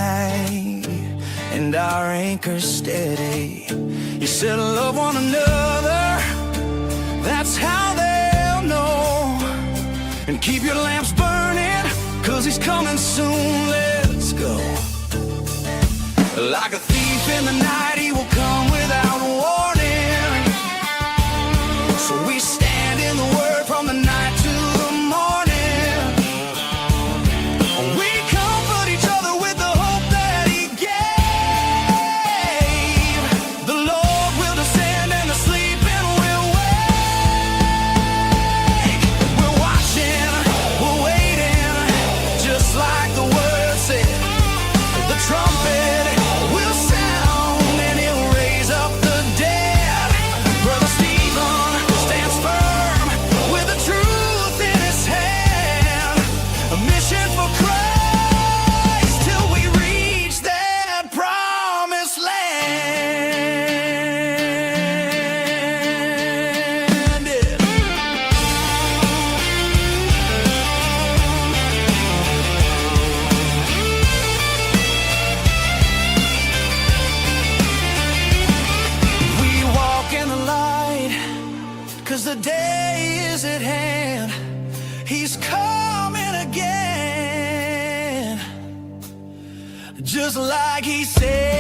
high and our anchor steady. You said love one another, that's how they'll know. And keep your lamps burning, 'cause he's coming soon. Let's go. Like a thief in the night, he will come without warning. So we stand in the word from the night to the morning. We comfort each other with the hope that he gave. The Lord will descend and the sleeping will wake. We're watching, we're waiting, just like the word said. The trumpet will sound and he'll raise up the dead. Brother Stephen stands firm with the truth in his hand. A mission for Christ till we reach that promised land. We walk in the light, 'cause the day is at hand. He's coming again, just like he said.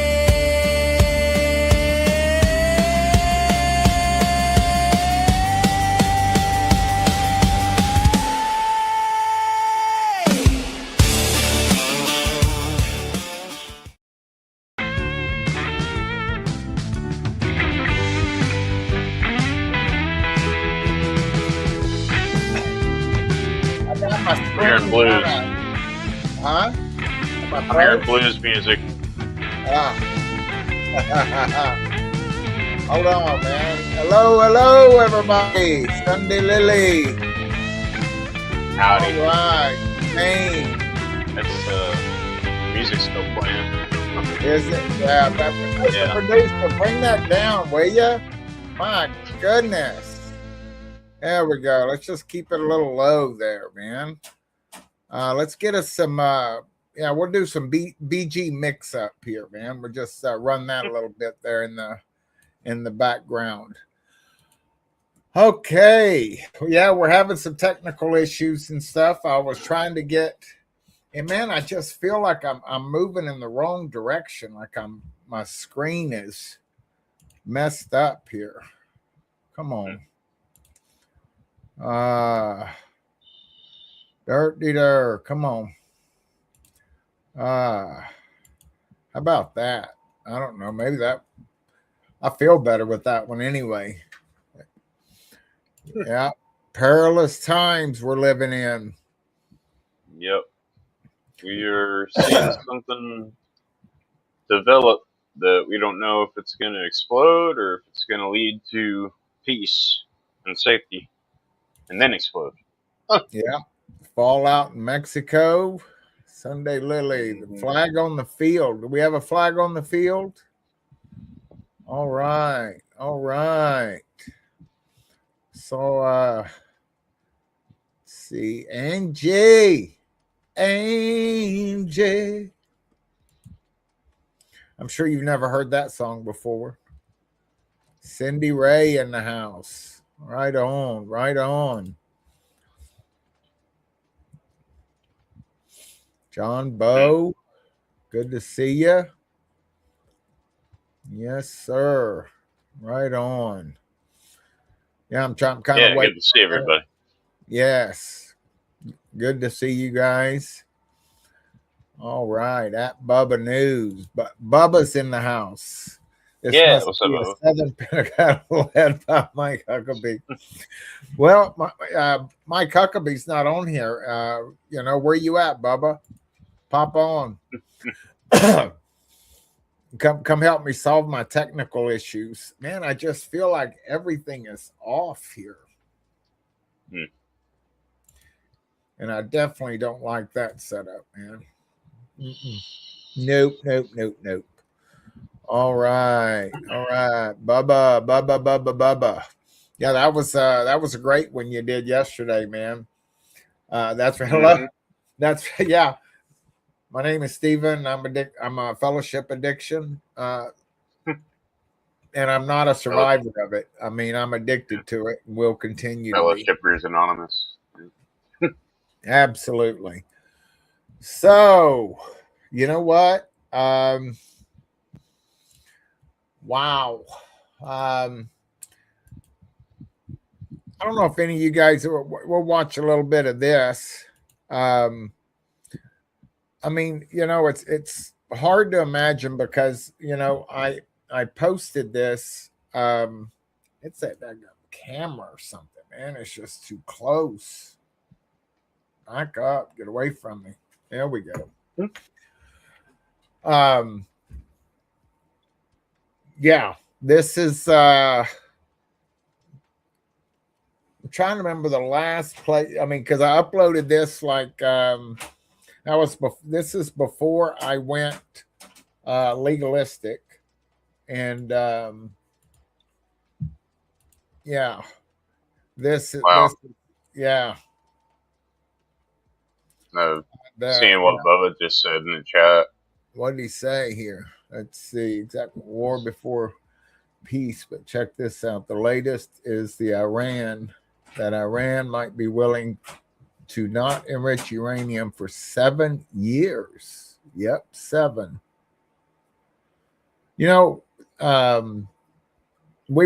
I'm hearing blues. Huh? I'm hearing blues music. Hold on, man. Hello, everybody. Sunday Lily. Howdy. All right. Hey. That's music still playing. Is it? Yeah. Yeah. Producer, bring that down, will ya? My goodness. There we go. Let's just keep it a little low there, man. Let's get us some. We'll do some BG mix up here, man. We'll just run that a little bit there in the background. Okay. Yeah, we're having some technical issues and stuff. I was trying to get, and man, I just feel like I'm moving in the wrong direction. Like my screen is messed up here. Come on. Dirt. Come on. How about that? I don't know. Maybe that I feel better with that one anyway. Yeah. Perilous times we're living in. Yep. We are seeing something develop that we don't know if it's going to explode or if it's going to lead to peace and safety and then explode. Yeah. Fallout in Mexico. Sunday Lily. The flag on the field. Do we have a flag on the field? All right. So, let's see. Angie. I'm sure you've never heard that song before. Cindy Ray in the house. Right on. John Bowe, good to see you. Yes, sir. Right on. Yeah, I'm kind of waiting. Good to see everybody. Yes. Good to see you guys. All right, at Bubba News. But Bubba's in the house. This what's up, Bubba? Southern Pentecostal led by Mike Huckabee. Well, Mike Huckabee's not on here. Where you at, Bubba? Pop on. Come help me solve my technical issues. Man, I just feel like everything is off here. And I definitely don't like that setup, man. Nope. All right. Bubba. Yeah, that was a great one you did yesterday, man. That's right. Hello. That's yeah. My name is Stephen. I'm a fellowship addiction, and I'm not a survivor of it. I mean, I'm addicted to it and will continue to be. Fellowshippers Anonymous. Absolutely. So, you know what? Wow. I don't know if any of you guys will watch a little bit of this. I mean, it's hard to imagine because I posted this. It's that camera or something, man. It's just too close. Back up, get away from me. There we go. Yeah, this is I'm trying to remember the last play. I mean, because I uploaded this this is before I went legalistic, and yeah, Wow. Yeah. Seeing what Bubba just said in the chat. What did he say here? Let's see. Exactly. War before peace, but check this out. The latest is that Iran might be willing to not enrich uranium for 7 years. Yep, 7. We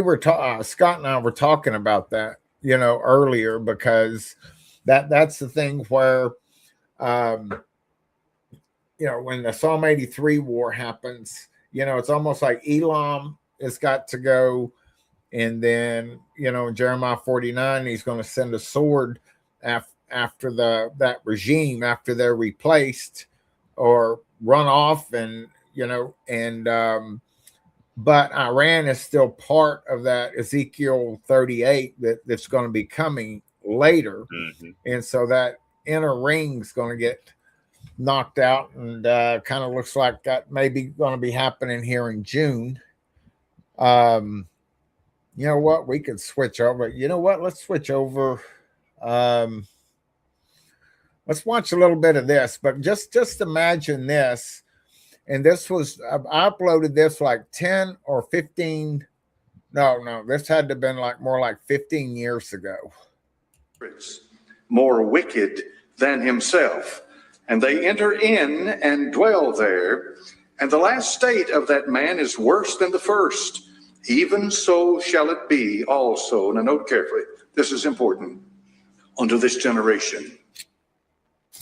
were Scott and I were talking about that, earlier, because that's the thing where when the Psalm 83 war happens, it's almost like Elam has got to go. And then, in Jeremiah 49, he's going to send a sword after that regime, after they're replaced or run off. And, but Iran is still part of that Ezekiel 38 that's going to be coming later. Mm-hmm. And so that inner ring's going to get knocked out, and kind of looks like that may be going to be happening here in June. You know what? We could switch over. You know what? Let's switch over. Let's watch a little bit of this, but just imagine this. And this was, I uploaded this like 10 or 15. No, this had to have been more like 15 years ago. More wicked than himself. And they enter in and dwell there. And the last state of that man is worse than the first. Even so shall it be also. Now note carefully, this is important, unto this generation.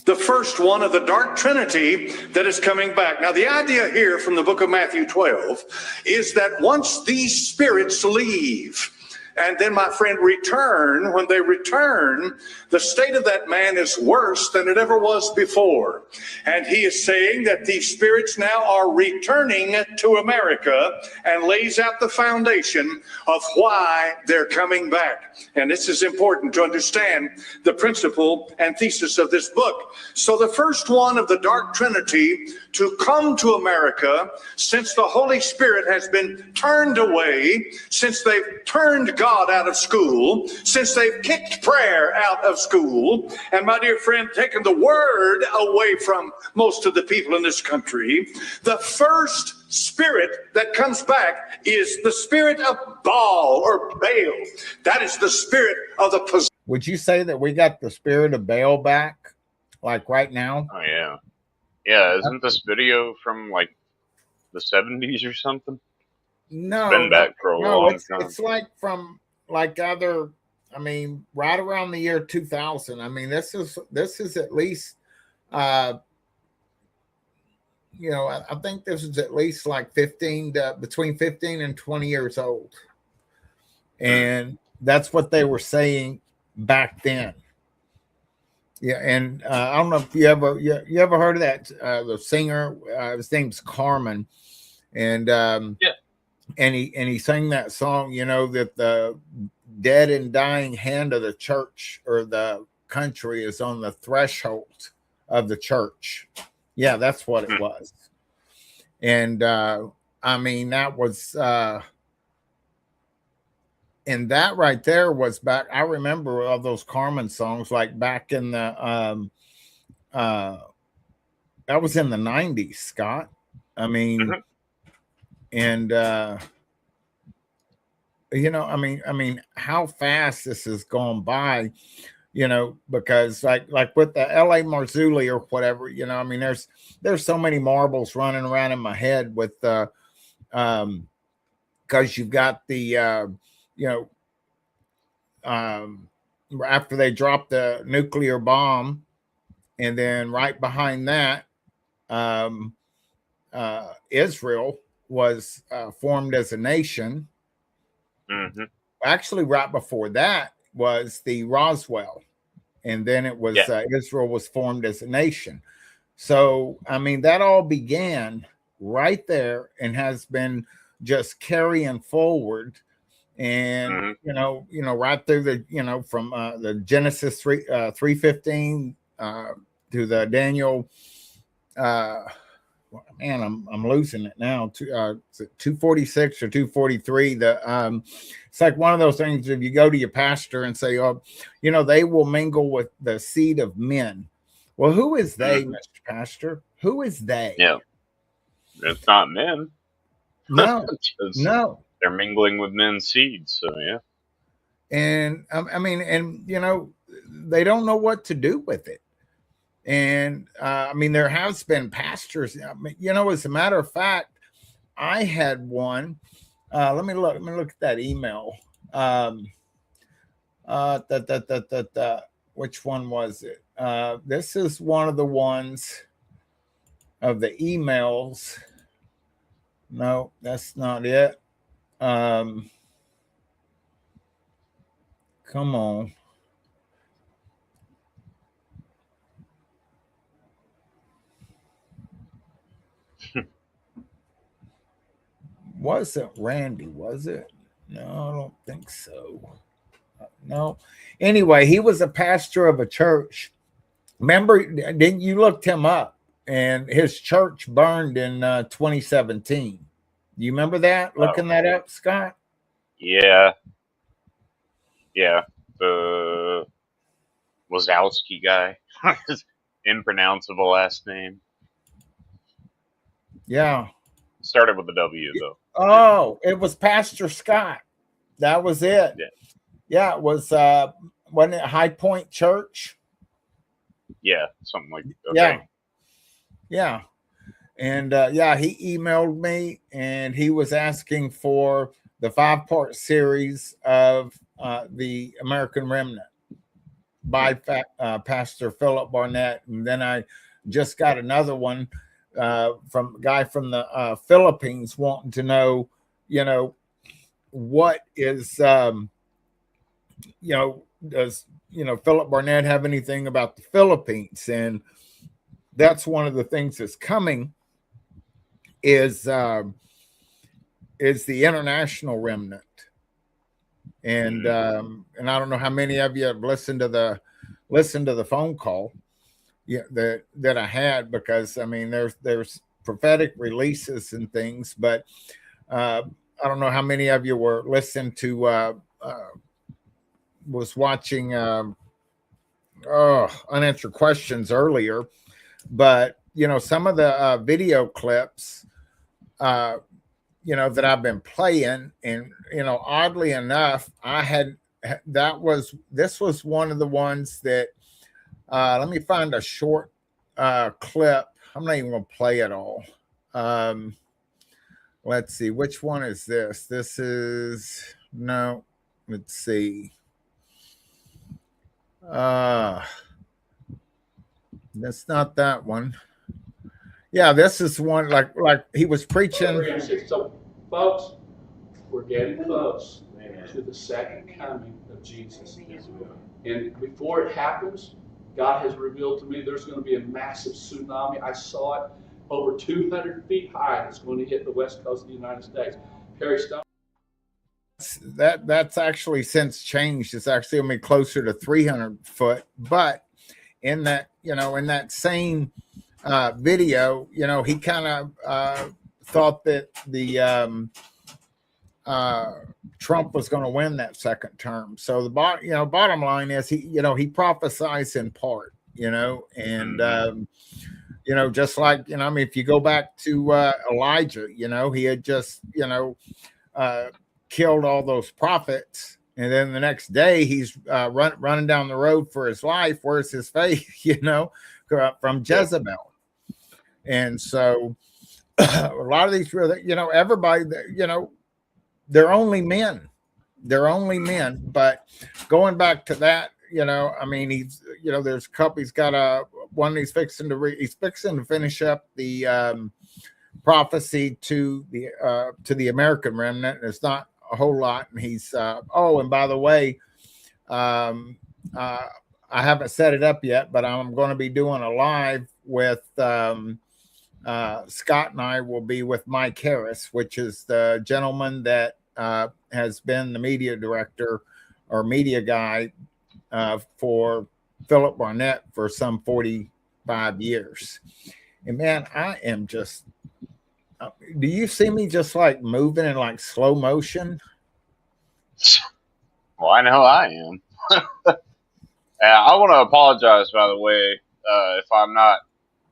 The first one of the dark trinity that is coming back. Now the idea here from the book of Matthew 12 is that once these spirits leave, and then, my friend, return, when they return, the state of that man is worse than it ever was before. And he is saying that these spirits now are returning to America, and lays out the foundation of why they're coming back. And this is important to understand the principle and thesis of this book. So the first one of the dark trinity to come to America, since the Holy Spirit has been turned away, since they've turned God out of school, since they've kicked prayer out of school, and my dear friend, taken the word away from most of the people in this country, the first spirit that comes back is the spirit of Baal or Baal. That is the spirit of the possession. Would you say that we got the spirit of Baal back, like right now? Oh, yeah. Yeah, isn't this video from like the 70s or something? No. It's been back for a long time. It's like from right around the year 2000. I mean, this is at least, I think this is at least like between 15 and 20 years old. And that's what they were saying back then. Yeah, and I don't know if you ever heard of that the singer. His name's Carmen, and yeah, and he sang that song. That the dead and dying hand of the church or the country is on the threshold of the church. Yeah, that's what it was. And I mean, that was. And that right there was back. I remember all those Carmen songs, like back in the that was in the 90s, Scott. I mean, and you know, I mean, how fast this has gone by, you know, because like with the LA Marzulli or whatever, you know, I mean, there's so many marbles running around in my head with because you've got the you know, after they dropped the nuclear bomb, and then right behind that, Israel was formed as a nation. Mm-hmm. Actually, right before that was the Roswell, and then it was Israel was formed as a nation. So, I mean, that all began right there and has been just carrying forward. And you know, right through the, you know, from the Genesis 3:15 to the Daniel. Man, I'm losing it now. 246 or 243. It's like one of those things. If you go to your pastor and say, "Oh, you know, they will mingle with the seed of men." Well, who is they, Mr. Pastor? Who is they? Yeah, it's not men. No, no. They're mingling with men's seeds. So yeah. And I mean, and you know, they don't know what to do with it. And I mean, there has been pastors. I mean, you know, as a matter of fact, I had one. Let me look at that email. Which one was it? This is one of the ones of the emails. No, that's not it. Come on. Wasn't Randy, was it? No, I don't think so. No. Anyway, he was a pastor of a church. Remember, didn't you looked him up? And his church burned in 2017. You remember that? Looking that up, Scott? Yeah. Yeah. The Wazowski guy. Impronounceable last name. Yeah. Started with a W, though. Oh, it was Pastor Scott. That was it. Yeah, it was, wasn't it High Point Church? Yeah, something like that. Yeah. And he emailed me and he was asking for the 5-part series of the American Remnant by Pastor Philip Barnett. And then I just got another one from a guy from the Philippines wanting to know, you know, what is, you know, does, you know, Philip Barnett have anything about the Philippines? And that's one of the things that's coming is the international remnant. And I don't know how many of you have listened to the phone call that I had, because I mean there's prophetic releases and things, but I don't know how many of you were listening to was watching unanswered questions earlier, but you know, some of the video clips you know, that I've been playing, and you know, oddly enough, this was one of the ones that let me find a short clip. I'm not even gonna play it all. Let's see, which one is this? This is let's see. That's not that one. Yeah, this is one like he was preaching. So, folks, we're getting close to the second coming of Jesus. And before it happens, God has revealed to me there's going to be a massive tsunami. I saw it over 200 feet high. It's going to hit the west coast of the United States. Perry Stone. That's actually since changed. It's actually going to be closer to 300 foot. But in that, you know, in that same video, you know, he kind of thought that the Trump was going to win that second term. So the bottom line is he prophesies in part, you know, and You know, just like, you know, I mean, if you go back to Elijah, you know, he had just, you know, killed all those prophets. And then the next day he's running down the road for his life. Where's his faith, you know, from Jezebel. And so a lot of these, you know, everybody, you know, they're only men. They're only men. But going back to that, you know, I mean, he's, you know, there's a couple, he's got one he's fixing to finish up the prophecy to the American remnant. There's not a whole lot. And he's, and by the way, I haven't set it up yet, but I'm going to be doing a live with, Scott and I will be with Mike Harris, which is the gentleman that has been the media director or media guy for Philip Barnett for some 45 years. And man, I am just, do you see me just like moving in like slow motion? Well, I know I am. I want to apologize, by the way, if I'm not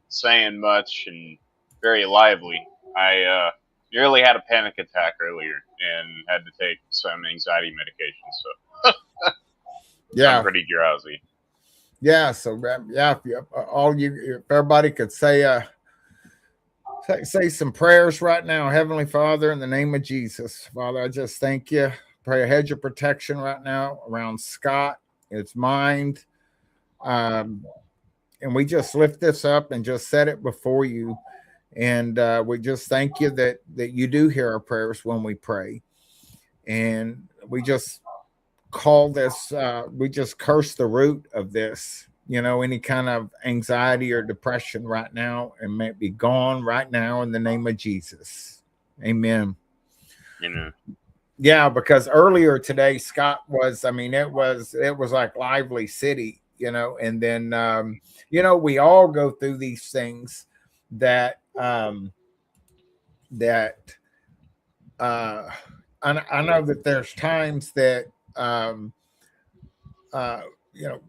saying much and very lively. I nearly had a panic attack earlier and had to take some anxiety medication, so Yeah, I'm pretty drowsy. Yeah, so yeah, if everybody could say some prayers right now. Heavenly Father, in the name of Jesus, Father, I just thank you. Pray a hedge of protection right now around Scott, his mind, and we just lift this up and just set it before you, and we just thank you that you do hear our prayers when we pray, and we just call this, we just curse the root of this, you know, any kind of anxiety or depression right now, and may it be gone right now in the name of Jesus. Amen. You know. Yeah, because earlier today, Scott was, I mean, it was like lively city, you know, and then, you know, we all go through these things that, I know that there's times that, you know,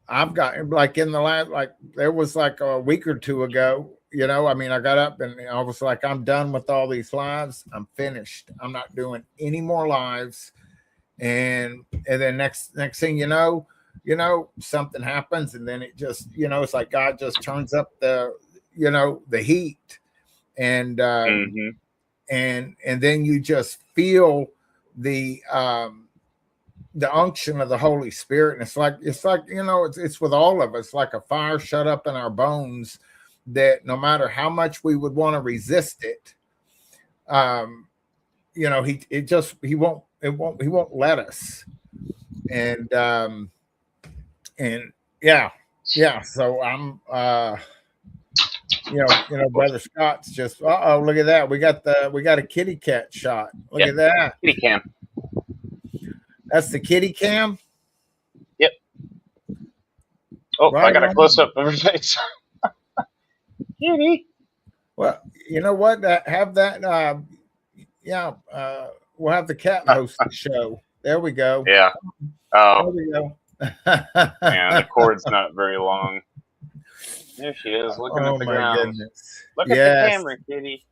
I've got like in the last, like there was like a week or two ago, you know, I mean, I got up and I was like, I'm done with all these lives. I'm finished. I'm not doing any more lives. And then next thing you know, something happens, and then it just, you know, it's like God just turns up the, you know, the heat, and and then you just feel the unction of the Holy Spirit. And it's like, you know, it's with all of us, like a fire shut up in our bones, that no matter how much we would want to resist it, you know, he won't let us. And yeah. So I'm, you know, Brother Scott's just, look at that. We got a kitty cat shot. Look at that. Kitty cam. That's the kitty cam. Yep. Oh, right, I got a close up of her face. Kitty. Well, you know what? Have that. We'll have the cat host the show. There we go. Yeah. There we go. Yeah, the cord's not very long. There she is, looking at the ground. Goodness. Look at the camera, kitty.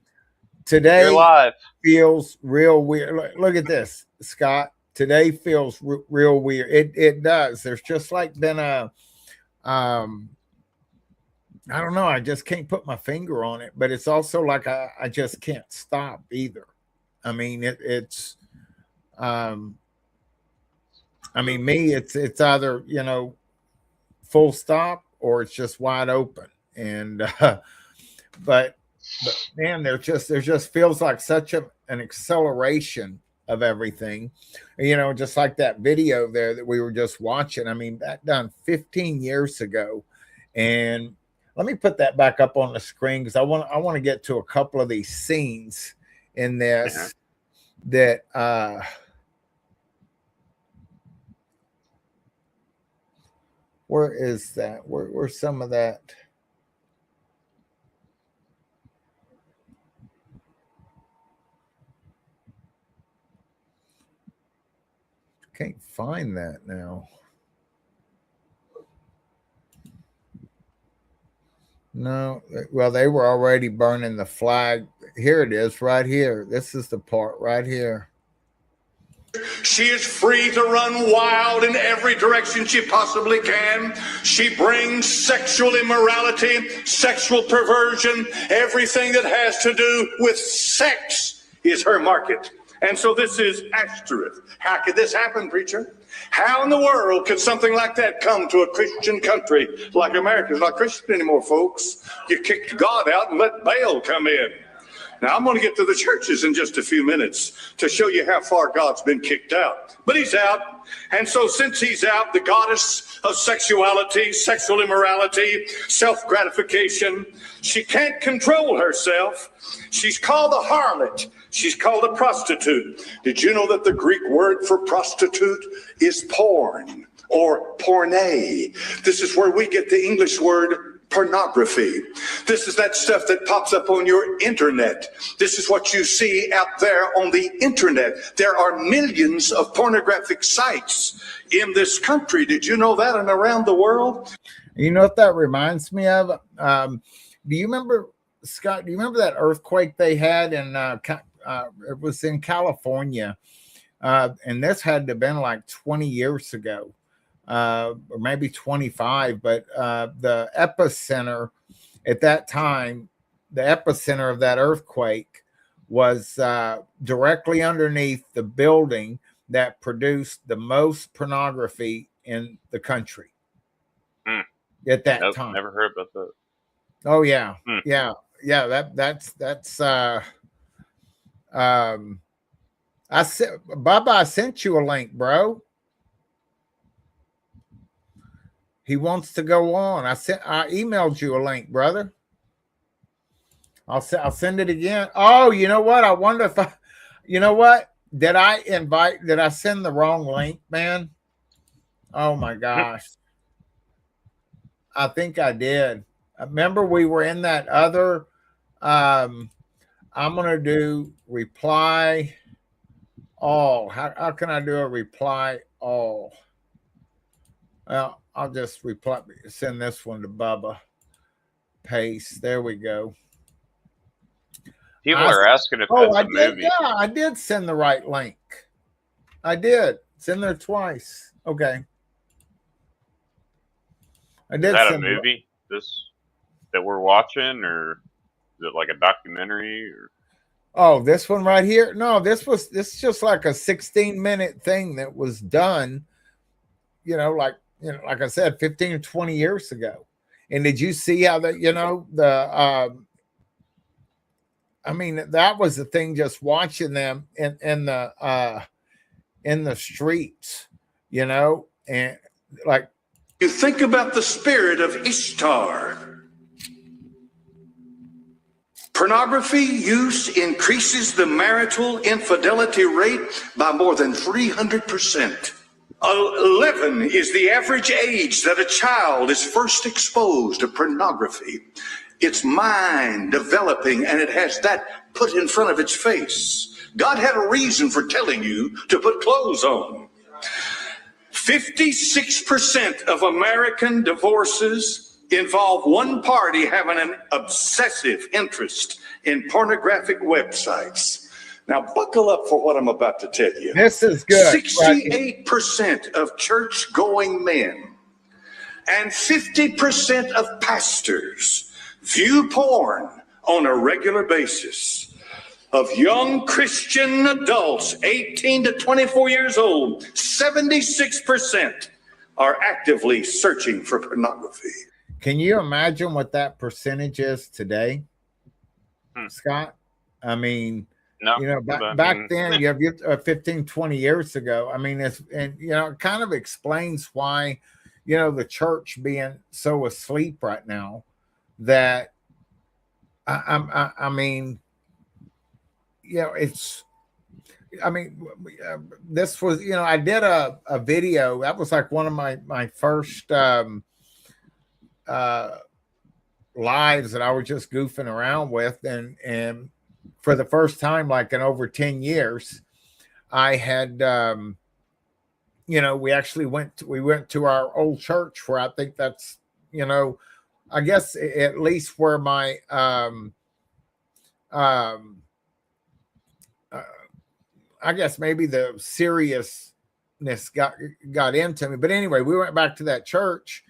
Today You're live. Feels real weird. Look at this, Scott. Today feels real weird. It does. There's just like been a, I don't know. I just can't put my finger on it, but it's also like I just can't stop either. I mean, it's, I mean, me, it's either, you know, full stop or it's just wide open. And, but man, there just feels like such an acceleration of everything, you know, just like that video there that we were just watching. I mean, that done 15 years ago. And let me put that back up on the screen, because I want to get to a couple of these scenes in this that where is that? Where's some of that? Can't find that now. No, well, they were already burning the flag. Here it is, right here. This is the part right here. She is free to run wild in every direction she possibly can. She brings sexual immorality, sexual perversion, everything that has to do with sex is her market. And so this is Ashtoreth. How could this happen, preacher? How in the world could something like that come to a Christian country like America? It's not Christian anymore, folks. You kicked God out and let Baal come in. Now, I'm going to get to the churches in just a few minutes to show you how far God's been kicked out. But he's out. And so since he's out, the goddess of sexuality, sexual immorality, self-gratification, she can't control herself. She's called a harlot. She's called a prostitute. Did you know that the Greek word for prostitute is porn or porne? This is where we get the English word pornography. This is that stuff that pops up on your internet. This is what you see out there on the internet. There are millions of pornographic sites in this country. Did you know that? And around the world? You know what that reminds me of? Do you remember, Scott, do you remember that earthquake they had in, it was in California, and this had to have been like 20 years ago. Or maybe 25, but the epicenter at that time, the epicenter of that earthquake was directly underneath the building that produced the most pornography in the country at that time. Never heard about that. Oh yeah, yeah. That's I said, Bubba, I sent you a link, bro. He wants to go on. I emailed you a link, brother. I'll send it again. Oh, you know what? I wonder if you know what? Did I send the wrong link, man? Oh my gosh. I think I did. Remember we were in that other, I'm going to do reply all. How can I do a reply all? Well, I'll just send this one to Bubba. Paste. There we go. People are asking if that's a movie. Yeah, I did send the right link. I did. It's in there twice. Okay. I did. Is that a movie? This that we're watching, or is it like a documentary? Or oh, this one right here. No, this is just like a 16-minute thing that was done. Like I said, 15 or 20 years ago. And did you see how that, that was the thing, just watching them in the streets, and like. You think about the spirit of Ishtar. Pornography use increases the marital infidelity rate by more than 300%. 11 is the average age that a child is first exposed to pornography. Its mind developing, and it has that put in front of its face. God had a reason for telling you to put clothes on. 56% of American divorces involve one party having an obsessive interest in pornographic websites. Now, buckle up for what I'm about to tell you. This is good. 68% of church-going men and 50% of pastors view porn on a regular basis. Of young Christian adults, 18 to 24 years old, 76% are actively searching for pornography. Can you imagine what that percentage is today, Scott? I mean, no, back then, you have 15, 20 years ago. I mean, it kind of explains why, the church being so asleep right now, that this was, I did a video. That was like one of my first lives that I was just goofing around with. And for the first time, like in over 10 years, I had, we actually went to our old church, where I think that's, I guess at least where my I guess maybe the seriousness got into me. But anyway, we went back to that church,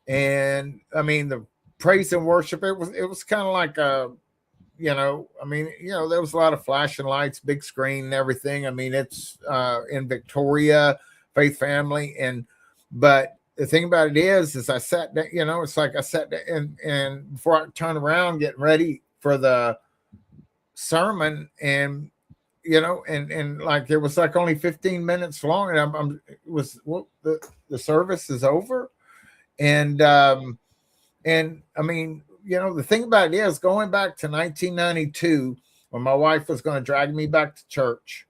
and I mean the praise and worship. It was kind of like a, there was a lot of flashing lights, big screen, and everything. I mean, it's in Victoria, Faith Family, but the thing about it is I sat down. It's like I sat down, and before I turned around, getting ready for the sermon, and and like it was like only 15 minutes long, and the service is over, and I mean, the thing about it is, going back to 1992 when my wife was going to drag me back to church,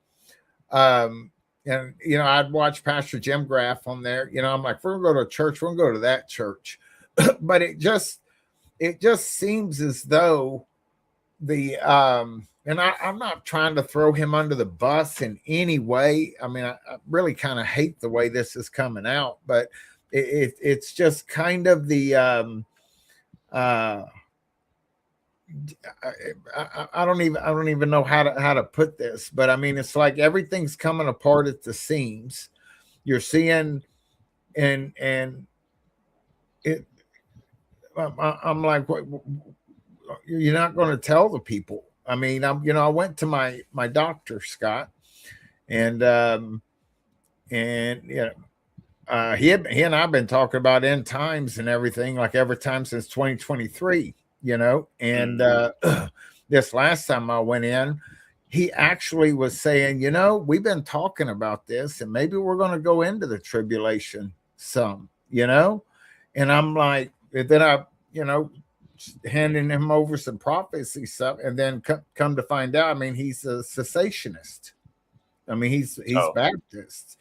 and I'd watch Pastor Jim Graff on there. I'm like, we're gonna go to church, we're gonna go to that church, but it just seems as though the and I'm not trying to throw him under the bus in any way. I mean, I really kind of hate the way this is coming out, but it's just kind of the I don't even know how to put this, but I mean, it's like everything's coming apart at the seams. You're seeing, and it. I'm like, what? You're not going to tell the people. I mean, I went to my doctor, Scott, and he and I've been talking about end times and everything, like every time since 2023, and this last time I went in, he actually was saying, we've been talking about this, and maybe we're going to go into the tribulation some, and I'm like, then I, handing him over some prophecy stuff, and then come to find out, I mean, he's a cessationist. I mean, he's Baptist,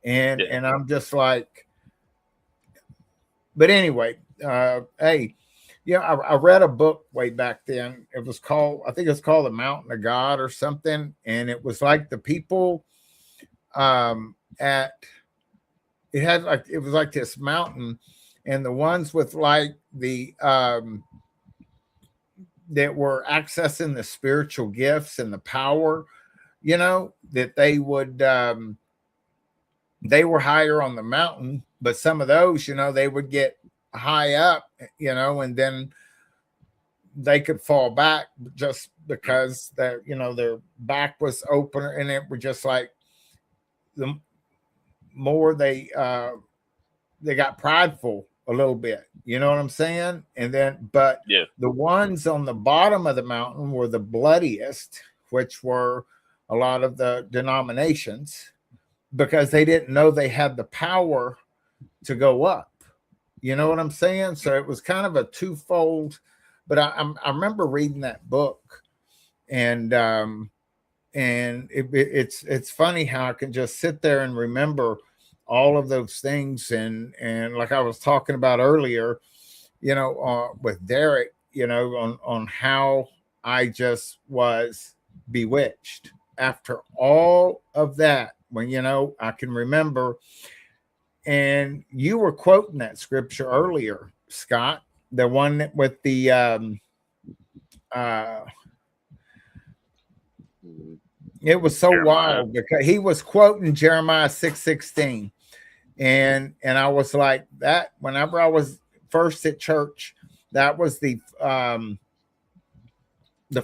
and I'm just like, but anyway, hey, I read a book way back then. It was called, I think it's called The Mountain of God or something, and it was like the people it was like this mountain, and the ones with like the that were accessing the spiritual gifts and the power, that they would they were higher on the mountain, but some of those, they would get high up, and then they could fall back just because their back was open, and it was just like the more they got prideful a little bit, you know what I'm saying? And then, but the ones on the bottom of the mountain were the bloodiest, which were a lot of the denominations, because they didn't know they had the power to go up. You know what I'm saying? So it was kind of a twofold, but I remember reading that book, and it's funny how I can just sit there and remember all of those things, and like I was talking about earlier, with Derek, on how I just was bewitched after all of that, when I can remember. And you were quoting that scripture earlier, Scott, the one with the it was so wild, because he was quoting Jeremiah 6:16. And I was like, that whenever I was first at church, that was the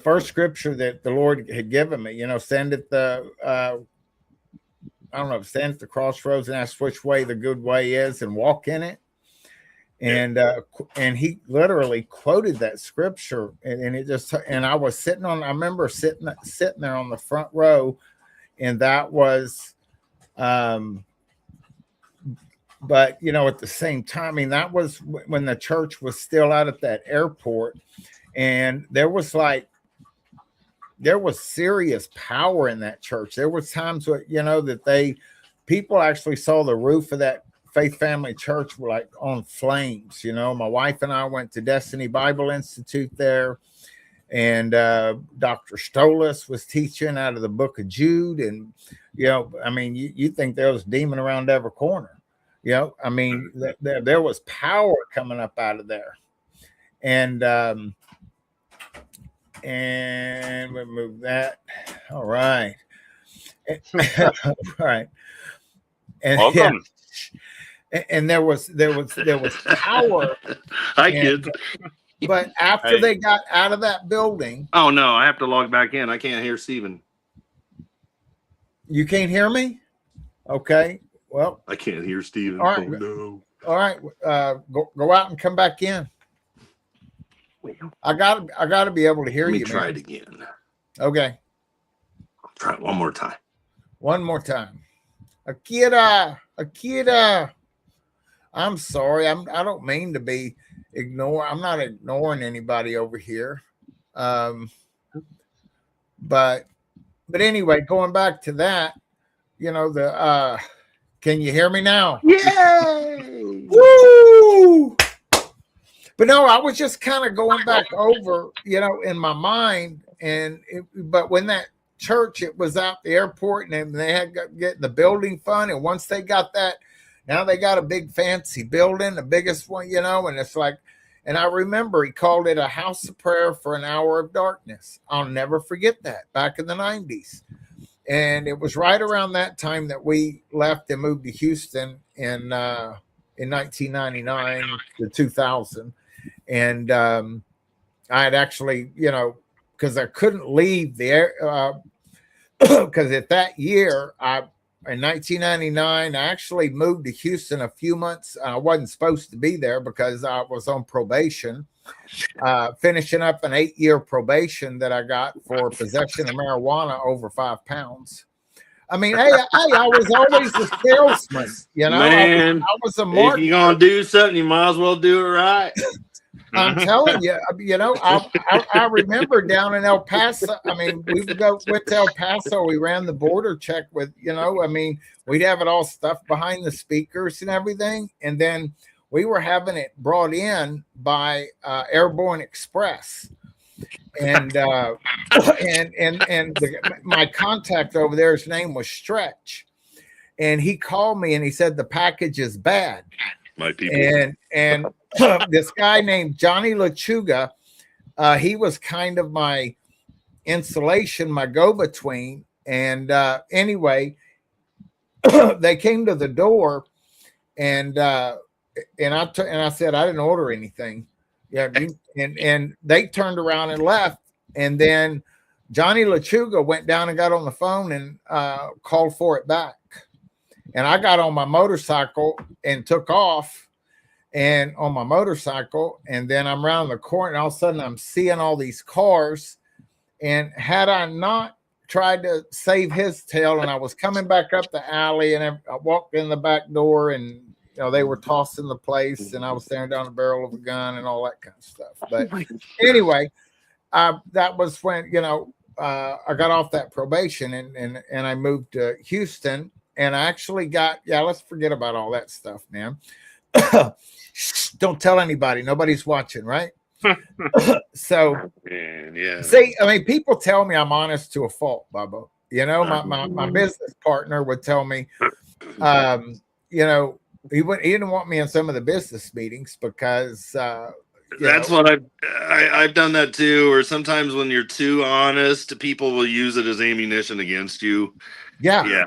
first scripture that the Lord had given me, stand at the stand at the crossroads and ask which way the good way is, and walk in it. And he literally quoted that scripture, and it just, and I was I remember sitting there on the front row, and that was but at the same time, I mean, that was when the church was still out at that airport, and there was serious power in that church. There was times where, that people actually saw the roof of that Faith Family Church were like on flames. My wife and I went to Destiny Bible Institute there, and Dr. Stolas was teaching out of the book of Jude, and I mean, you think there was a demon around every corner. I mean, there was power coming up out of there. And we move that. All right. All right. And Welcome. and there was power. Hi, and, kids. But after they got out of that building, Oh no, I have to log back in. I can't hear Steven. you can't hear me? Okay. Well, I can't hear Steven. All right. Oh no. all right. Go out and come back in. I gotta be able to hear Let me you. try man. it again. Okay. I'll try it one more time. One more time. Akira. I'm sorry. I don't mean to be I'm not ignoring anybody over here. But anyway, going back to that, can you hear me now? Yay! Woo! But no, I was just kind of going back over, in my mind. But when that church, it was out the airport, and they had getting the building fund. And once they got that, now they got a big fancy building, the biggest one, and it's like, and I remember he called it a house of prayer for an hour of darkness. I'll never forget that, back in the 90s. And it was right around that time that we left and moved to Houston in 1999 to 2000. And I had actually, because I couldn't leave the air, because at that year, in 1999, I actually moved to Houston a few months. I wasn't supposed to be there because I was on probation, finishing up an 8-year probation that I got for possession of marijuana over 5 pounds. I mean, hey, I was always a salesman, Man, I was a if marketer. you're gonna do something, you might as well do it right. I'm telling you, I remember down in El Paso. I mean, we would go with El Paso. We ran the border check with, we'd have it all stuffed behind the speakers and everything. And then we were having it brought in by Airborne Express. And my contact over there, his name was Stretch. And he called me and he said, the package is bad. My people. And this guy named Johnny Lechuga, he was kind of my insulation, my go-between. And anyway, they came to the door, and I said I didn't order anything. Yeah, and they turned around and left. And then Johnny Lechuga went down and got on the phone and called for it back. And I got on my motorcycle and took off, and on my motorcycle, and then I'm around the corner, and all of a sudden I'm seeing all these cars. And had I not tried to save his tail, and I was coming back up the alley, and I walked in the back door, and they were tossing the place, and I was staring down the barrel of a gun and all that kind of stuff. But anyway, that was when I got off that probation, and I moved to Houston. And I actually got, let's forget about all that stuff, man. Don't tell anybody. Nobody's watching, right? So, Man, yeah. see, I mean, people tell me I'm honest to a fault, Bubba. My business partner would tell me, he didn't want me in some of the business meetings because that's what I've done that too. Or sometimes when you're too honest, people will use it as ammunition against you. Yeah.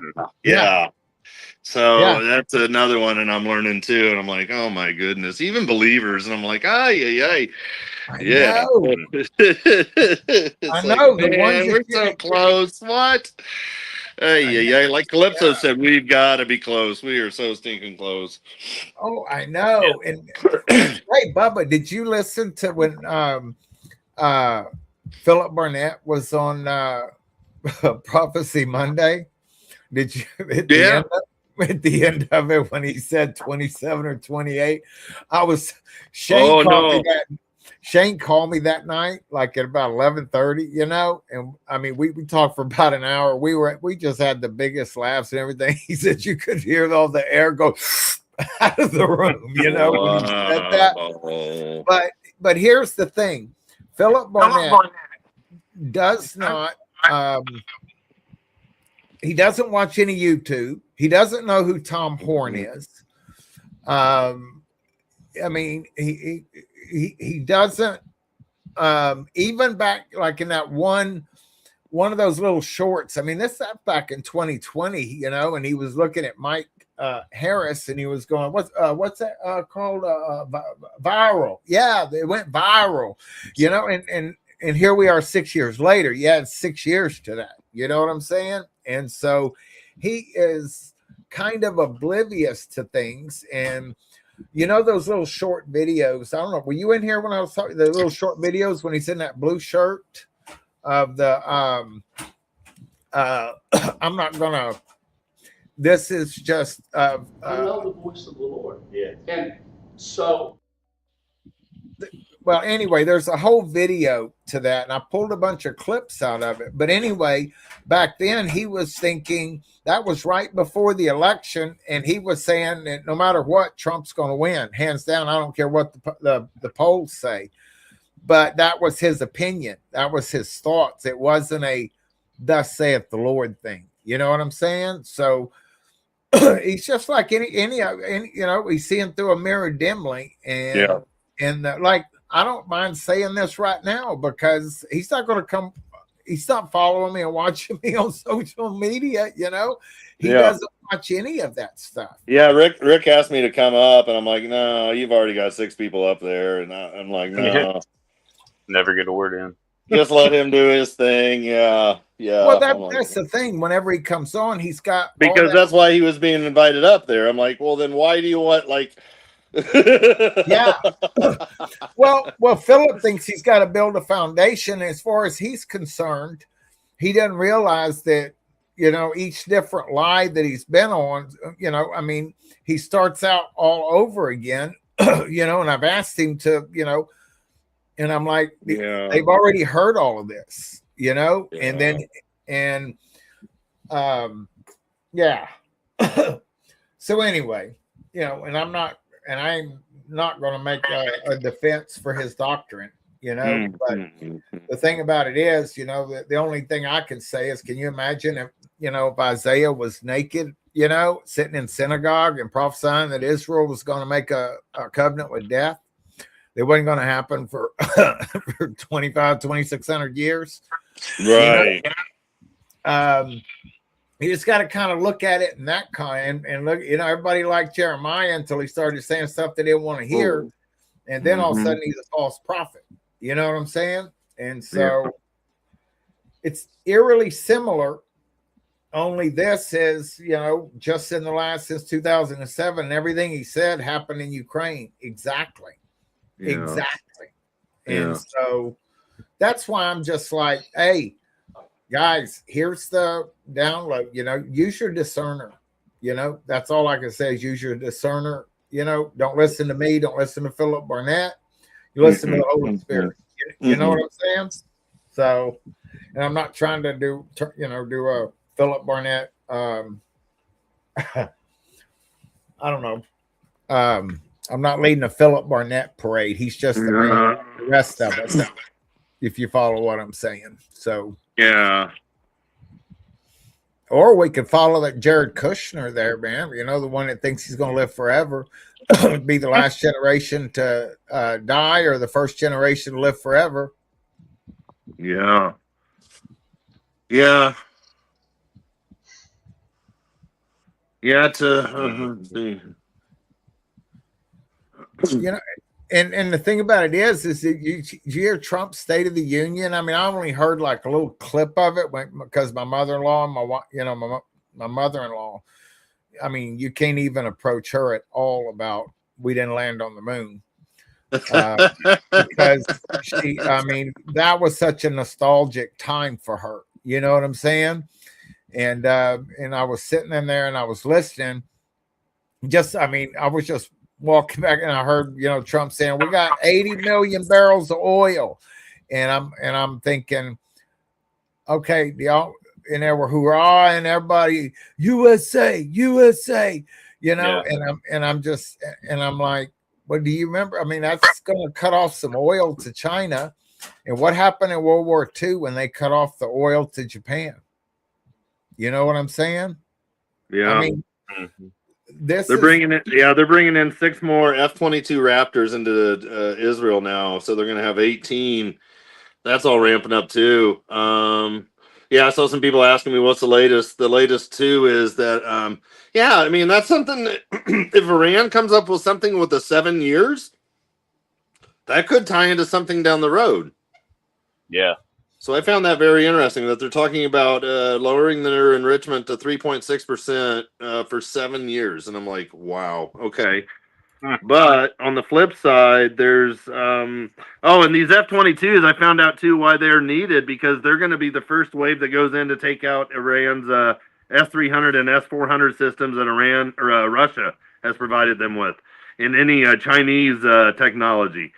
So that's another one, and I'm learning too. And I'm like, oh my goodness, even believers, and I'm like, yeah. I know. I know. Like, man, we're so close. What? Hey, like Calypso said, we've got to be close. We are so stinking close. Oh, I know. Yeah. And hey, Bubba, did you listen to when Philip Barnett was on Prophecy Monday? Did you? At the end of it, when he said 27 or 28, Shane called me that night, like at about 11:30, and I mean, we talked for about an hour. We just had the biggest laughs and everything. He said you could hear all the air go out of the room, when he said that. But here's the thing: Philip Barnett does not. He doesn't watch any YouTube. He doesn't know who Tom Horn is. I mean, he doesn't even back like in that one of those little shorts. I mean, this back in 2020, you know, and he was looking at Mike Harris, and he was going, what's that called? Viral. Yeah, it went viral, you know, and here we are 6 years later. Yeah, it's 6 years to that. You know what I'm saying? And so he is kind of oblivious to things. And you know those little short videos. I don't know. Were you in here when I was talking? The little short videos when he's in that blue shirt of the I'm not gonna. This is just. I know the voice of the Lord. Yeah. And so. Well, anyway, there's a whole video to that, and I pulled a bunch of clips out of it. But anyway, back then he was thinking that was right before the election, and he was saying that no matter what, Trump's going to win, hands down. I don't care what the polls say. But that was his opinion. That was his thoughts. It wasn't a "thus saith the Lord" thing. You know what I'm saying? So he's just like any you know, he's seeing through a mirror dimly, and like. I don't mind saying this right now because he's not going to come. He's not following me and watching me on social media. You know, he doesn't watch any of that stuff. Yeah, Rick asked me to come up, and I'm like, no, you've already got 6 people up there, and I'm like, no, Never get a word in. just let him do his thing. Yeah. Well, that's the thing. Whenever he comes on, he's got because that's why he was being invited up there. I'm like, well, then why do you want like? Yeah. Well, Philip thinks he's got to build a foundation. As far as he's concerned, he doesn't realize that, you know, each different lie that he's been on, you know, I mean, he starts out all over again, you know, and I've asked him to, you know, and I'm like, they've already heard all of this, you know, and then, so anyway, you know, and I'm not going to make a defense for his doctrine, you know, but the thing about it is, you know, the only thing I can say is, can you imagine if, you know, if Isaiah was naked, you know, sitting in synagogue and prophesying that Israel was going to make a covenant with death? It wasn't going to happen for 2,600 years. Right. You know? You just got to kind of look at it in that kind and look, you know, everybody liked Jeremiah until he started saying stuff they didn't want to hear. And then all of a sudden he's a false prophet. You know what I'm saying? And so it's eerily similar. Only this is, you know, just in the last, since 2007, everything he said happened in Ukraine. Exactly. And so that's why I'm just like, hey, guys, here's the download, you know, use your discerner. You know, that's all I can say is use your discerner. You know, don't listen to me. Don't listen to Philip Barnett. You listen to the Holy Spirit. You know what I'm saying? So, and I'm not trying to do a Philip Barnett. I don't know. I'm not leading a Philip Barnett parade. He's just the man, the rest of us, if you follow what I'm saying. So, yeah. Or we could follow that Jared Kushner there, man. You know, the one that thinks he's going to live forever. Be the last generation to die or the first generation to live forever. Yeah. Yeah. Yeah, let's see. You know, and the thing about it is that you hear Trump's State of the Union. I mean, I only heard like a little clip of it because my mother-in-law and my mother-in-law, I mean, you can't even approach her at all about we didn't land on the moon. Because I mean, that was such a nostalgic time for her. You know what I'm saying? And I was sitting in there and I was listening. I was just walking back and I heard, you know, Trump saying we got 80 million barrels of oil. And I'm thinking, okay, y'all, and there were hoorah and everybody, USA, you know, and I'm like, well, do you remember? I mean, that's going to cut off some oil to China. And what happened in World War II when they cut off the oil to Japan? You know what I'm saying? Yeah. I mean, They're bringing in, they're bringing in 6 more F-22 Raptors into Israel now, so they're going to have 18. That's all ramping up too. I saw some people asking me what's the latest. The latest too is that, I mean, that's something that if Iran comes up with something with the 7 years, that could tie into something down the road. Yeah. So I found that very interesting that they're talking about lowering their enrichment to 3.6% for 7 years, and I'm like, wow, okay. But on the flip side, there's and these F-22s, I found out too why they're needed, because they're going to be the first wave that goes in to take out Iran's S-300 and S-400 systems that Iran or Russia has provided them with in any Chinese technology.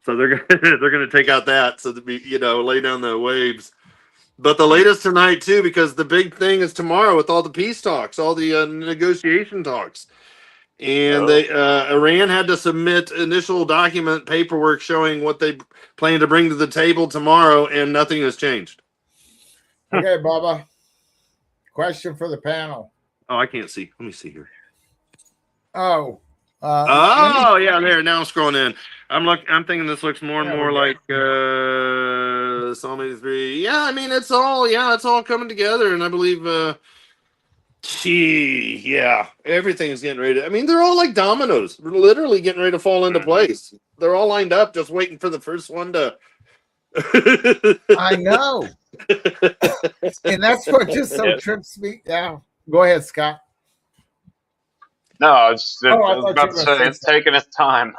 So they're gonna take out that, so that lay down the waves. But the latest tonight too, because the big thing is tomorrow with all the peace talks, all the negotiation talks. And Iran had to submit initial document paperwork showing what they plan to bring to the table tomorrow, and nothing has changed. Okay, Bubba. Question for the panel. Oh, I can't see. Let me see here. Oh. There. Now I'm scrolling in. I'm thinking this looks more and more like Psalm 83. Yeah, I mean it's all coming together, and I believe everything is getting ready to, I mean, they're all like dominoes. We're literally getting ready to fall into place. They're all lined up, just waiting for the first one to. I know. And that's what just so trips me. Yeah. Go ahead, Scott. No, I was about to say it's taking its time.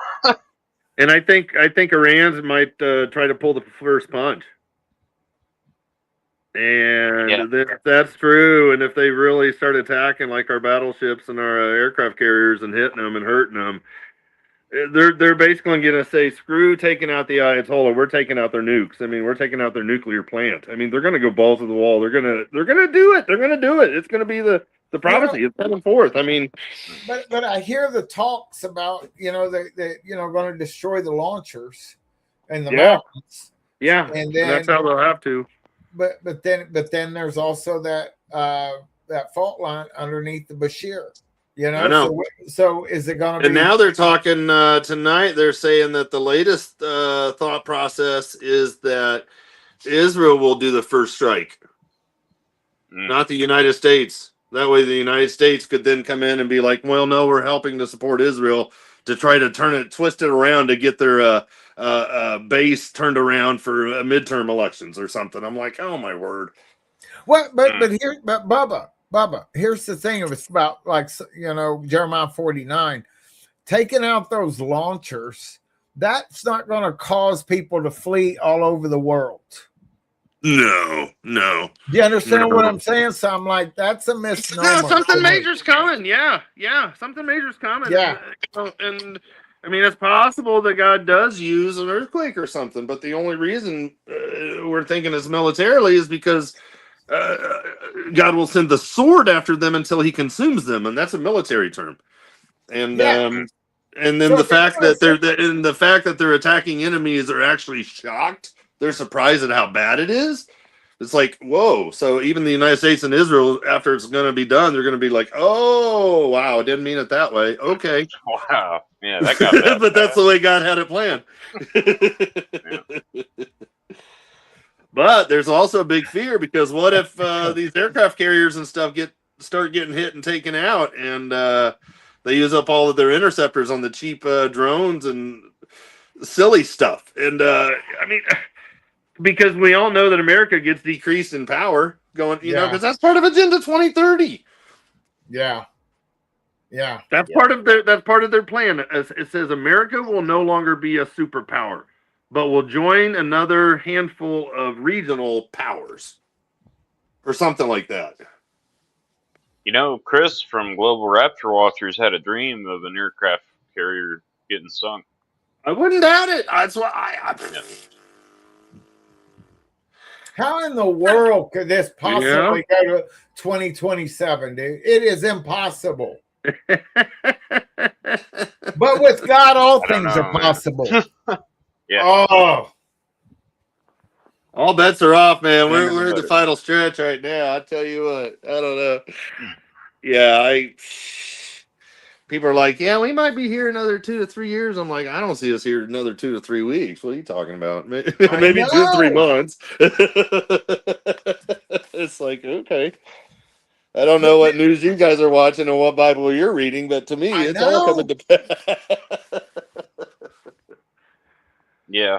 And I think Iran's might try to pull the first punch. And if that's true, and if they really start attacking like our battleships and our aircraft carriers and hitting them and hurting them, they're basically going to say, screw taking out the Ayatollah, we're taking out their nukes. I mean, we're taking out their nuclear plant. I mean, they're going to go balls to the wall. They're going to do it. They're going to do it. It's going to be the prophecy. It's coming forth. I mean, but I hear the talks about they going to destroy the launchers and the mountains. Yeah, and that's how they'll have to. But then there's also that fault line underneath the Bashir. I know. So is it going to be? And now they're talking tonight. They're saying that the latest thought process is that Israel will do the first strike, not the United States. That way, the United States could then come in and be like, "Well, no, we're helping to support Israel to try to twist it around to get their base turned around for midterm elections or something." I'm like, "Oh my word!" Well, but Bubba, here's the thing. It's about Jeremiah 49, taking out those launchers. That's not going to cause people to flee all over the world. No. Do you understand what I'm saying? So I'm like, that's a misnomer. No, something major's coming. Yeah, something major's coming. Yeah, and I mean, it's possible that God does use an earthquake or something, but the only reason we're thinking it's militarily is because God will send the sword after them until He consumes them, and that's a military term. And then so the fact that they're attacking enemies are actually shocked. They're surprised at how bad it is. It's like, whoa. So even the United States and Israel, after it's going to be done, they're going to be like, oh, wow, didn't mean it that way. Okay. Wow. Yeah, that got bad. But that's the way God had it planned. But there's also a big fear, because what if these aircraft carriers and stuff start getting hit and taken out, and they use up all of their interceptors on the cheap drones and silly stuff. And I mean, because we all know that America gets decreased in power going, because that's part of Agenda 2030. Yeah. That's part of their plan. It says America will no longer be a superpower, but will join another handful of regional powers or something like that. Chris from Global Rapture Watchers had a dream of an aircraft carrier getting sunk. I wouldn't doubt it. That's why How in the world could this possibly go to 2027, dude? It is impossible. But with God, all things are possible. Yeah. Oh. All bets are off, man. We're in the final stretch right now. I tell you what, I don't know. Yeah, people are like, yeah, we might be here another 2 to 3 years. I'm like, I don't see us here another 2 to 3 weeks. What are you talking about? Maybe I 2 to 3 know. months. It's like, okay. I don't know what news you guys are watching and what Bible you're reading, but to me, I it's all coming know. to pass. Yeah,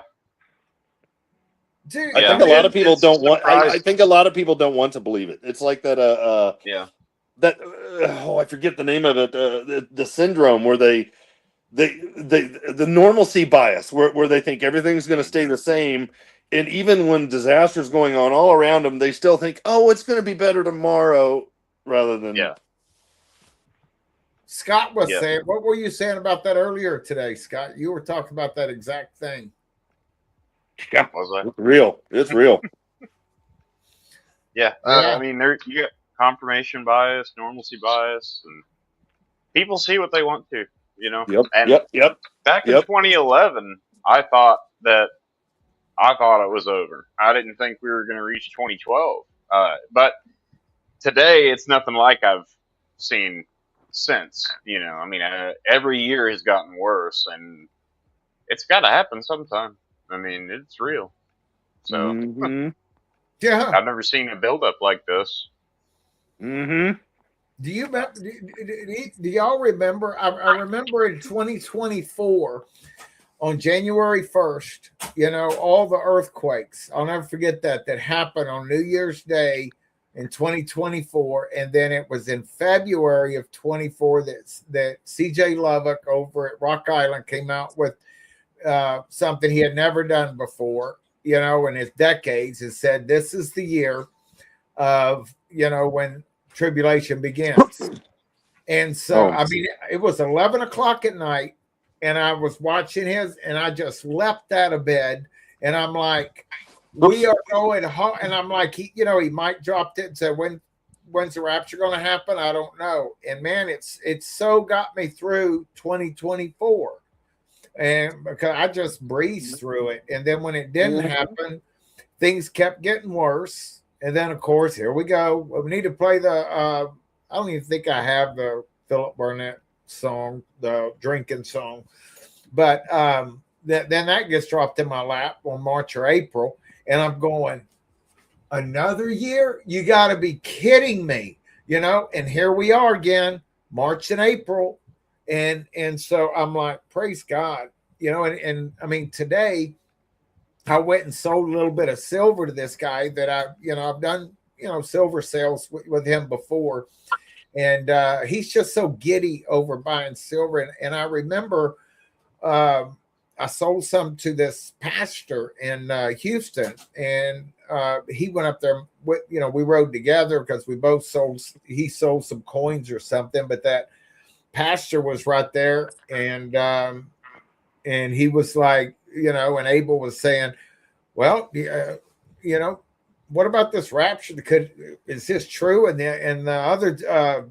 Dude, I yeah. think a lot of people It's don't want. I surprised. think a lot of people don't want to believe it. It's like that. Yeah, That I forget the name of it. The syndrome where the normalcy bias, where they think everything's going to stay the same, and even when disaster's going on all around them, they still think, oh, it's going to be better tomorrow, rather than yeah, Scott was yeah. saying, what were you saying about that earlier today, Scott? You were talking about that exact thing. yeah, Was I? it's real. It's real. Yeah. Yeah. I mean, there you get confirmation bias, normalcy bias, and people see what they want to, you know. Yep. And Yep. Yep. back in Yep. 2011, I thought it was over. I didn't think we were going to reach 2012. But today, it's nothing like I've seen since. You know, I mean, every year has gotten worse, and it's got to happen sometime. I mean, it's real. So Mm-hmm. Yeah. I've never seen a buildup like this. Mm-hmm. Do you do y'all remember? I remember in 2024 on January 1st, you know, all the earthquakes. I'll never forget that happened on New Year's Day in 2024. And then it was in February of 24 that CJ Lubbock over at Rock Island came out with something he had never done before, you know, in his decades, and said, this is the year of, you know, when tribulation begins. And so, I mean, it was 11 o'clock at night, and I was watching his, and I just leapt out of bed, and I'm like, we are going home. And I'm like, he might dropped it and said, when's the rapture going to happen? I don't know. And man, it's so got me through 2024. And because I just breezed through it. And then when it didn't happen, things kept getting worse. And then, of course, here we go. We need to play the, I don't even think I have the Philip Burnett song, the drinking song. But then that gets dropped in my lap on March or April. And I'm going, another year? You got to be kidding me, you know? And here we are again, March and April. And so I'm like, praise God, you know, and I mean, today I went and sold a little bit of silver to this guy that I've done, you know, silver sales with him before. And he's just so giddy over buying silver. And I remember I sold some to this pastor in Houston, and he went up there with, you know, we rode together because we both he sold some coins or something, but that pastor was right there, and he was like, you know, and Abel was saying, well, you know, what about this rapture? Is this true? And the other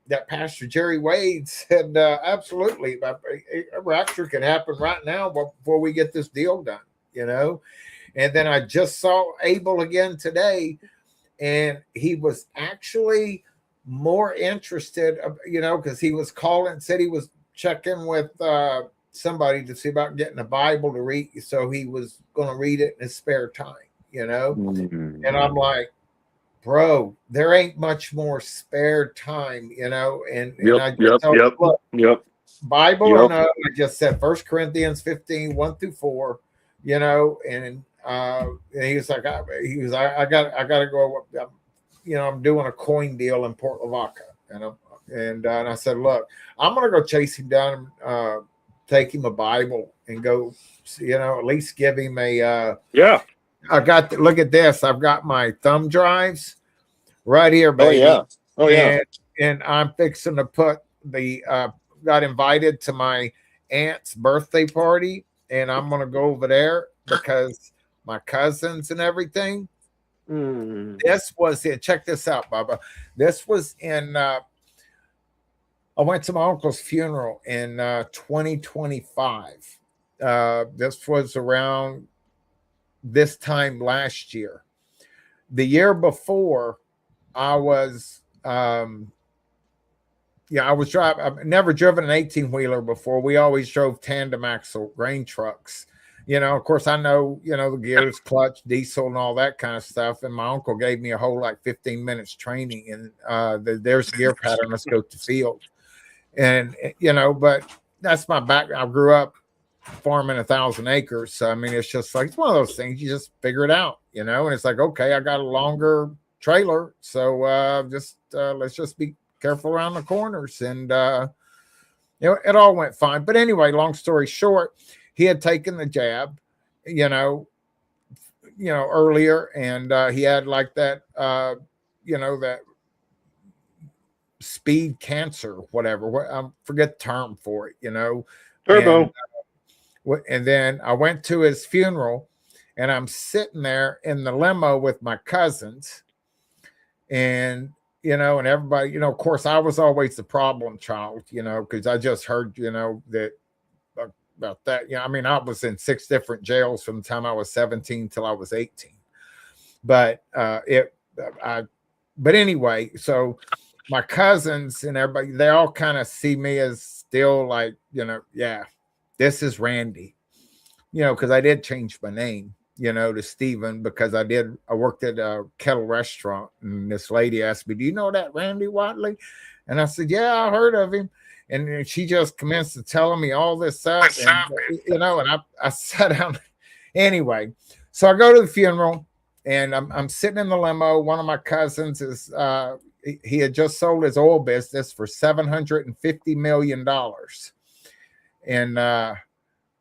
that Pastor Jerry Wade said, absolutely, a rapture could happen right now before we get this deal done, you know. And then I just saw Abel again today, and he was actually more interested, you know, because he was calling, said he was checking with somebody to see about getting a Bible to read. So he was going to read it in his spare time, you know. Mm-hmm. And I'm like, bro, there ain't much more spare time, you know. And I just look, Bible or no, I just said 1 Corinthians 15, 1-4, you know. And he was like, I got to go. You know, I'm doing a coin deal in Port Lavaca, and I said, look, I'm gonna go chase him down and take him a Bible and go, you know, at least give him a I got look at this. I've got my thumb drives right here, baby. And I'm fixing to put got invited to my aunt's birthday party, and I'm gonna go over there because my cousins and everything. This was it. Check this out, Bubba. This was in I went to my uncle's funeral in 2025. This was around this time last year. The year before, I was I was driving. I've never driven an 18-wheeler before. We always drove tandem axle grain trucks. Of course, I know, the gears, clutch, diesel, and all that kind of stuff. And my uncle gave me a whole 15 minutes training. And there's a gear pattern. Let's go to field. And, but that's my background. I grew up farming 1,000 acres. So, I mean, it's just it's one of those things. You just figure it out, and it's okay, I got a longer trailer. So let's just be careful around the corners. And, it all went fine. But anyway, long story short, he had taken the jab, earlier, and he had that, that speed cancer, whatever. I forget the term for it, Turbo. And then I went to his funeral, and I'm sitting there in the limo with my cousins, and and everybody, of course, I was always the problem child, because I just heard, that about that. I mean, I was in 6 different jails from the time I was 17 till I was 18. But but anyway, so my cousins and everybody, they all kind of see me as still yeah, this is Randy, because I did change my name, to Stephen, because I worked at a kettle restaurant, and this lady asked me, do you know that Randy Watley? And I said, yeah, I heard of him. And she just commenced to telling me all this stuff, and, and I sat down. Anyway, so I go to the funeral, and I'm sitting in the limo. One of my cousins is, he had just sold his oil business for $750 million. And, and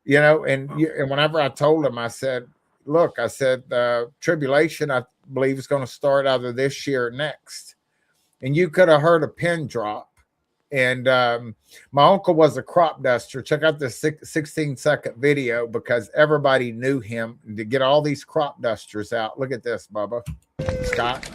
whenever I told him, I said, look, tribulation, I believe, is going to start either this year or next. And you could have heard a pin drop. And my uncle was a crop duster. Check out this 16-second video, because everybody knew him to get all these crop dusters out. Look at this, Bubba. Scott.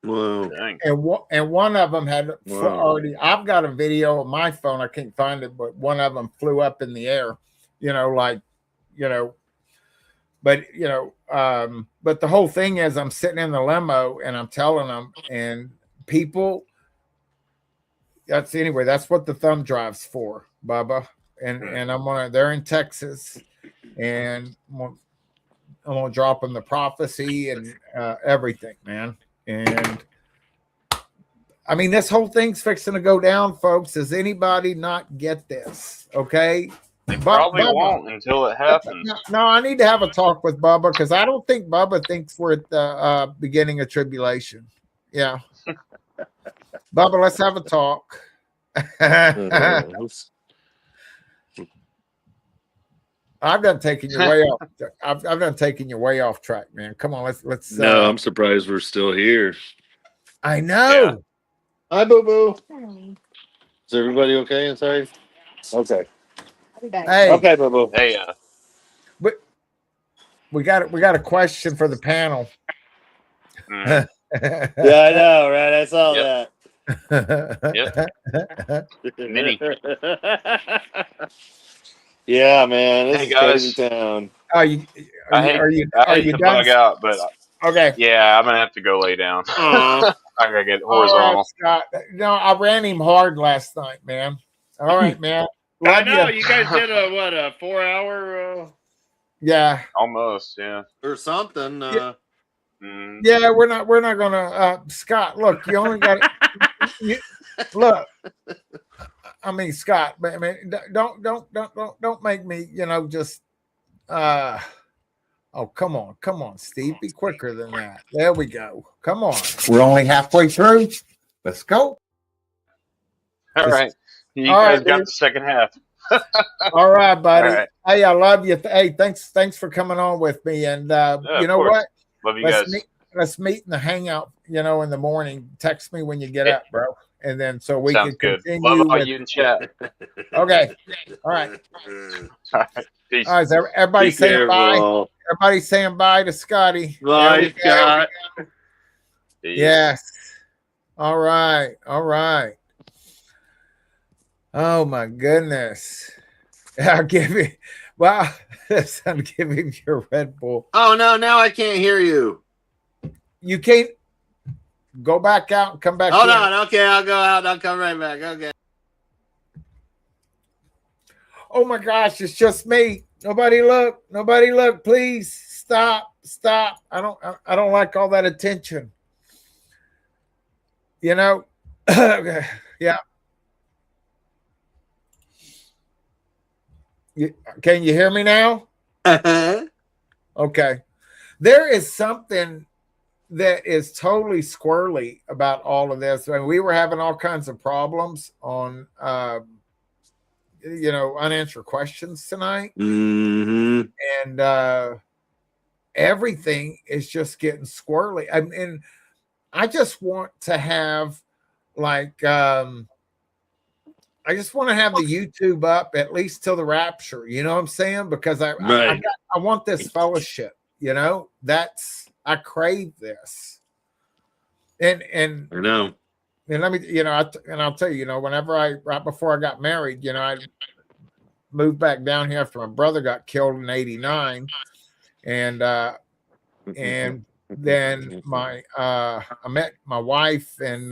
Whoa. Dang. And one of them had Wow. already. I've got a video on my phone. I can't find it, but one of them flew up in the air. But the whole thing is, I'm sitting in the limo and I'm telling them, and people. That's what the thumb drive's for, Bubba. And they're in Texas, and I'm gonna drop them the prophecy and everything, man. And I mean, this whole thing's fixing to go down, folks. Does anybody not get this? Okay. They probably won't until it happens. No, I need to have a talk with Bubba, because I don't think Bubba thinks we're at the beginning of tribulation. Yeah. Bubba, let's have a talk. I've done taking you way off. I've done taking you way off track, man. Come on, let's. No, I'm surprised we're still here. I know. Yeah. Hi, Boo Boo. Is everybody okay inside? Okay. Hey, Okay, Boo Boo. Hey, we got a question for the panel. mm, Yeah, I know, right? I saw Yep. that. Mini. Yeah, man. This Hey, is guys. crazy town. Are you I hate you to done? bug out, but Okay. yeah, I'm gonna have to go lay down. Aw. I gotta get All right, horizontal. Scott. No, I ran him hard last night, man. All right, man. I Love know. you. You guys did a 4-hour Yeah. Almost, yeah. or something. Mm, Yeah, we're not gonna Scott, look, you only got look. I mean, Scott, I mean, don't make me, just oh, come on, Steve, be quicker than that. There we go. Come on. We're only halfway through. Let's go. all right. You all guys right, got dude. the second half. All right, buddy. All right. Hey, I love you. Hey, thanks for coming on with me. And you of know course. what? Love you guys. Let's meet in the hangout, in the morning. Text me when you get up, bro. And then so we Sounds can good. continue. Love all with- you in chat. Okay. All right. All right. Peace. All right. So everybody Be saying bye. careful. Everybody saying bye to Scotty. There Bye, we go. Scott. Peace. Yes. All right. All right. Oh my goodness. I'll give you, wow, son, give him your Red Bull. Oh no, now I can't hear you. You can't go back out and come back Hold in. on, okay, I'll go out and I'll come right back. Okay. Oh my gosh, it's just me. Nobody look, please stop. I don't like all that attention. You know? Yeah. Can you hear me now? Okay. There is something that is totally squirrely about all of this. I mean, we were having all kinds of problems on unanswered questions tonight. Mm-hmm. And everything is just getting squirrely. I mean, I just want to have like I just want to have the YouTube up at least till the rapture. You know what I'm saying? Because I want this fellowship. You know, I crave this. And I know. And let me, I'll tell you, whenever right before I got married, I moved back down here after my brother got killed in '89, and then I met my wife and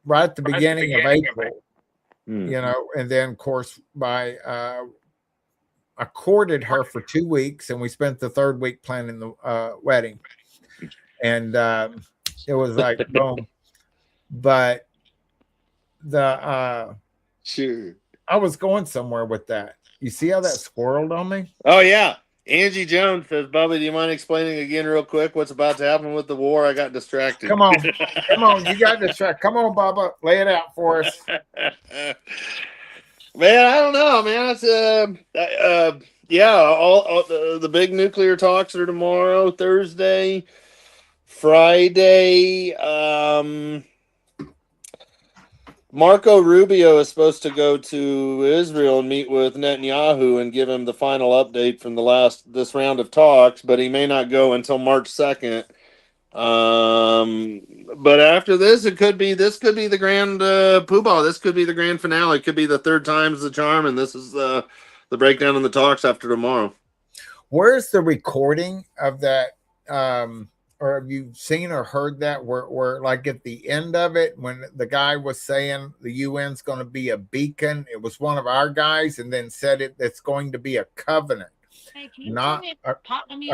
right at the beginning of April, and then of course I courted her for 2 weeks, and we spent the third week planning the wedding, and it was like boom. But Sure. I was going somewhere with that. You see how that squirreled on me? Oh yeah. Angie Jones says, Bubba, do you mind explaining again real quick what's about to happen with the war? I got distracted. Come on, you got distracted. Come on, Bubba, lay it out for us. Man, I don't know, man. It's all the big nuclear talks are tomorrow, Thursday, Friday. Marco Rubio is supposed to go to Israel and meet with Netanyahu and give him the final update from this round of talks, but he may not go until March 2nd. But after this, this could be the grand poobah. This could be the grand finale. It could be the third time's the charm, and this is the breakdown of the talks after tomorrow. Where's the recording of that? Or have you seen or heard that where like at the end of it, when the guy was saying the UN's going to be a beacon, it was one of our guys, and then said it's going to be a covenant, not a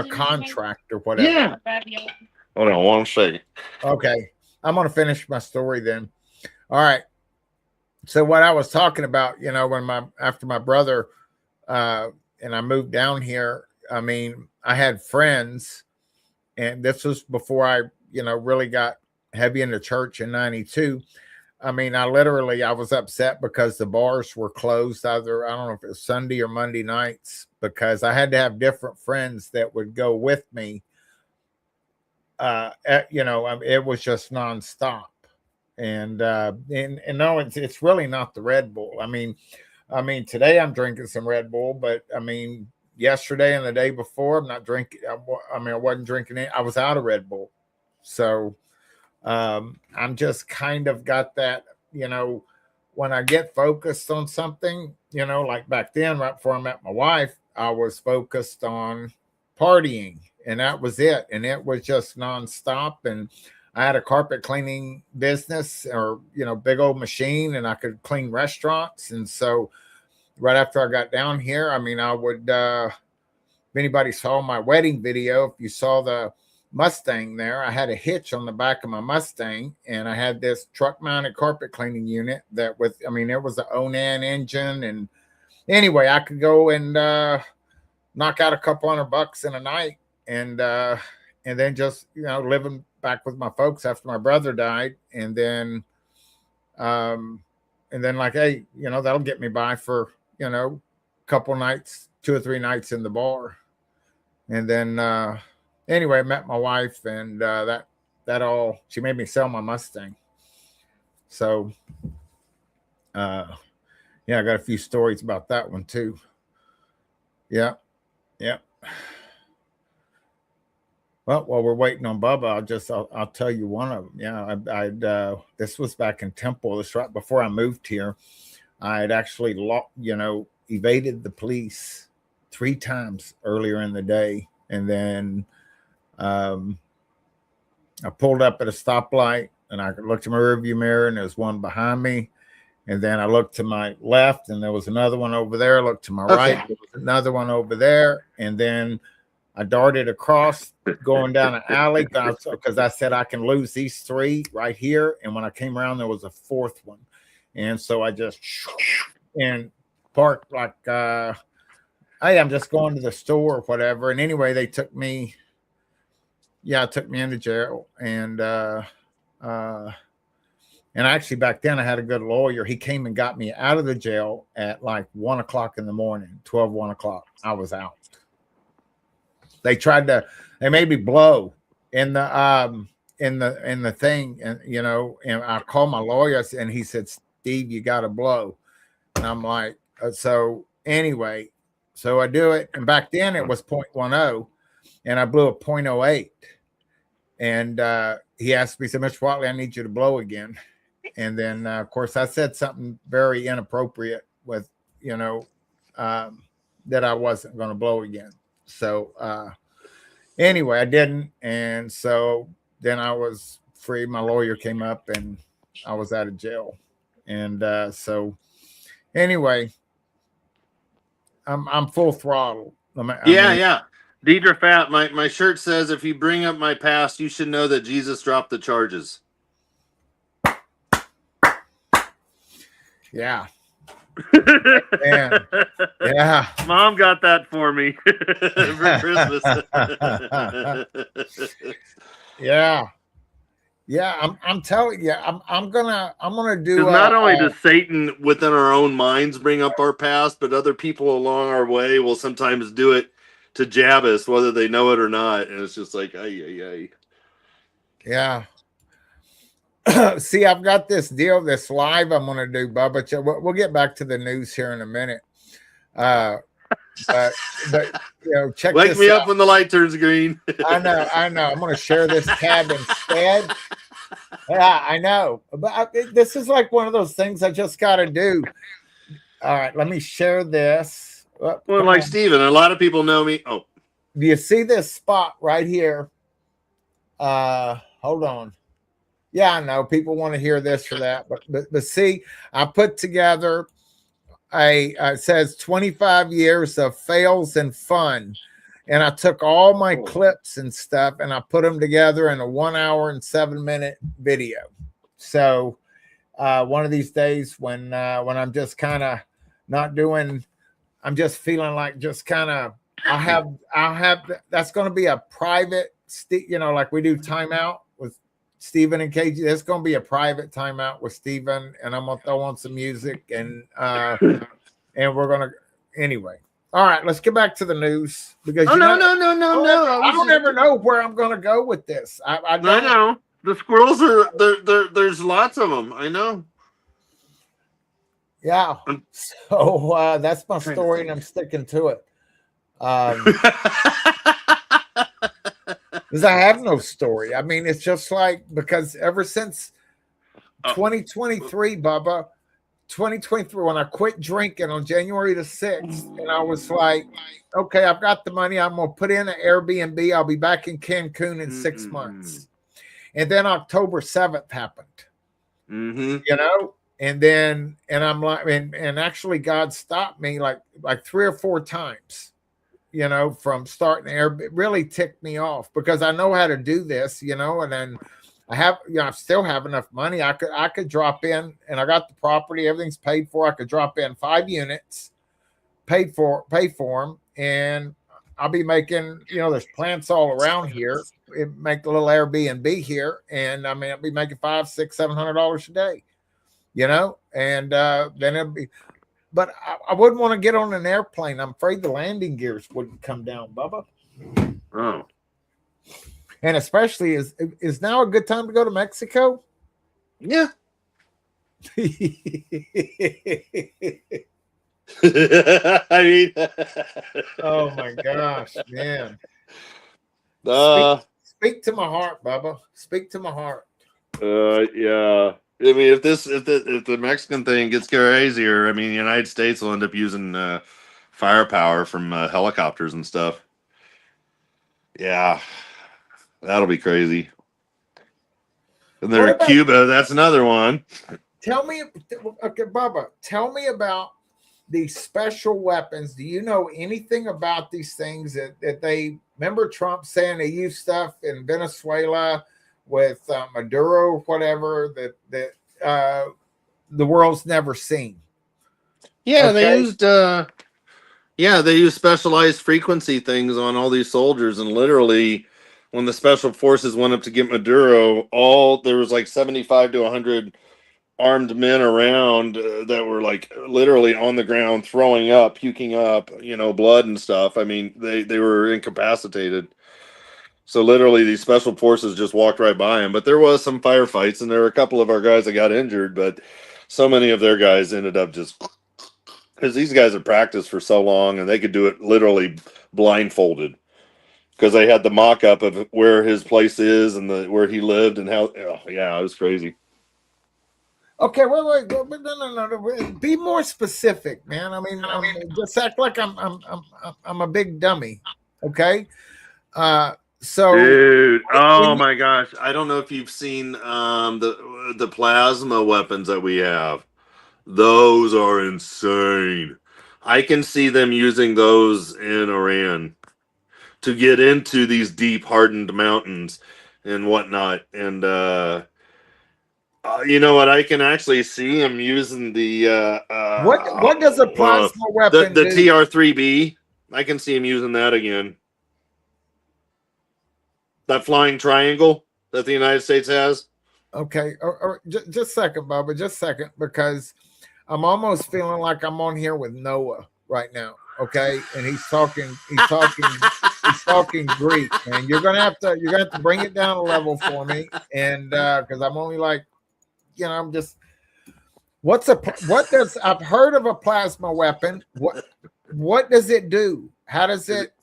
contract or whatever. Yeah. Hold on one second. Okay. I'm going to finish my story then. All right. So what I was talking about, after my brother and I moved down here, I mean, I had friends, and this was before I, really got heavy into church in 92. I mean, I was upset because the bars were closed either, I don't know if it was Sunday or Monday nights, because I had to have different friends that would go with me. It was just nonstop. And no, it's really not the Red Bull. I mean, today I'm drinking some Red Bull, but I mean, yesterday and the day before, I'm not drinking. I wasn't drinking it. I was out of Red Bull. So I'm just kind of got that, when I get focused on something, like back then, right before I met my wife, I was focused on partying, and that was it. And it was just nonstop. And I had a carpet cleaning business, or, big old machine, and I could clean restaurants. And so right after I got down here, I mean, I would, if anybody saw my wedding video, if you saw the Mustang there, I had a hitch on the back of my Mustang, and I had this truck mounted carpet cleaning unit it was an Onan engine. And anyway, I could go and knock out a couple $100 in a night, and then just, living back with my folks after my brother died. And then like, hey, that'll get me by for, a couple nights, 2 or 3 nights in the bar. And then, anyway, I met my wife, and she made me sell my Mustang. So, I got a few stories about that one too. Yeah. Well, Well, while we're waiting on Bubba, I'll tell you one of them. Yeah, this was back in Temple. This right before I moved here. I had actually evaded the police 3 times earlier in the day, and then I pulled up at a stoplight, and I looked in my rearview mirror, and there was one behind me. And then I looked to my left, and there was another one over there. I looked to my right, there was another one over there. And then I darted across, going down an alley, because I said I can lose these 3 right here. And when I came around, there was a 4th one. And so I just and parked like, hey, I'm just going to the store or whatever. And anyway, they took me. Yeah, took me into jail. And actually back then I had a good lawyer. He came and got me out of the jail at like 1 o'clock in the morning, 1 o'clock. I was out. They made me blow in the thing. And, and I called my lawyer and he said, Steve, you got to blow. And I'm like, so anyway, so I do it. And back then it was 0.10 and I blew a 0.08. And he asked me, he said, Mr. Watley, I need you to blow again. And then, of course, I said something very inappropriate with, that I wasn't going to blow again. So anyway, I didn't. And so then I was free. My lawyer came up and I was out of jail. And so anyway, I'm full throttle. Yeah. Deidre Fat, my shirt says, if you bring up my past, you should know that Jesus dropped the charges. Yeah. Man. Yeah. Mom got that for me for Christmas. Yeah. Yeah, I'm telling you, I'm gonna do. Not only does Satan within our own minds bring up our past, but other people along our way will sometimes do it to jab us, whether they know it or not. And it's just like, ay. Yeah. See, I've got this live I'm going to do, Bubba. We'll get back to the news here in a minute. But check Wake this me out. up when the light turns green. I know. I'm going to share this tab instead. Yeah, I know. But this is like one of those things I just got to do. All right, let me share this. Well, like Steven, a lot of people know me. Oh, do you see this spot right here? Hold on. Yeah, I know people want to hear this or that, but see, I put together it says 25 years of fails and fun, and I took all my clips and stuff and I put them together in a 1 hour and 7 minute video. So one of these days when I'm just kind of not doing, I'm just feeling like just kind of I'll have that's going to be a private, like we do timeout with Stephen and KG. There's going to be a private timeout with Stephen, and I'm going to throw on some music, and we're going to anyway. All right, let's get back to the news because no. I don't ever know where I'm going to go with this. I know the squirrels are there. There's lots of them. I know. Yeah. So that's my story, and I'm sticking to it. Because I have no story. I mean, it's just like, because ever since 2023, Bubba, 2023, when I quit drinking on January the 6th, and I was like, okay, I've got the money. I'm going to put in an Airbnb. I'll be back in Cancun in 6 months. And then October 7th happened, and I'm like, and actually God stopped me like 3 or 4 times. From starting it really ticked me off because I know how to do this, and then I still have enough money. I could drop in, and I got the property, everything's paid for. I could drop in 5 units, pay for them, and I'll be making, there's plants all around here. Make a little Airbnb here, and I mean, I'll be making $500, $600, $700 a day, and then it'll be. But I wouldn't want to get on an airplane. I'm afraid the landing gears wouldn't come down, Bubba. Oh. And especially, is now a good time to go to Mexico? Yeah. I mean, oh my gosh, man. speak to my heart, Bubba. Speak to my heart. Yeah. I mean, if the Mexican thing gets crazier, I mean, the United States will end up using firepower from helicopters and stuff. Yeah, that'll be crazy. And there, Cuba, that's another one. Tell me, okay, Bubba, tell me about these special weapons. Do you know anything about these things that they remember Trump saying they use stuff in Venezuela with Maduro, whatever that the world's never seen? Yeah, okay? they used specialized frequency things on all these soldiers, and literally, when the special forces went up to get Maduro, there was like 75 to 100 armed men around that were like literally on the ground throwing up, puking up, blood and stuff. I mean, they were incapacitated. So literally these special forces just walked right by him. But there was some firefights, and there were a couple of our guys that got injured, but so many of their guys ended up just because these guys had practiced for so long, and they could do it literally blindfolded because they had the mock-up of where his place is and where he lived and how. Oh, yeah, it was crazy. Okay, wait, no. Be more specific, man. I mean, just act like I'm a big dummy. Okay, so dude, my gosh, I don't know if you've seen the plasma weapons that we have. Those are insane. I can see them using those in Iran to get into these deep hardened mountains and whatnot, and you know what? I can actually see him using the what does a plasma weapon the do? TR-3B. I can see him using that again. That flying triangle that the United States has. Okay, just a second, Bubba. Just a second, because I'm almost feeling like I'm on here with Noah right now. Okay, and he's talking Greek, and you're gonna have to bring it down a level for me, and because I'm only like. I'm just. What does I've heard of a plasma weapon? What does it do? How does it?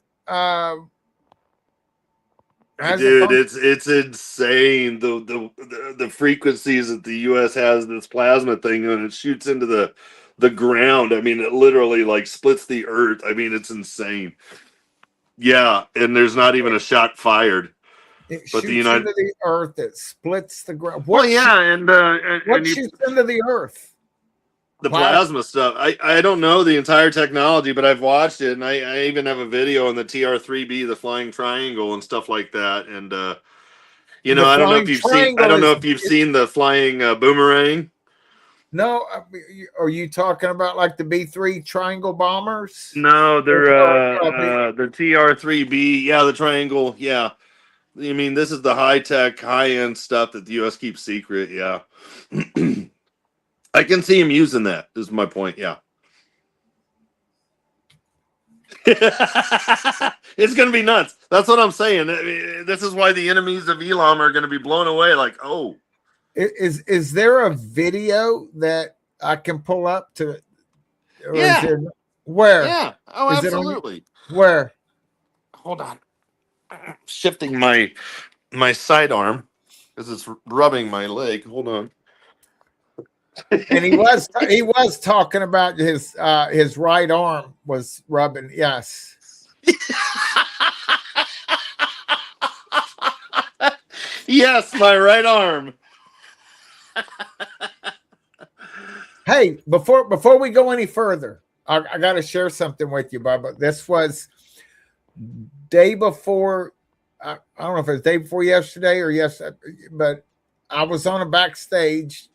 Dude, it's insane. The frequencies that the U.S. has this plasma thing, and it shoots into the ground. I mean, it literally like splits the earth. I mean, it's insane. Yeah, and there's not even a shot fired. It shoots into the earth. It splits the ground. What shoots into the earth? The plasma stuff. I don't know the entire technology, but I've watched it, and I even have a video on the TR-3B, the flying triangle, and stuff like that. And I don't know if you've seen the flying boomerang. No, are you talking about like the B-3 triangle bombers? No, they're the TR-3B. Yeah, the triangle. Yeah. I mean, this is the high-tech, high-end stuff that the U.S. keeps secret, yeah. I can see him using that, is my point, yeah. It's going to be nuts. That's what I'm saying. I mean, this is why the enemies of Elam are going to be blown away, like, oh. Is there a video that I can pull up to? Yeah. Where? Yeah. Oh, absolutely. Where? Hold on. Shifting my sidearm because it's rubbing my leg. Hold on. And he was talking about his right arm was rubbing. Yes. Yes, my right arm. Hey, before we go any further, I got to share something with you, Bubba. This was day before. I don't know if it was day before yesterday or yesterday, but I was on a backstage.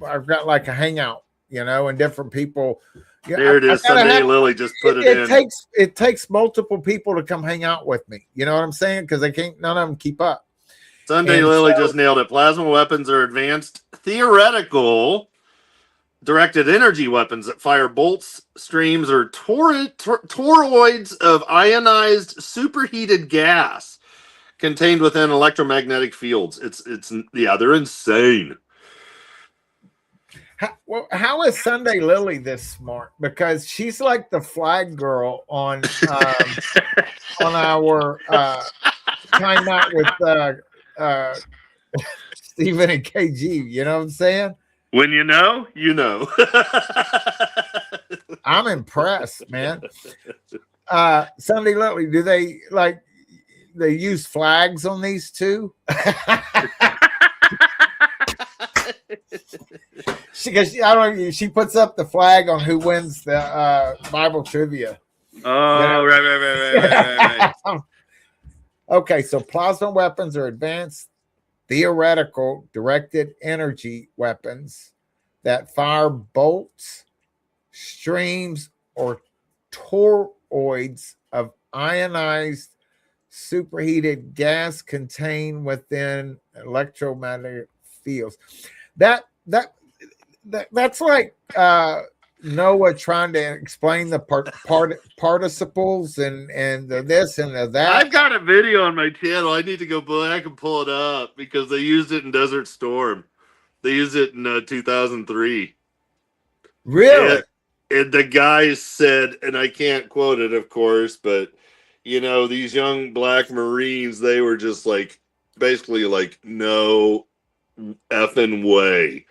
I've got like a hangout, and different people. There it is. Sunday Lily just put it in. It takes multiple people to come hang out with me. You know what I'm saying? Because none of them keep up. Sunday Lily just nailed it. Plasma weapons are advanced theoretical directed energy weapons that fire bolts, streams, or toroids of ionized superheated gas contained within electromagnetic fields. They're insane. How is Sunday Lily this smart? Because she's like the flag girl on our time out with Stephen and KG. You know what I'm saying? When you know, you know. I'm impressed, man. Sunday Lily, do they they use flags on these too? She puts up the flag on who wins the Bible trivia. Oh, right. Okay, so plasma weapons are advanced theoretical directed energy weapons that fire bolts, streams, or toroids of ionized superheated gas contained within electromagnetic fields. That's like Noah trying to explain the participles and the this and the that. I've got a video on my channel. I need to go back and pull it up because they used it in Desert Storm. They used it in 2003. Really? And the guy said, and I can't quote it, of course, but these young black Marines, they were just basically no effing way.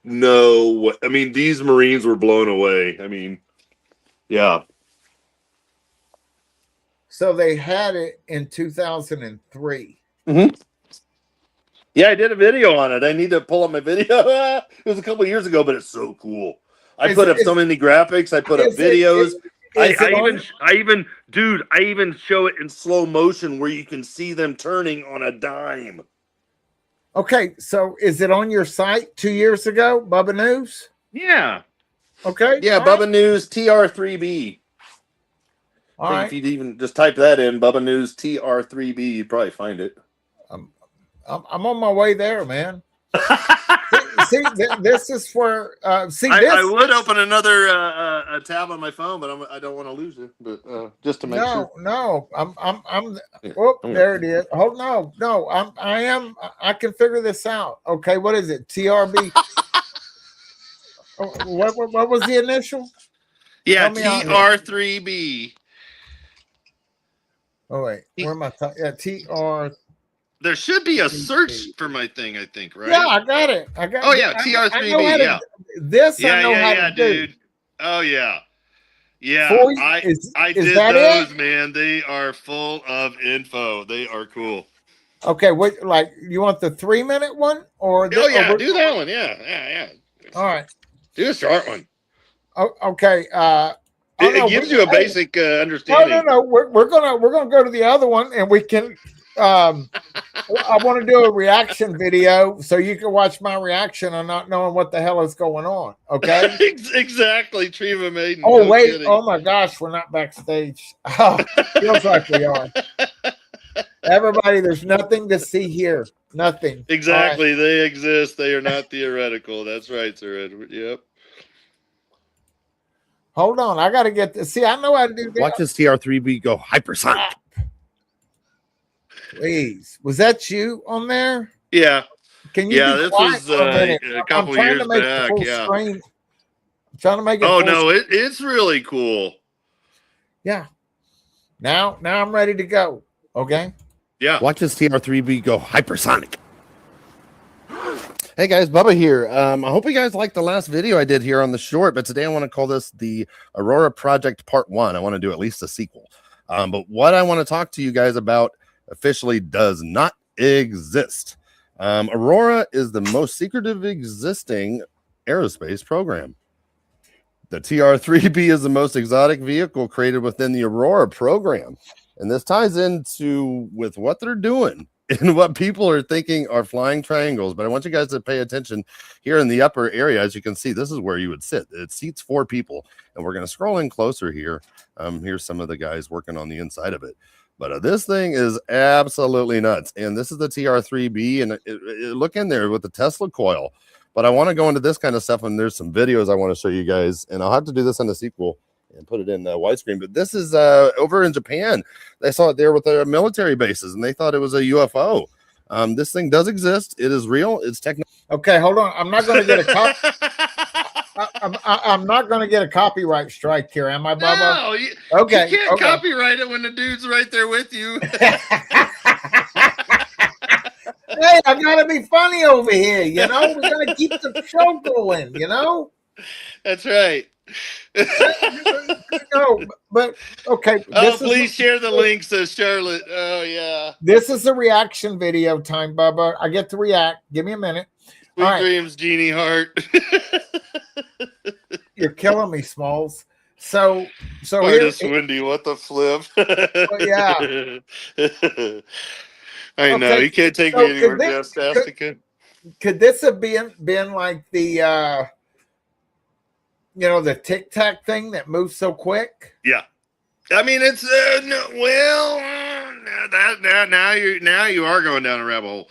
No way. I mean, these Marines were blown away. I mean, yeah. So they had it in 2003. Mm-hmm. Yeah, I did a video on it. I need to pull up my video. It was a couple of years ago, but it's so cool. I put up so many graphics. I put up videos. I even show it in slow motion where you can see them turning on a dime. Okay, so is it on your site 2 years ago, Bubba News? Yeah. Okay. Yeah, Bubba News TR3B. All right. If you even just type that in, Bubba News TR3B, you'd probably find it. I'm on my way there, man. see, this is where. I would open another tab on my phone, but I don't want to lose it. But just to make sure. No. There it is. Oh no. I can figure this out. Okay, what is it? TRB. What was the initial? Yeah, TR3B. Oh wait, where am I? Yeah, TR. There should be a search for my thing, I think, right? Yeah, I got it. Oh yeah, TR3B. Yeah. This I know how to do. Dude. Oh yeah. Yeah, I did those, man. They are full of info. They are cool. Okay, what you want the 3-minute one or? Do that one. Yeah. All right, do a short one. Oh, okay. It gives you a basic understanding. No. We're gonna go to the other one, and we can. I want to do a reaction video so you can watch my reaction on not knowing what the hell is going on. Okay. Exactly. Triva Maiden. Oh, wait. Kidding. Oh my gosh. We're not backstage. Oh, feels like we are. Everybody, there's nothing to see here. Nothing. Exactly. Right. They exist. They are not theoretical. That's right, Sir Edward. Yep. Hold on. I got to get this. See, I know how to do that. Watch this TR3B go hypersonic. Please. Was that you on there? Yeah. Can you? Yeah, this was a couple years back. Yeah. I'm trying to make it. Oh no, it's really cool. Yeah. Now I'm ready to go. Okay. Yeah. Watch this TR3B go hypersonic. Hey guys, Bubba here. I hope you guys liked the last video I did here on the short, but today I want to call this the Aurora Project Part 1. I want to do at least a sequel. But what I want to talk to you guys about officially does not exist. Aurora is the most secretive existing aerospace program. The TR3B is the most exotic vehicle created within the Aurora program. And this ties into with what they're doing and what people are thinking are flying triangles. But I want you guys to pay attention here in the upper area. As you can see, this is where you would sit. It seats 4 people. And we're going to scroll in closer here. Here's some of the guys working on the inside of it. But this thing is absolutely nuts. And this is the TR3B. And look in there with the Tesla coil. But I want to go into this kind of stuff. And there's some videos I want to show you guys. And I'll have to do this on the sequel and put it in widescreen. But this is over in Japan. They saw it there with their military bases. And they thought it was a UFO. This thing does exist. It is real. It's technology. Okay, hold on. I'm not going to get a I'm not going to get a copyright strike here, am I, Bubba? No, you can't copyright it when the dude's right there with you. Hey, I gotta be funny over here, you know. We gotta keep the show going, you know. That's right. No, but okay. Oh, please share the link, says Charlotte. Oh, yeah. This is a reaction video time, Bubba. I get to react. Give me a minute. Sweet All right. dreams, Jeannie Hart. You're killing me, Smalls. So Artist Wendy, what the flip? Yeah. I know. Okay, You can't take so me anywhere, Jess Tastica. could this have been like the the Tic Tac thing that moves so quick? Yeah. I mean, it's now you are going down a rabbit hole.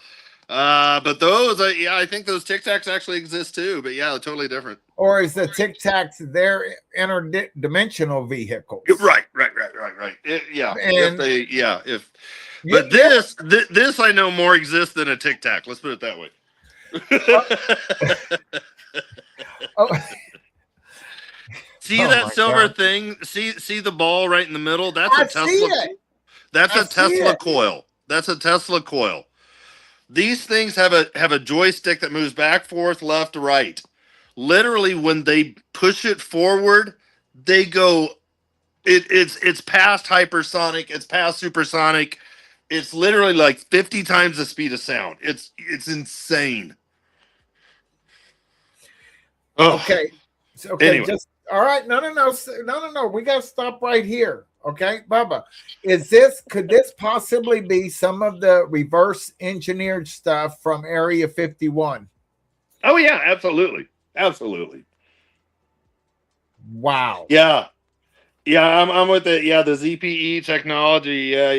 But those, yeah, I think those Tic Tacs actually exist too. But yeah, they're totally different. Or is the Tic Tacs their interdimensional vehicles? Right. Yeah. And But this I know more exists than a Tic Tac. Let's put it that way. See that silver thing? See the ball right in the middle? That's a Tesla. That's a Tesla coil. That's a Tesla coil. These things have a joystick that moves back, forth, left, right. Literally, when they push it forward, they go. It's past hypersonic. It's past supersonic. It's literally like 50 times the speed of sound. It's insane. Okay. Anyway. Just all right. No. We got to stop right here. Okay, Bubba, could this possibly be some of the reverse engineered stuff from Area 51? Oh yeah, absolutely. Wow. Yeah, I'm with it. Yeah, the ZPE technology. Yeah.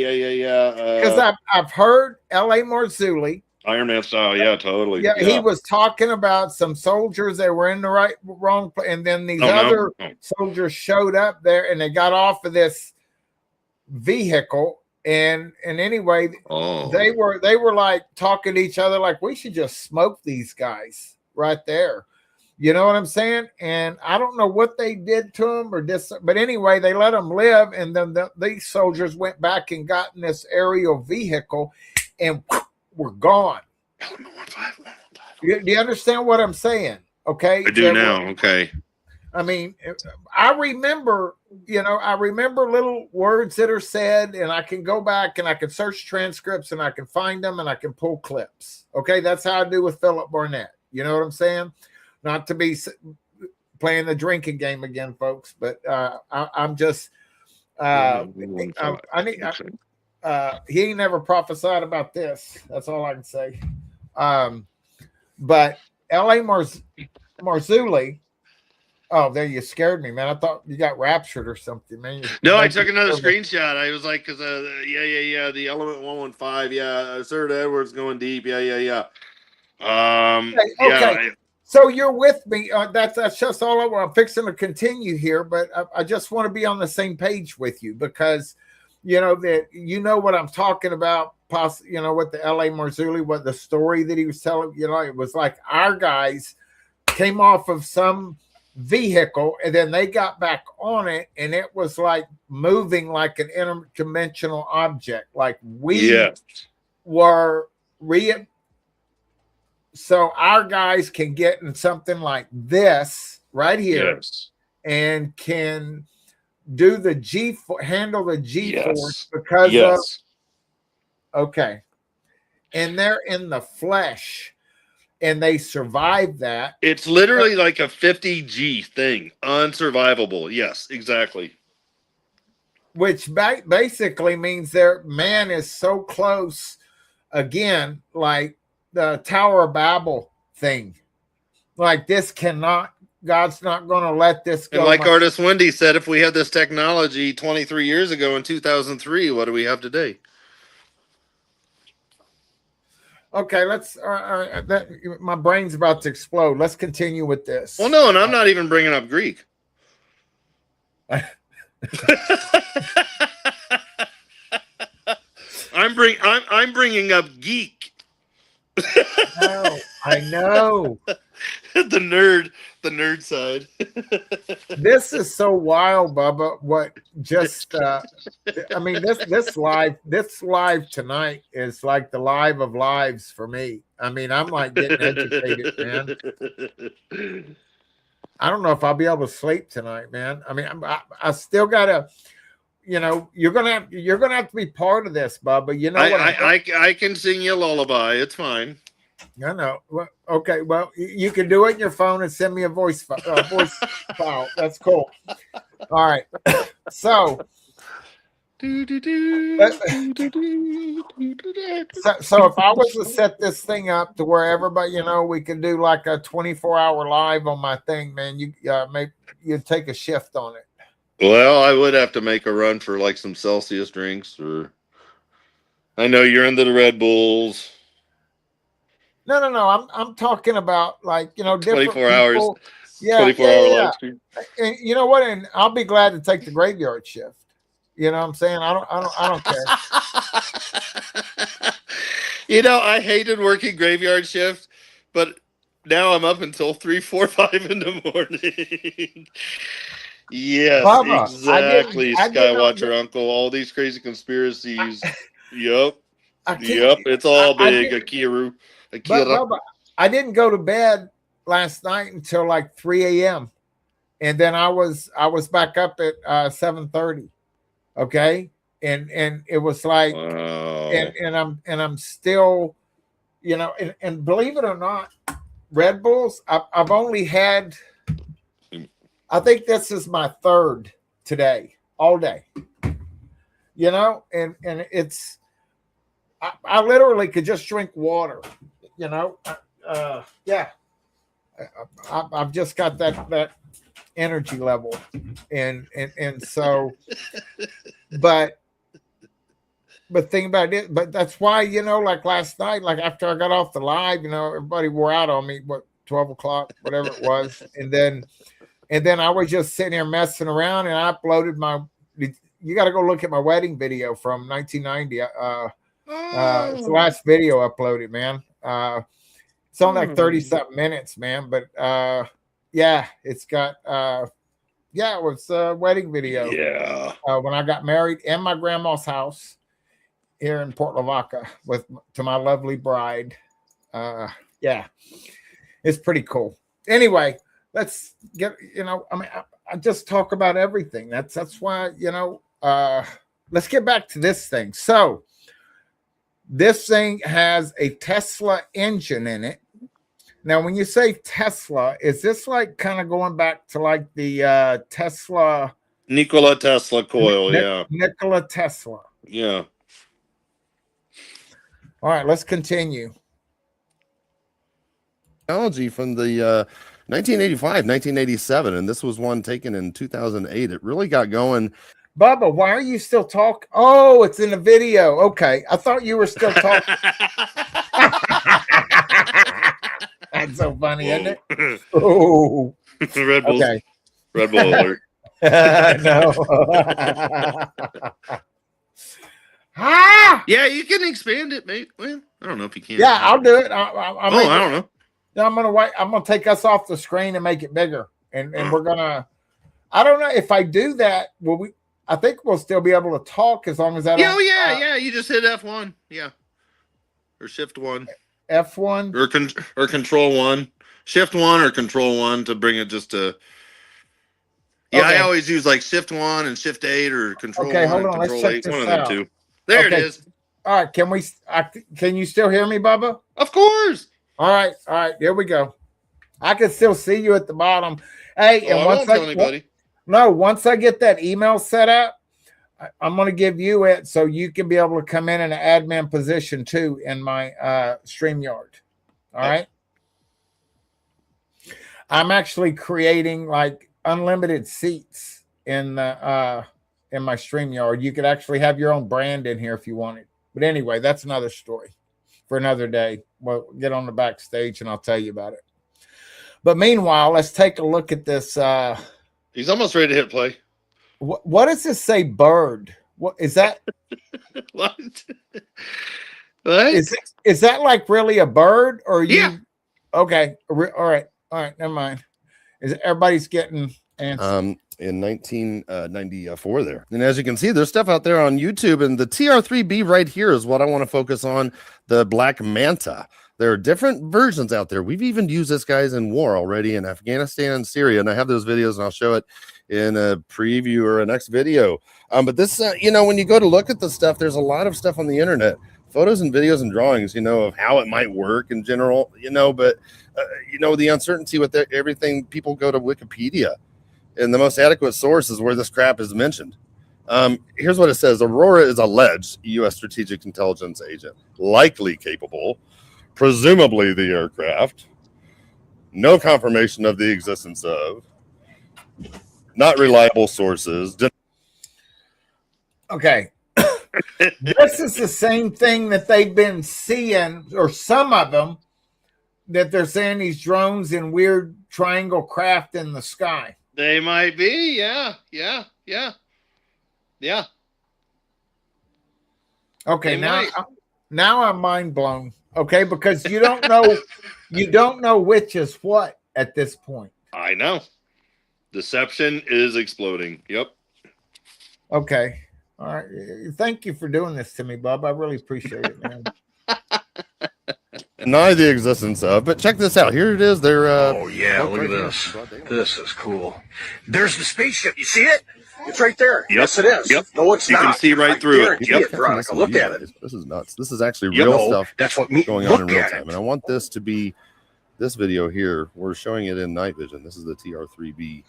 Because I've heard L.A. Marzulli, Iron Man style. Yeah, totally. Yeah, he was talking about some soldiers that were in the wrong place, and then these other soldiers showed up there, and they got off of this vehicle, and anyway, they were like talking to each other like we should just smoke these guys right there. You know what I'm saying? And I don't know what they did to them but anyway, they let them live, and then these soldiers went back and got in this aerial vehicle, and we're gone. Do you understand what I'm saying? Okay. I do now. Okay. I mean, I remember little words that are said, and I can go back and I can search transcripts and I can find them and I can pull clips. Okay. That's how I do with Philip Barnett. You know what I'm saying? Not to be playing the drinking game again, folks, but I'm just, he ain't never prophesied about this. That's all I can say. But L.A. Marzulli. Oh, there you scared me, man. I thought you got raptured or something, man. No, I took another screenshot. I was like, because the Element 115, yeah, Sir Edwards going deep, yeah. Okay. Yeah. So you're with me. That's just all I'm fixing to continue here, but I just want to be on the same page with you because what I'm talking about. With the L.A. Marzulli, what the story that he was telling. It was like our guys came off of some vehicle and then they got back on it, and it was like moving like an interdimensional object, like we were so our guys can get in something like this right here and can do the handle the G force because of okay, and they're in the flesh and they survive that. It's literally like a 50G thing, unsurvivable. Yes, exactly. Which basically means their man is so close, again, like the Tower of Babel thing. Like this God's not going to let this go. And like Artist Wendy said, if we had this technology 23 years ago in 2003, what do we have today? Okay, let's. My brain's about to explode. Let's continue with this. Well, no, and I'm not even bringing up Greek. I'm bringing up geek. No, I know. the nerd side. This is so wild, Bubba. What just I mean, this live tonight is like the live of lives for me. I mean, I'm like getting educated, man. I don't know if I'll be able to sleep tonight, man. I mean, I still gotta, you're gonna have to be part of this, Bubba. You know what? I can sing you a lullaby. It's fine. I know. Well, okay. Well, you can do it in your phone and send me a voice file. That's cool. All right. So, so if I was to set this thing up to where everybody, we could do like a 24-hour live on my thing, man, you'd take a shift on it. Well, I would have to make a run for like some Celsius drinks, or I know you're into the Red Bulls. No. I'm talking about like, different 24 people. hours. Yeah. 24-hour live stream. And you know what? And I'll be glad to take the graveyard shift. You know what I'm saying? I don't care. I hated working graveyard shift, but now I'm up until 3, 4, 5 in the morning. Yes, Bubba, exactly. I didn't Skywatcher Uncle, all these crazy conspiracies. Yep. It's all big. Akira. Bubba, I didn't go to bed last night until like 3 a.m. And then I was back up at 7:30. Okay. And it was like, wow. and I'm still, and believe it or not, Red Bulls, I've only had, I think this is my third today, all day, and it's, I literally could just drink water, yeah. I've just got that energy level, and so, but think about it. But that's why, like last night, like after I got off the live, everybody wore out on me. What 12 o'clock, whatever it was, and then I was just sitting here messing around, and I uploaded my. You got to go look at my wedding video from 1990. It's the last video uploaded, man. It's only like 30-something minutes, man. But yeah, it's got it was a wedding video. Yeah. When I got married in my grandma's house here in Port Lavaca to my lovely bride. Yeah, it's pretty cool. Anyway, let's get, I just talk about everything. That's why, let's get back to this thing. So this thing has a Tesla engine in it. Now, when you say Tesla, is this like kind of going back to like the Tesla? Nikola Tesla coil, yeah. Nikola Tesla. Yeah. All right, let's continue. Technology from the 1985, 1987, and this was one taken in 2008. It really got going. Bubba, why are you still talking? Oh, it's in the video. Okay, I thought you were still talking. That's so funny, isn't it? Oh, Red Bull. Okay. Red Bull alert. No. Yeah, you can expand it, mate. Well, I don't know if you can. Yeah, I'll do it. I don't know. I'm gonna wait. I'm gonna take us off the screen and make it bigger, and we're gonna. I don't know if I do that. Will we? I think we'll still be able to talk as long as that. Yeah. You just hit F1. Yeah, or Shift 1. F1 or Control 1. Shift 1 or Control 1 to bring it just to. Yeah, okay. I always use like Shift 1 and Shift 8 or Control 1. Okay, hold on. Control Let's check 8. this One of out. them two. There it is. All right. Can you still hear me, Bubba? Of course. All right. Here we go. I can still see you at the bottom. Hey, and once I won't tell anybody. Once I get that email set up, I'm going to give you it so you can be able to come in an admin position too in my StreamYard. All right. I'm actually creating like unlimited seats in my StreamYard. You could actually have your own brand in here if you wanted. But anyway, that's another story for another day. We'll get on the backstage and I'll tell you about it. But meanwhile, let's take a look at this. He's almost ready to hit play. What does this say? Bird? What is that? What? Right? Is that like really a bird or you? Yeah. Okay. All right. Never mind. Is everybody's getting answers? In 1994 there. And as you can see, there's stuff out there on YouTube, and the TR3B right here is what I want to focus on, the Black Manta. There are different versions out there. We've even used this, guys, in war already in Afghanistan and Syria, and I have those videos, and I'll show it in a preview or a next video. But this, when you go to look at the stuff, there's a lot of stuff on the internet, photos and videos and drawings, of how it might work in general, but, the uncertainty with everything, people go to Wikipedia. And the most adequate source is where this crap is mentioned. Here's what it says. Aurora is alleged U.S. strategic intelligence agent, likely capable, presumably the aircraft, no confirmation of the existence of, not reliable sources. Okay. This is the same thing that they've been seeing, or some of them, that they're saying these drones in weird triangle craft in the sky. They might be, yeah. Okay, They now I'm mind blown. Okay, because you don't know which is what at this point. I know. Deception is exploding. Yep. Okay. All right. Thank you for doing this to me, Bob. I really appreciate it, man. Deny the existence of, but check this out. Here it is. They're oh yeah, look at this. This is cool. There's the spaceship. You see it? It's right there. Yep. Yes, it is. Yep. No, it's You not. can see right through it. Yep. Veronica, look at it. This is nuts. This is actually Yep. real No, stuff that's what me. going on Look in real at time. it. And I want this to be this video here. We're showing it in night vision. This is the TR3B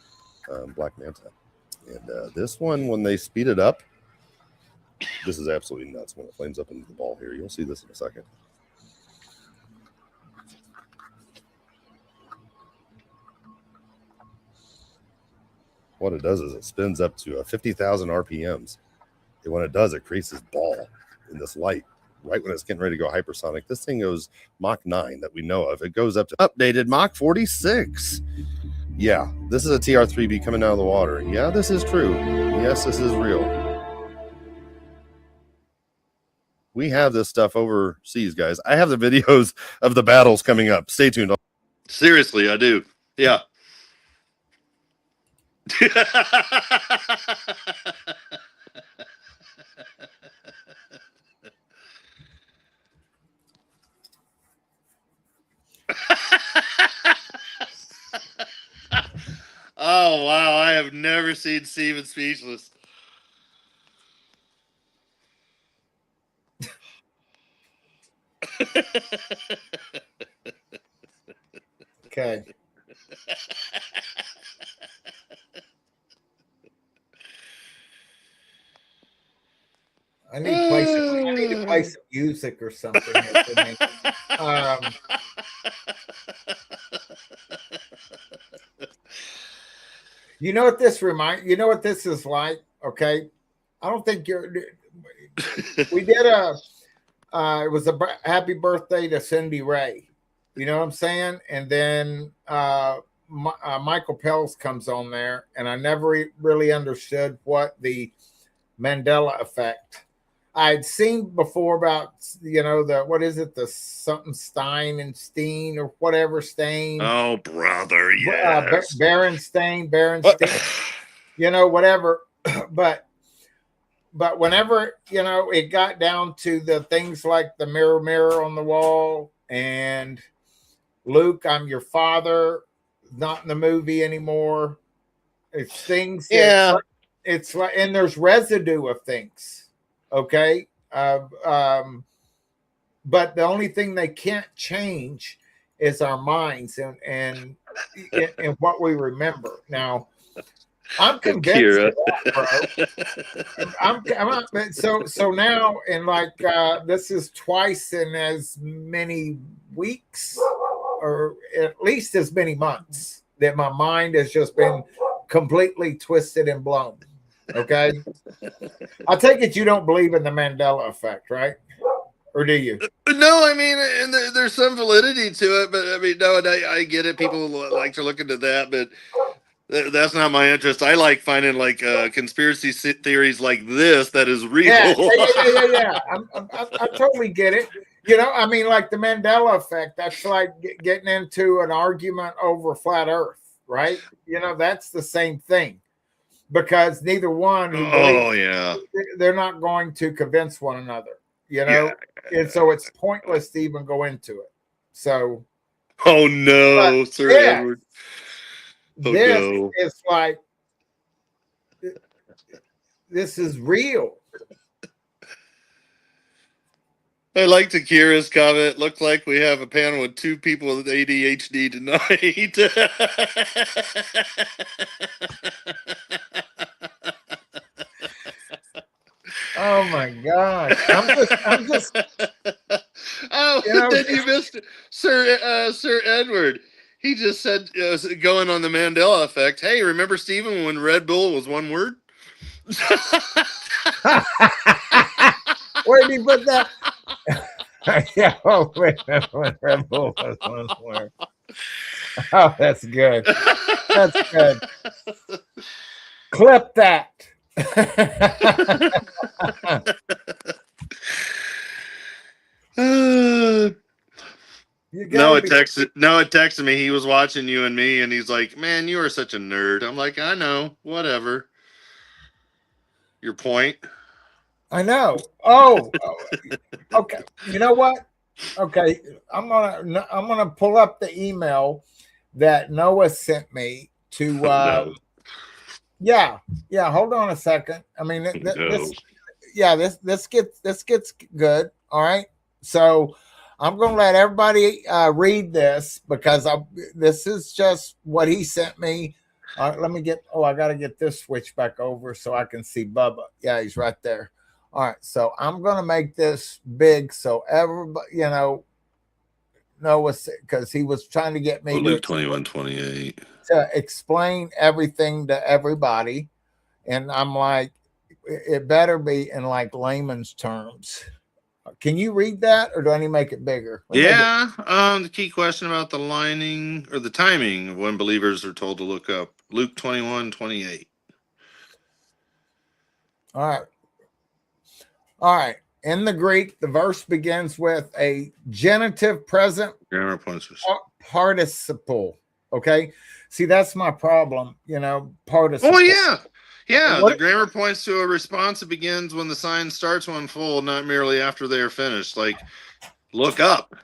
Black Manta. And this one, when they speed it up, this is absolutely nuts when it flames up into the ball here. You'll see this in a second. What it does is it spins up to 50,000 RPMs. And when it does, it creates this ball in this light right when it's getting ready to go hypersonic. This thing goes Mach 9 that we know of. It goes up to updated Mach 46. Yeah, this is a TR3B coming out of the water. Yeah, this is true. Yes, this is real. We have this stuff overseas, guys. I have the videos of the battles coming up. Stay tuned. Seriously, I do. Yeah. Oh wow, I have never seen Steven speechless. Okay. I need to play some music or something. You know what this You know what this is like? Okay, I don't think we did it was a happy birthday to Cindy Ray. You know what I'm saying? And then Michael Pels comes on there, and I never really understood what the Mandela effect. I'd seen before about, what is it? The something Stein and Steen or whatever Stain. Oh, brother, yes. Berenstain, whatever. But whenever, it got down to the things like the mirror, mirror on the wall and Luke, I'm your father, not in the movie anymore. It's things. Yeah. It's like, and there's residue of things. Okay. But the only thing they can't change is our minds and what we remember. Now, I'm convinced of that, bro. So now, and like this is twice in as many weeks, or at least as many months, that my mind has just been completely twisted and blown. Okay, I take it you don't believe in the Mandela effect, right? Or do you? No, I mean, and there's some validity to it, but I mean, no, and I get it. People like to look into that, but That's not my interest. I like finding like conspiracy theories like this that is real. Yeah. I totally get it. You know, I mean, like the Mandela effect, that's like getting into an argument over flat earth, right? You know, that's the same thing because neither one who believes, Yeah. they're not going to convince one another, you know? And so it's pointless to even go into it. So, oh no, Sir Edward. Oh this no. is like, this is real. I like to Kira's comment. Looked like we have a panel with two people with ADHD tonight. Oh my gosh. I'm just oh, you know, then you missed it. Sir Edward. He just said, going on the Mandela effect. Hey, remember Stephen when Red Bull was one word? where did he put that? Yeah, oh, wait, Red Bull was one word. Oh, that's good. That's good. Clip that. Noah texted me. He was watching you and me, and he's like, "Man, you are such a nerd." I'm like, "I know, whatever." Your point? I know. Oh, okay. You know what? Okay, I'm gonna pull up the email that Noah sent me to. No. Yeah. Hold on a second. I mean, this gets good. All right. So I'm gonna let everybody read this because this is just what he sent me. Let me get. Oh, I got to get this switch back over so I can see Bubba. Yeah, he's right there. All right, so I'm gonna make this big so everybody, you know because he was trying to get me Luke 21:28 to explain everything to everybody, and I'm like, it better be in like layman's terms. Can you read that, or do I need to make it bigger? The key question about the lining or the timing of when believers are told to look up. Luke 21:28. All right. In the Greek, the verse begins with a genitive present Grammar points. participle. Okay. See, that's my problem. Participle. Oh yeah. The grammar points to a response that begins when the sign starts to unfold, not merely after they are finished. Like, look up.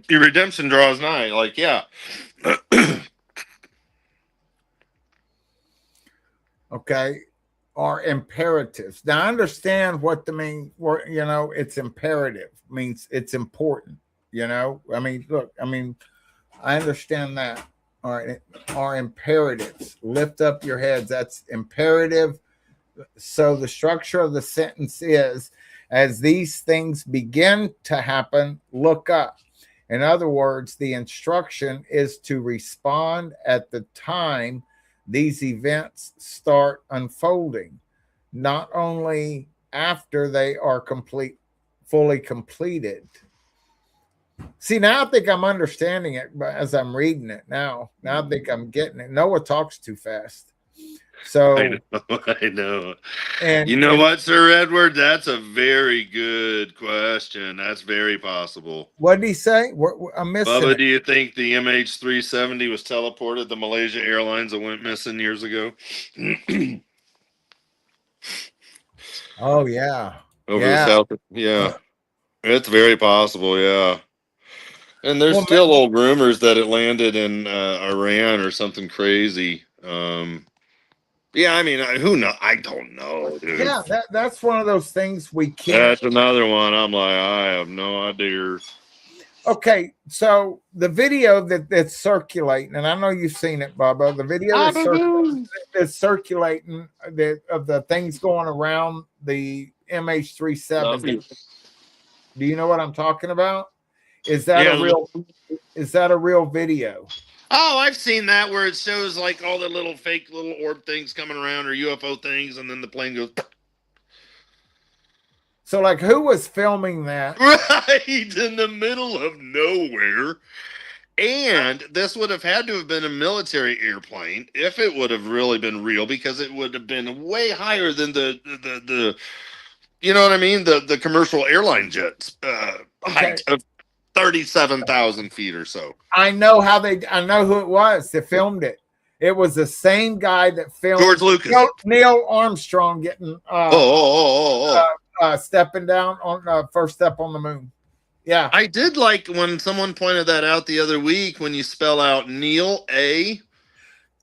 Your redemption draws nigh. Like, yeah. Okay. Are imperatives. Now I understand what the mean. It's imperative means it's important. I mean, look. I mean, I understand that. All right, are imperatives. Lift up your heads. That's imperative. So the structure of the sentence is, as these things begin to happen, look up. In other words, the instruction is to respond at the time these events start unfolding, not only after they are fully completed. See, now I think I'm understanding it, but as I'm reading it now I think I'm getting it. Noah talks too fast. So I know. And you know what, Sir Edward? That's a very good question. That's very possible. What did he say? I'm missing. Bubba, do you think the MH370 was teleported to Malaysia Airlines that went missing years ago? Oh yeah. Over the south. Yeah. It's very possible, yeah. And there's still old rumors that it landed in Iran or something crazy. Yeah, I mean, who knows? I don't know, dude. Yeah, that's one of those things we can't. That's another one. I'm like, I have no idea. Okay, so the video that's circulating, and I know you've seen it, Bubba. The video that's circulating of the things going around the MH370. Do you know what I'm talking about? Is that a real video? Oh, I've seen that where it shows like all the little fake little orb things coming around or UFO things, and then the plane goes. So, like, who was filming that? Right in the middle of nowhere. And this would have had to have been a military airplane if it would have really been real, because it would have been way higher than the you know what I mean? The commercial airline jets Okay. height of 37,000 feet or so. I know who it was that filmed it. It was the same guy that filmed George Lucas. Neil Armstrong getting stepping down on first step on the moon. Yeah. I did like when someone pointed that out the other week, when you spell out Neil A.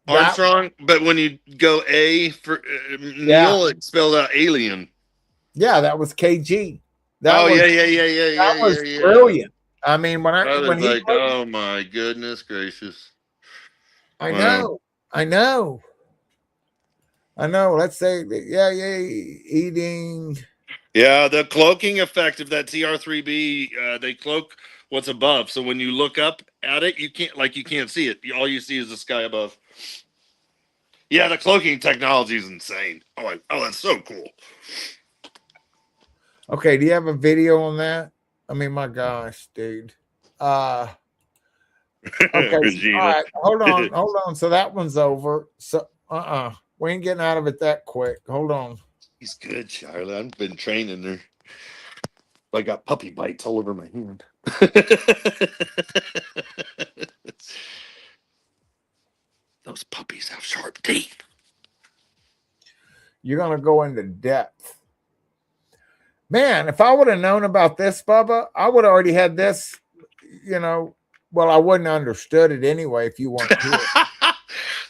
Armstrong, but when you go A for Neil, it's spelled out alien. Yeah, that was KG. That was brilliant. I mean, when he like, oh my goodness gracious. I know. Let's say, eating. Yeah, the cloaking effect of that TR3B, they cloak what's above. So when you look up at it, you can't see it. All you see is the sky above. Yeah, the cloaking technology is insane. Oh, that's so cool. Okay, do you have a video on that? I mean, my gosh, dude. Okay, all right, hold on. So that one's over. So we ain't getting out of it that quick. Hold on. He's good, Charlie. I've been training her. I got puppy bites all over my hand. Those puppies have sharp teeth. You're gonna go into depth. Man, if I would have known about this, Bubba, I would have already had this, well, I wouldn't have understood it anyway if you weren't here.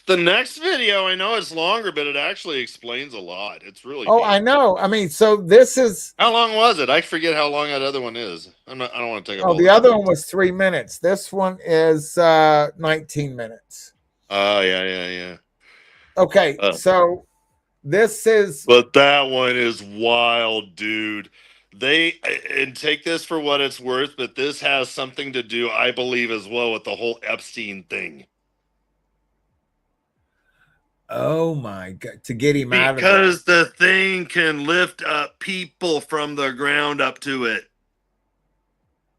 The next video, I know it's longer, but it actually explains a lot. It's really deep. I know. I mean, so this is... How long was it? I forget how long that other one is. I don't want to take up. The other one was 3 minutes. This one is 19 minutes. Oh, yeah. Okay, so... This is, but that one is wild, dude. And take this for what it's worth, but this has something to do, I believe, as well with the whole Epstein thing. Oh my God! To get him out of it, because the thing can lift up people from the ground up to it.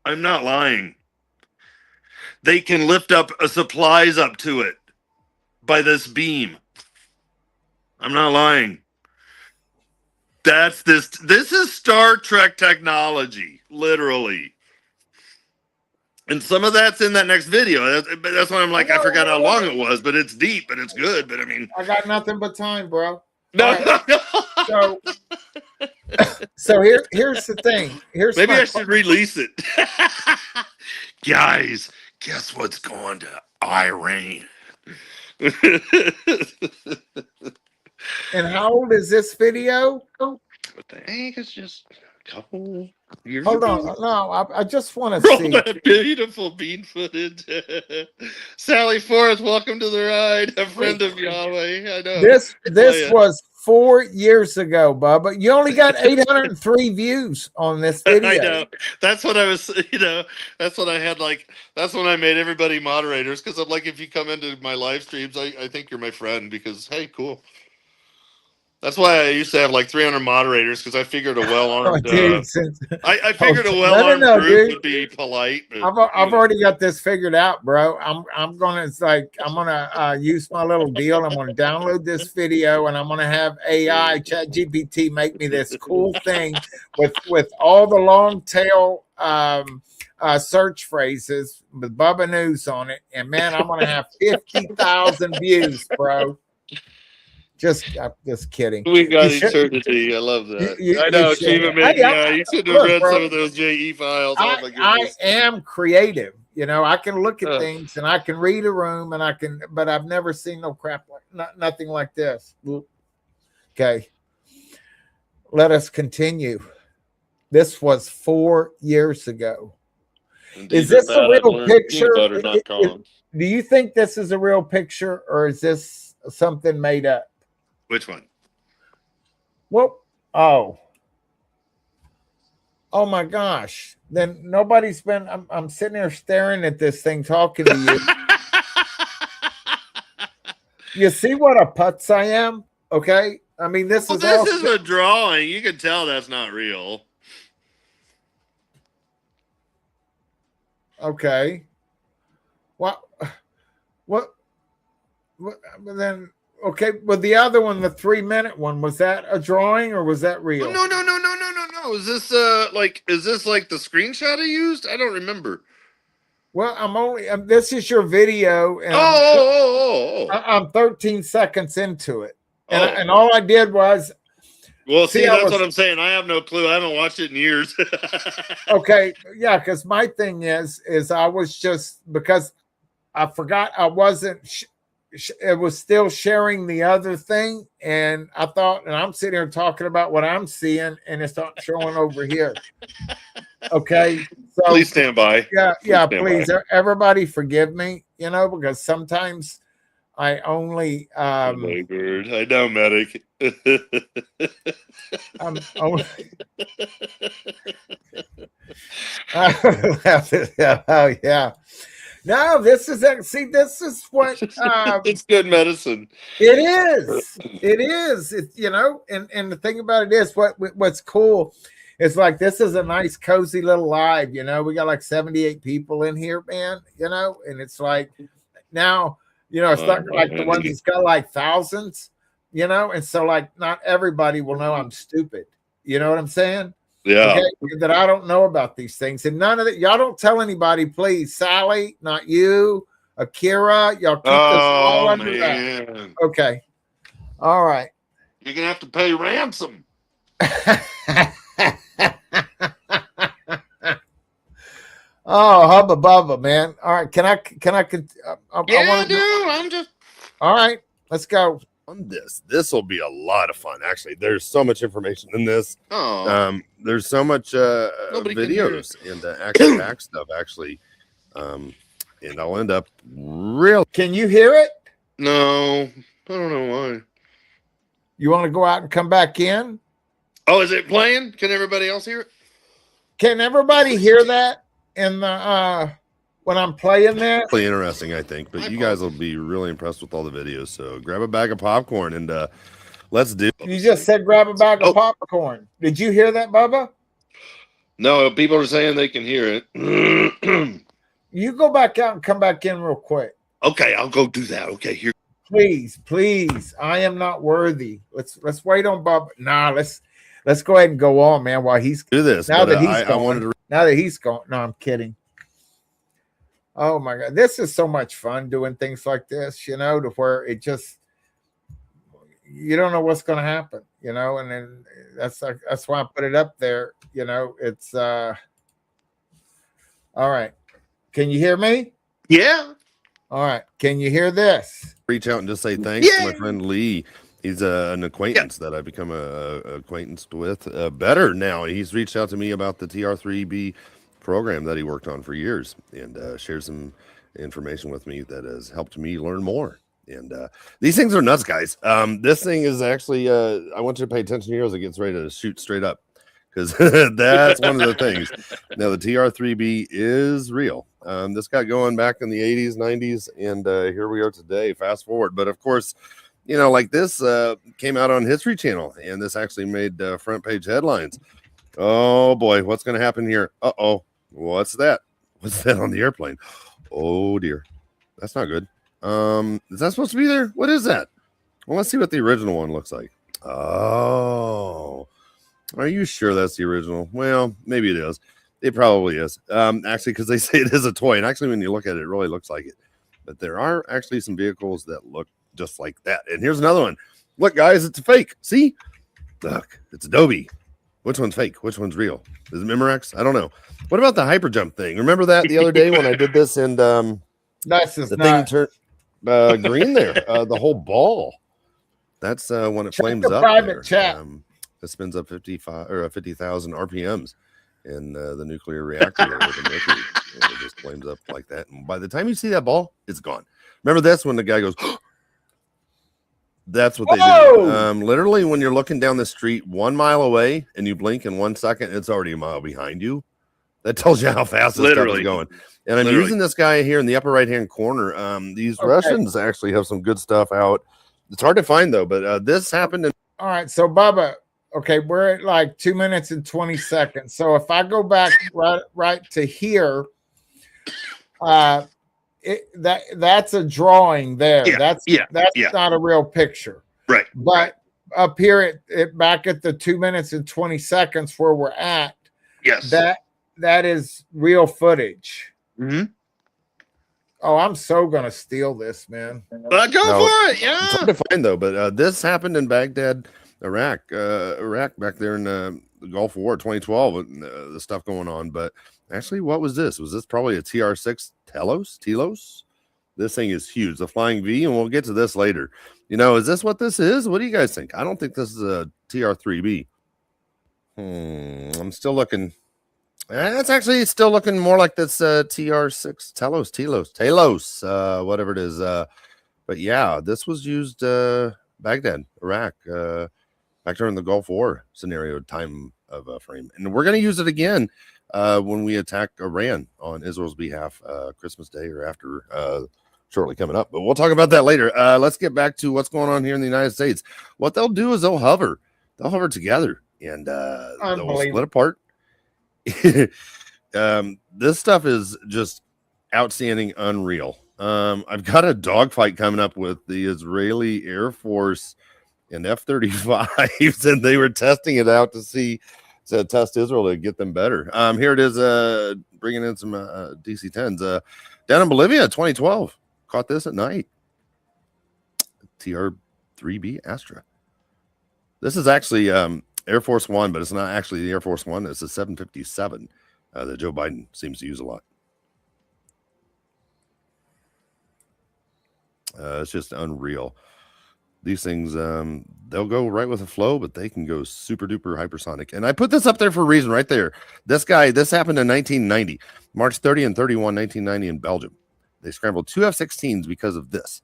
I'm not lying. They can lift up supplies up to it by this beam. I'm not lying. This is Star Trek technology, literally. And some of that's in that next video. That's why I'm like, I forgot how long it was, but it's deep and it's good. But I mean, I got nothing but time, bro. No. So here's the thing. Maybe I should release it. Guys, guess what's going to Iran? And how old is this video? I think it's just a couple years Hold ago. on. No, I just want to see. That beautiful bean footage. Sally Forth, welcome to the ride. A friend of Yahweh. I know. This was 4 years ago, Bubba. You only got 803 views on this video. I know. That's what I was, that's what I had, that's when I made everybody moderators, because I'm like, if you come into my live streams, I think you're my friend, because, hey, cool. That's why I used to have 300 moderators, because I figured a well-armed I figured a well-armed group would be polite. But, I've already got this figured out, bro. I'm gonna use my little deal. I'm gonna download this video, and I'm gonna have AI ChatGPT make me this cool thing with all the long tail search phrases with Bubba News on it, and man, I'm gonna have 50,000 views, bro. Just kidding. We got eternity. I love that. I know. You should have read some of those JE files. I am creative. I can look at things and I can read a room and but I've never seen no crap nothing like this. Okay. Let us continue. This was 4 years ago. Indeed, is this a real picture? Do you think this is a real picture, or is this something made up? Which one? Well, oh my gosh. Then nobody's been, I'm sitting here staring at this thing talking to you. You see what a putz I am? Okay. I mean, this is a drawing. You can tell that's not real. Okay. What? What? But then, okay. But the other one, the 3-minute one, was that a drawing or was that real? No. Is this like the screenshot I used? I don't remember. Well, I'm only. This is your video, and Oh. I'm 13 seconds into it, and Oh. and all I did was. Well, see, I that's was, what I'm saying. I have no clue. I haven't watched it in years. okay, yeah, because my thing is I was just because I forgot I wasn't. It was still sharing the other thing, and I thought, and I'm sitting here talking about what I'm seeing, and it's not showing over here. Okay, so Please stand by. Yeah, please, everybody forgive me, because sometimes I only Oh my God. I know, medic. I'm only oh yeah. No, this is what it's good medicine. it is. It is. It's and the thing about it is what's cool. It's like this is a nice cozy little live, we got like 78 people in here, man, and it's like now, it's not like the ones that's got like thousands, and so like not everybody will know I'm stupid. You know what I'm saying? Yeah. Okay? That I don't know about these things. And none of it, y'all don't tell anybody, please. Sally, not you, Akira, y'all keep this all under that. Okay. All right. You're gonna have to pay ransom. Oh, hubba bubba, man. All right. Can I I'm just all right, let's go. On this will be a lot of fun. Actually, there's so much information in this. There's so much videos and action pack stuff actually, and I'll end up real. Can you hear it? No, I don't know why. You want to go out and come back in? Oh, is it playing? Can everybody else hear it? Can everybody hear that in the when I'm playing that? Really interesting, I think. But you guys will be really impressed with all the videos. So grab a bag of popcorn and let's do. You just said grab a bag of popcorn. Did you hear that, Bubba? No, people are saying they can hear it. You go back out and come back in real quick. Okay, I'll go do that. Okay, here. Please. I am not worthy. Let's wait on Bubba. Nah, let's go ahead and go on, man. While he's do this. Now that he's gone. Now that he's gone. No, I'm kidding. Oh my God, this is so much fun doing things like this, to where it just you don't know what's going to happen, and then that's why I put it up there. It's all right. Can you hear me? Yeah. All right. Can you hear this? Reach out and just say thanks to my friend Lee. He's an acquaintance that I've become a acquaintance with better now. He's reached out to me about the TR3B program that he worked on for years and shared some information with me that has helped me learn more. And these things are nuts, guys. This thing is actually I want you to pay attention here as it gets ready to shoot straight up, because that's one of the things. Now the TR3B is real. This got going back in the 80s, 90s, and here we are today. Fast forward, but of course, like this came out on History Channel, and this actually made front page headlines. Oh boy, what's going to happen here? Uh-oh. What's that? What's that on the airplane? Oh dear. That's not good. Is that supposed to be there? What is that? Well, let's see what the original one looks like. Oh. Are you sure that's the original? Well, maybe it is. It probably is. Actually, because they say it is a toy. And actually, when you look at it, it really looks like it. But there are actually some vehicles that look just like that. And here's another one. Look, guys, it's a fake. See? Look, it's Adobe. Which one's fake? Which one's real? Is it Memorex? I don't know. What about the hyperjump thing? Remember that the other day when I did this and that's just the thing turned green there? The whole ball. That's when it flames up. Private chat. It spins up 50,000 RPMs in the nuclear reactor there with the mercury. And it just flames up like that. And by the time you see that ball, it's gone. Remember this when the guy goes, that's what they do. Literally, when you're looking down the street 1 mile away and you blink in 1 second, it's already a mile behind you. That tells you how fast this stuff is going. And I'm using this guy here in the upper right-hand corner. These Russians actually have some good stuff out. It's hard to find, though, but this happened. All right, so Bubba, okay, we're at like 2 minutes and 20 seconds. So if I go back right to here, that's a drawing there. Yeah, That's yeah, not a real picture. Right. But up here back at the 2 minutes and 20 seconds where we're at, yes, that is real footage. Mm-hmm. Oh, I'm so gonna steal this, man. Go for it. Yeah. It's hard to find though, but this happened in Baghdad, Iraq back there in the Gulf War 2012, and the stuff going on. But actually, what was this? Was this probably a TR6 Telos? This thing is huge, the Flying V, and we'll get to this later. Is this what this is? What do you guys think? I don't think this is a TR3B. I'm still looking. It's actually still looking more like this TR6 Telos, whatever it is. But yeah, this was used Baghdad, Iraq, back during the Gulf War scenario time of frame. And we're going to use it again when we attack Iran on Israel's behalf, Christmas Day or after, shortly coming up. But we'll talk about that later. Let's get back to what's going on here in the United States. What they'll do is they'll hover together and they'll split apart. This stuff is just outstanding, unreal. I've got a dogfight coming up with the Israeli Air Force and F-35s, and they were testing it out to test Israel to get them better. Here it is, bringing in some DC-10s down in Bolivia, 2012. Caught this at night. TR-3B Astra. This is actually Air Force One, but it's not actually the Air Force One. It's a 757 that Joe Biden seems to use a lot. It's just unreal. These things, they'll go right with the flow, but they can go super duper hypersonic. And I put this up there for a reason right there. This happened in 1990, March 30 and 31, 1990 in Belgium. They scrambled 2 F-16s because of this.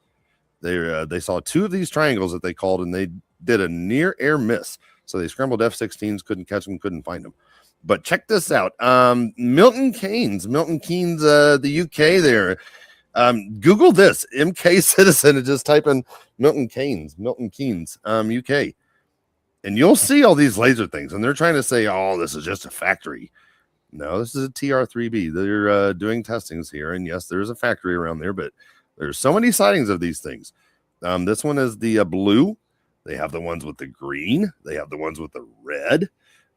They saw 2 of these triangles that they called, and they did a near air miss. So they scrambled F-16s, couldn't catch them, couldn't find them. But check this out. Milton Keynes, the UK there. Google this, MK Citizen, and just type in Milton Keynes, UK. And you'll see all these laser things. And they're trying to say, oh, this is just a factory. No, this is a TR-3B. They're doing testings here. And yes, there's a factory around there, but there's so many sightings of these things. This one is the blue. They have the ones with the green. They have the ones with the red.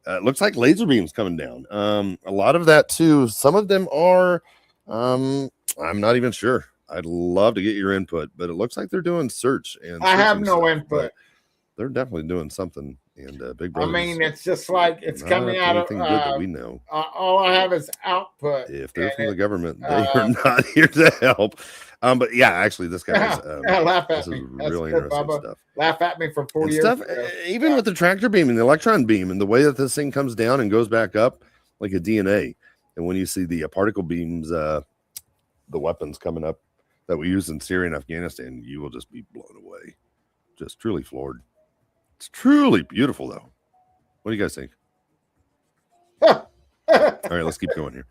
It looks like laser beams coming down. A lot of that too. Some of them are, I'm not even sure. I'd love to get your input, but it looks like they're doing search. And I have no input. They're definitely doing something. And Big Brother. I mean, it's just like it's coming out of anything good that we know. All I have is output. If they're from the government, they are not here to help. But yeah, actually, this guy is. Laugh at this me. is That's really good, interesting Bubba. stuff. Laugh at me for 40 years. Stuff, even with the tractor beam and the electron beam, and the way that this thing comes down and goes back up like a DNA. And when you see the particle beams, the weapons coming up that we use in Syria and Afghanistan, you will just be blown away. Just truly floored. It's truly beautiful, though. What do you guys think? All right, let's keep going here.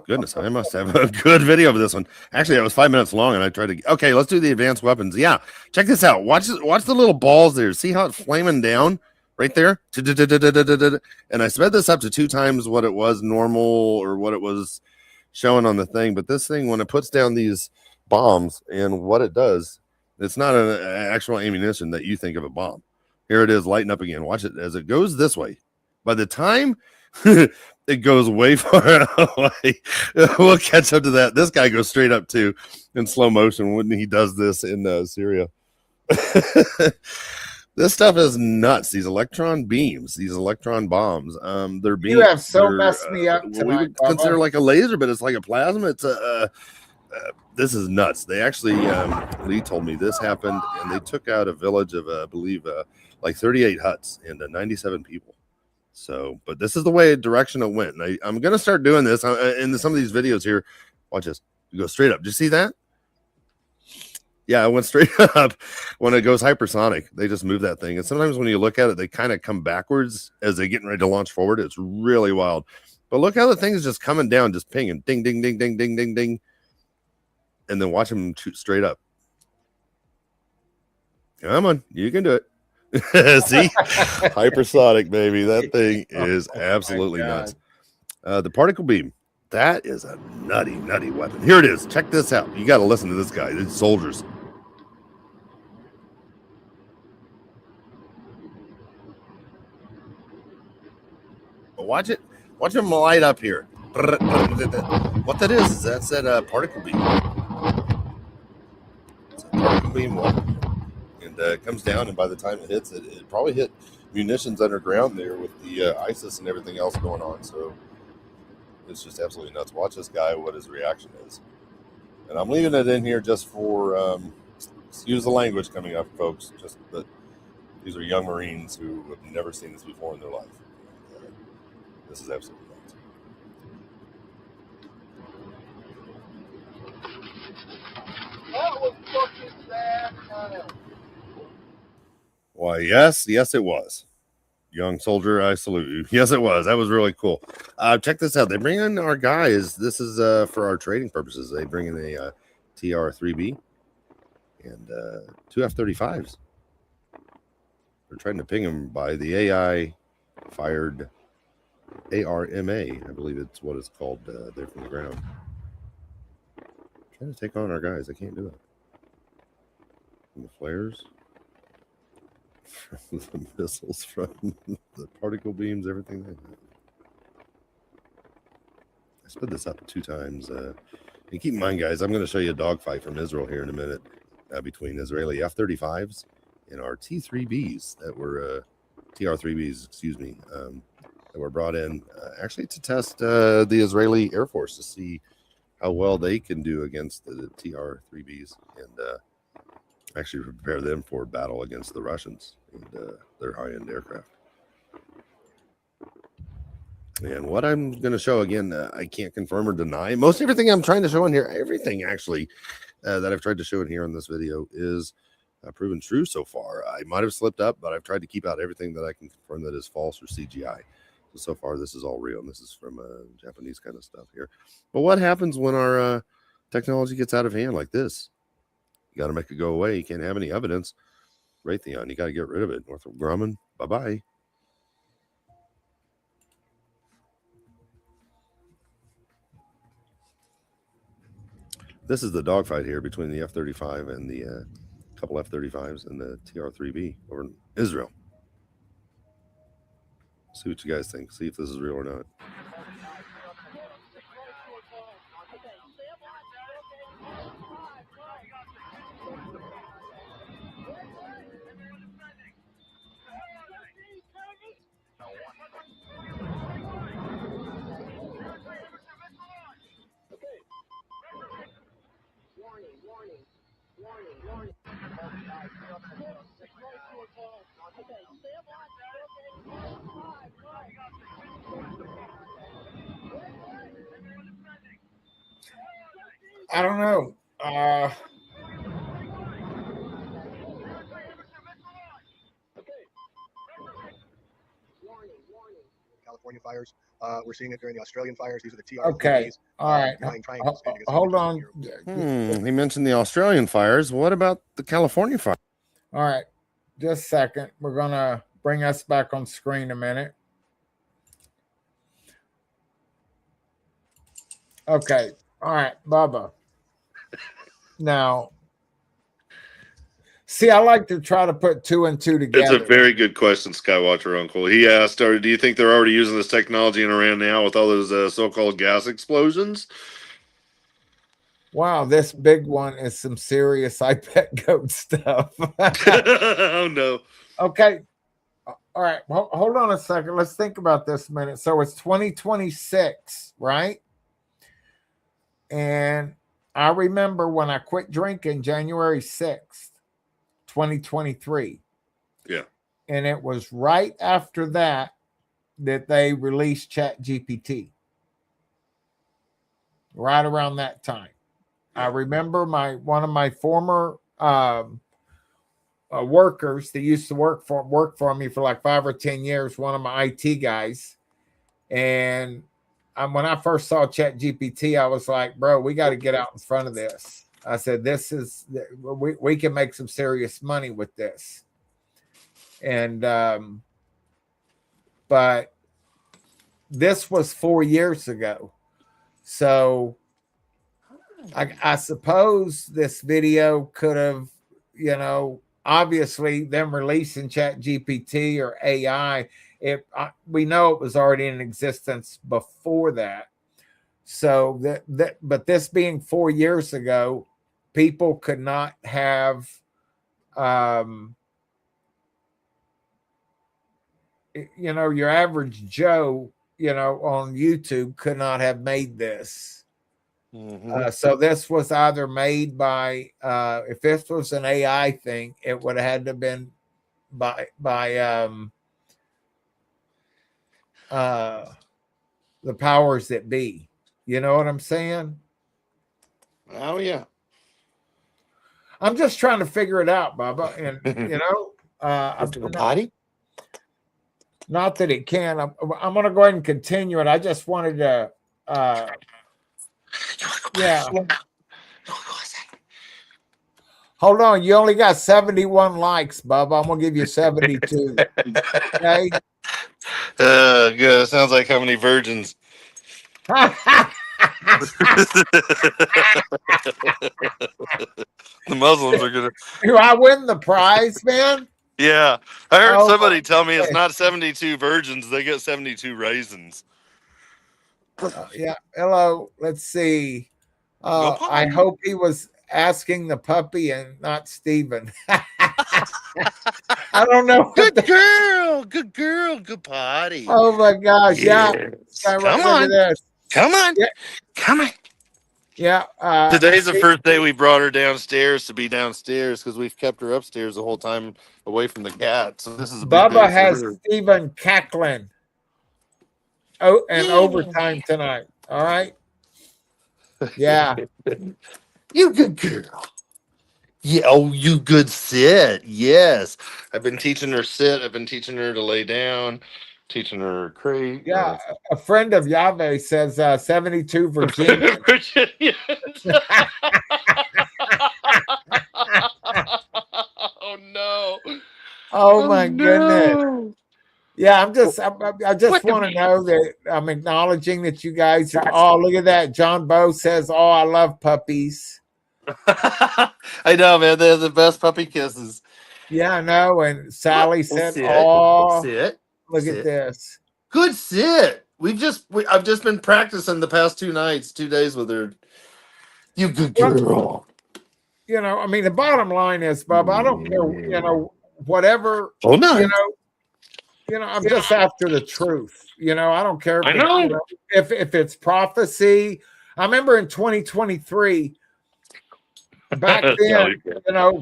Goodness, I must have a good video of this one. Actually, it was 5 minutes long, and I tried to. Okay, let's do the advanced weapons. Yeah, check this out. Watch the little balls there. See how it's flaming down right there? And I sped this up to 2 times what it was normal or what it was showing on the thing. But this thing, when it puts down these bombs, and what it does, it's not an actual ammunition that you think of a bomb. Here it is lighting up again. Watch it as it goes this way. By the time it goes way far away, we'll catch up to that. This guy goes straight up too in slow motion when he does this in Syria. This stuff is nuts. These electron beams, these electron bombs. They're being. You have so messed me up what tonight, we would consider like a laser, but it's like a plasma. It's this is nuts. They actually, Lee told me this happened, and they took out a village of, I believe, like 38 huts and 97 people. So, but this is the direction it went. And I'm going to start doing this in some of these videos here. Watch this. You go straight up. Did you see that? Yeah, it went straight up when it goes hypersonic. They just move that thing. And sometimes when you look at it, they kind of come backwards as they're getting ready to launch forward. It's really wild. But look how the thing is just coming down, just pinging. Ding, ding, ding, ding, ding, ding, ding. And then watch them shoot straight up. Come on, you can do it. See, hypersonic, baby. That thing is absolutely nuts. The particle beam. That is a nutty weapon. Here it is. Check this out. You got to listen to this guy. These soldiers. Watch it. Watch him light up here. What that is that's that particle beam. It's a particle beam weapon. And it comes down, and by the time it hits it probably hit munitions underground there with the ISIS and everything else going on. So it's just absolutely nuts. Watch this guy, what his reaction is. And I'm leaving it in here just for, excuse the language coming up, folks, just that these are young Marines who have never seen this before in their life. This is absolutely nuts. That was fucking sad. Why, yes, it was. Young soldier, I salute you. Yes, it was. That was really cool. Check this out. They bring in our guys. This is for our trading purposes. They bring in a TR-3B and 2 F-35s. They're trying to ping them by the AI-fired ARMA. I believe it's what it's called there from the ground. Trying to take on our guys. I can't do it. And the flares. The missiles from the particle beams, everything. I sped this up 2 times. And keep in mind, guys, I'm going to show you a dogfight from Israel here in a minute between Israeli F-35s and our T-3Bs that were TR-3Bs, excuse me, that were brought in actually to test the Israeli Air Force to see how well they can do against the TR-3Bs and actually prepare them for battle against the Russians and their high-end aircraft. And what I'm going to show again, I can't confirm or deny. Most everything I'm trying to show in here, everything actually that I've tried to show in here on this video is proven true so far. I might have slipped up, but I've tried to keep out everything that I can confirm that is false or CGI. So far, this is all real, and this is from Japanese kind of stuff here. But what happens when our technology gets out of hand like this? You got to make it go away. You can't have any evidence. Raytheon, you got to get rid of it. Northrop Grumman, bye-bye. This is the dogfight here between the F-35 and the couple F-35s and the TR-3B over in Israel. See what you guys think. See if this is real or not. I don't know. California fires. We're seeing it during the Australian fires. These are the TR. Okay. All right. Hold on. He mentioned the Australian fires. What about the California fire? All right. Just a second. We're going to bring us back on screen a minute. Okay. All right, Bubba. Now, see, I like to try to put 2 and 2 together. It's a very good question, Skywatcher Uncle. He asked, do you think they're already using this technology in Iran now with all those so-called gas explosions? Wow, this big one is some serious I bet goat stuff. Oh, no. Okay. All right. Hold on a second. Let's think about this a minute. So it's 2026, right? And I remember when I quit drinking January 6th, 2023. Yeah. And it was right after that they released ChatGPT. Right around that time. I remember one of my former workers that used to work for me for like 5 or 10 years, one of my IT guys. And when I first saw ChatGPT, I was like, bro, we got to get out in front of this. I said, we can make some serious money with this. And, but this was 4 years ago. So I suppose this video could have, obviously them releasing Chat GPT or AI, we know it was already in existence before that. So but this being 4 years ago, people could not have, your average Joe, on YouTube could not have made this. So this was either made by, if this was an AI thing, it would have had to have been by the powers that be. You know what I'm saying? Oh yeah. I'm just trying to figure it out, Bubba. And Potty? not that it can. I'm going to go ahead and continue it. I just wanted to. Yeah. Hold on. You only got 71 likes, Bubba. I'm going to give you 72. Okay. Good. Sounds like how many virgins? The Muslims are gonna. Do I win the prize, man? Yeah, I heard Oh, somebody tell me it's not 72 virgins; they get 72 raisins. Yeah. Hello. Let's see. I hope he was asking the puppy and not Steven. I don't know. Good girl, good potty. Oh my gosh! Yes. Yeah. Come Look on, at this. come on, Yeah. come on. Yeah. Today's the first day we brought her downstairs to be downstairs because we've kept her upstairs the whole time away from the cat. So this is a big Bubba day has for her. Steven cackling. Oh, and overtime tonight. All right. Yeah. You good girl. Yeah. Oh, you good sit. Yes. I've been teaching her sit. I've been teaching her to lay down. Teaching her crate. Yeah. A friend of Yahweh says 72 Virginia. Virginia. Oh no. Oh my goodness. Yeah, I just want to know that I'm acknowledging that you guys are. Oh, look at that. John Bow says, "Oh, I love puppies." I know, man. They're the best puppy kisses. Yeah, I know. And Sally said, Sit. "Oh, Sit. look Sit. at this." Good sit. I've just been practicing the past 2 days with her. You good girl. I mean, the bottom line is, Bubba, I don't care, whatever. Oh no. I'm just after the truth. I don't care I know. if it's prophecy. I remember in 2023, back then,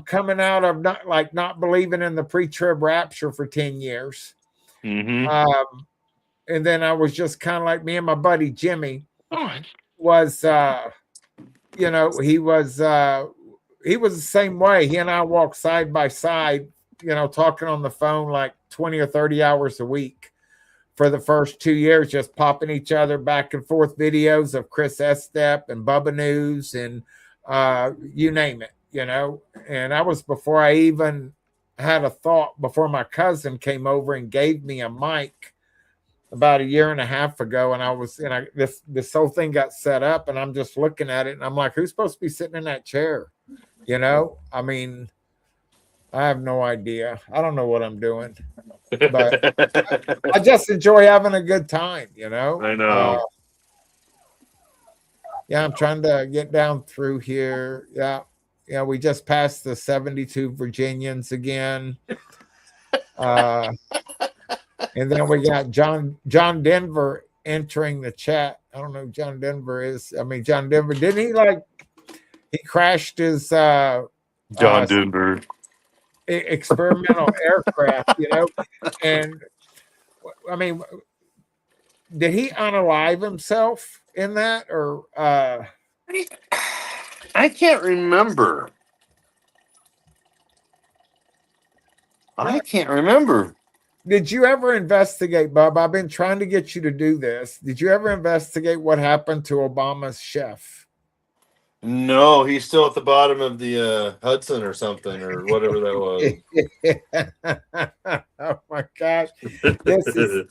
coming out of not believing in the pre-trib rapture for 10 years. Mm-hmm. And then I was just kind of like me and my buddy Jimmy was, he was the same way. He and I walked side by side, talking on the phone like 20 or 30 hours a week for the first 2 years, just popping each other back and forth videos of Chris Estep and Bubba News and you name it, And I was before I even had a thought, before my cousin came over and gave me a mic about 1.5 years ago, and I was, this whole thing got set up, and I'm just looking at it, and I'm like, who's supposed to be sitting in that chair? I mean, I have no idea. I don't know what I'm doing, but I just enjoy having a good time. I know. Yeah, I'm trying to get down through here. Yeah, we just passed the 72 Virginians again. And then we got John Denver entering the chat. I don't know who John Denver is. I mean, John Denver, didn't he he crashed his John Denver experimental aircraft, and I mean, did he unalive himself in that, or I can't remember. Did you ever investigate, Bob? I've been trying to get you to do this. Did you ever investigate what happened to Obama's chef? No, he's still at the bottom of the Hudson or something, or whatever that was. Oh my gosh, this is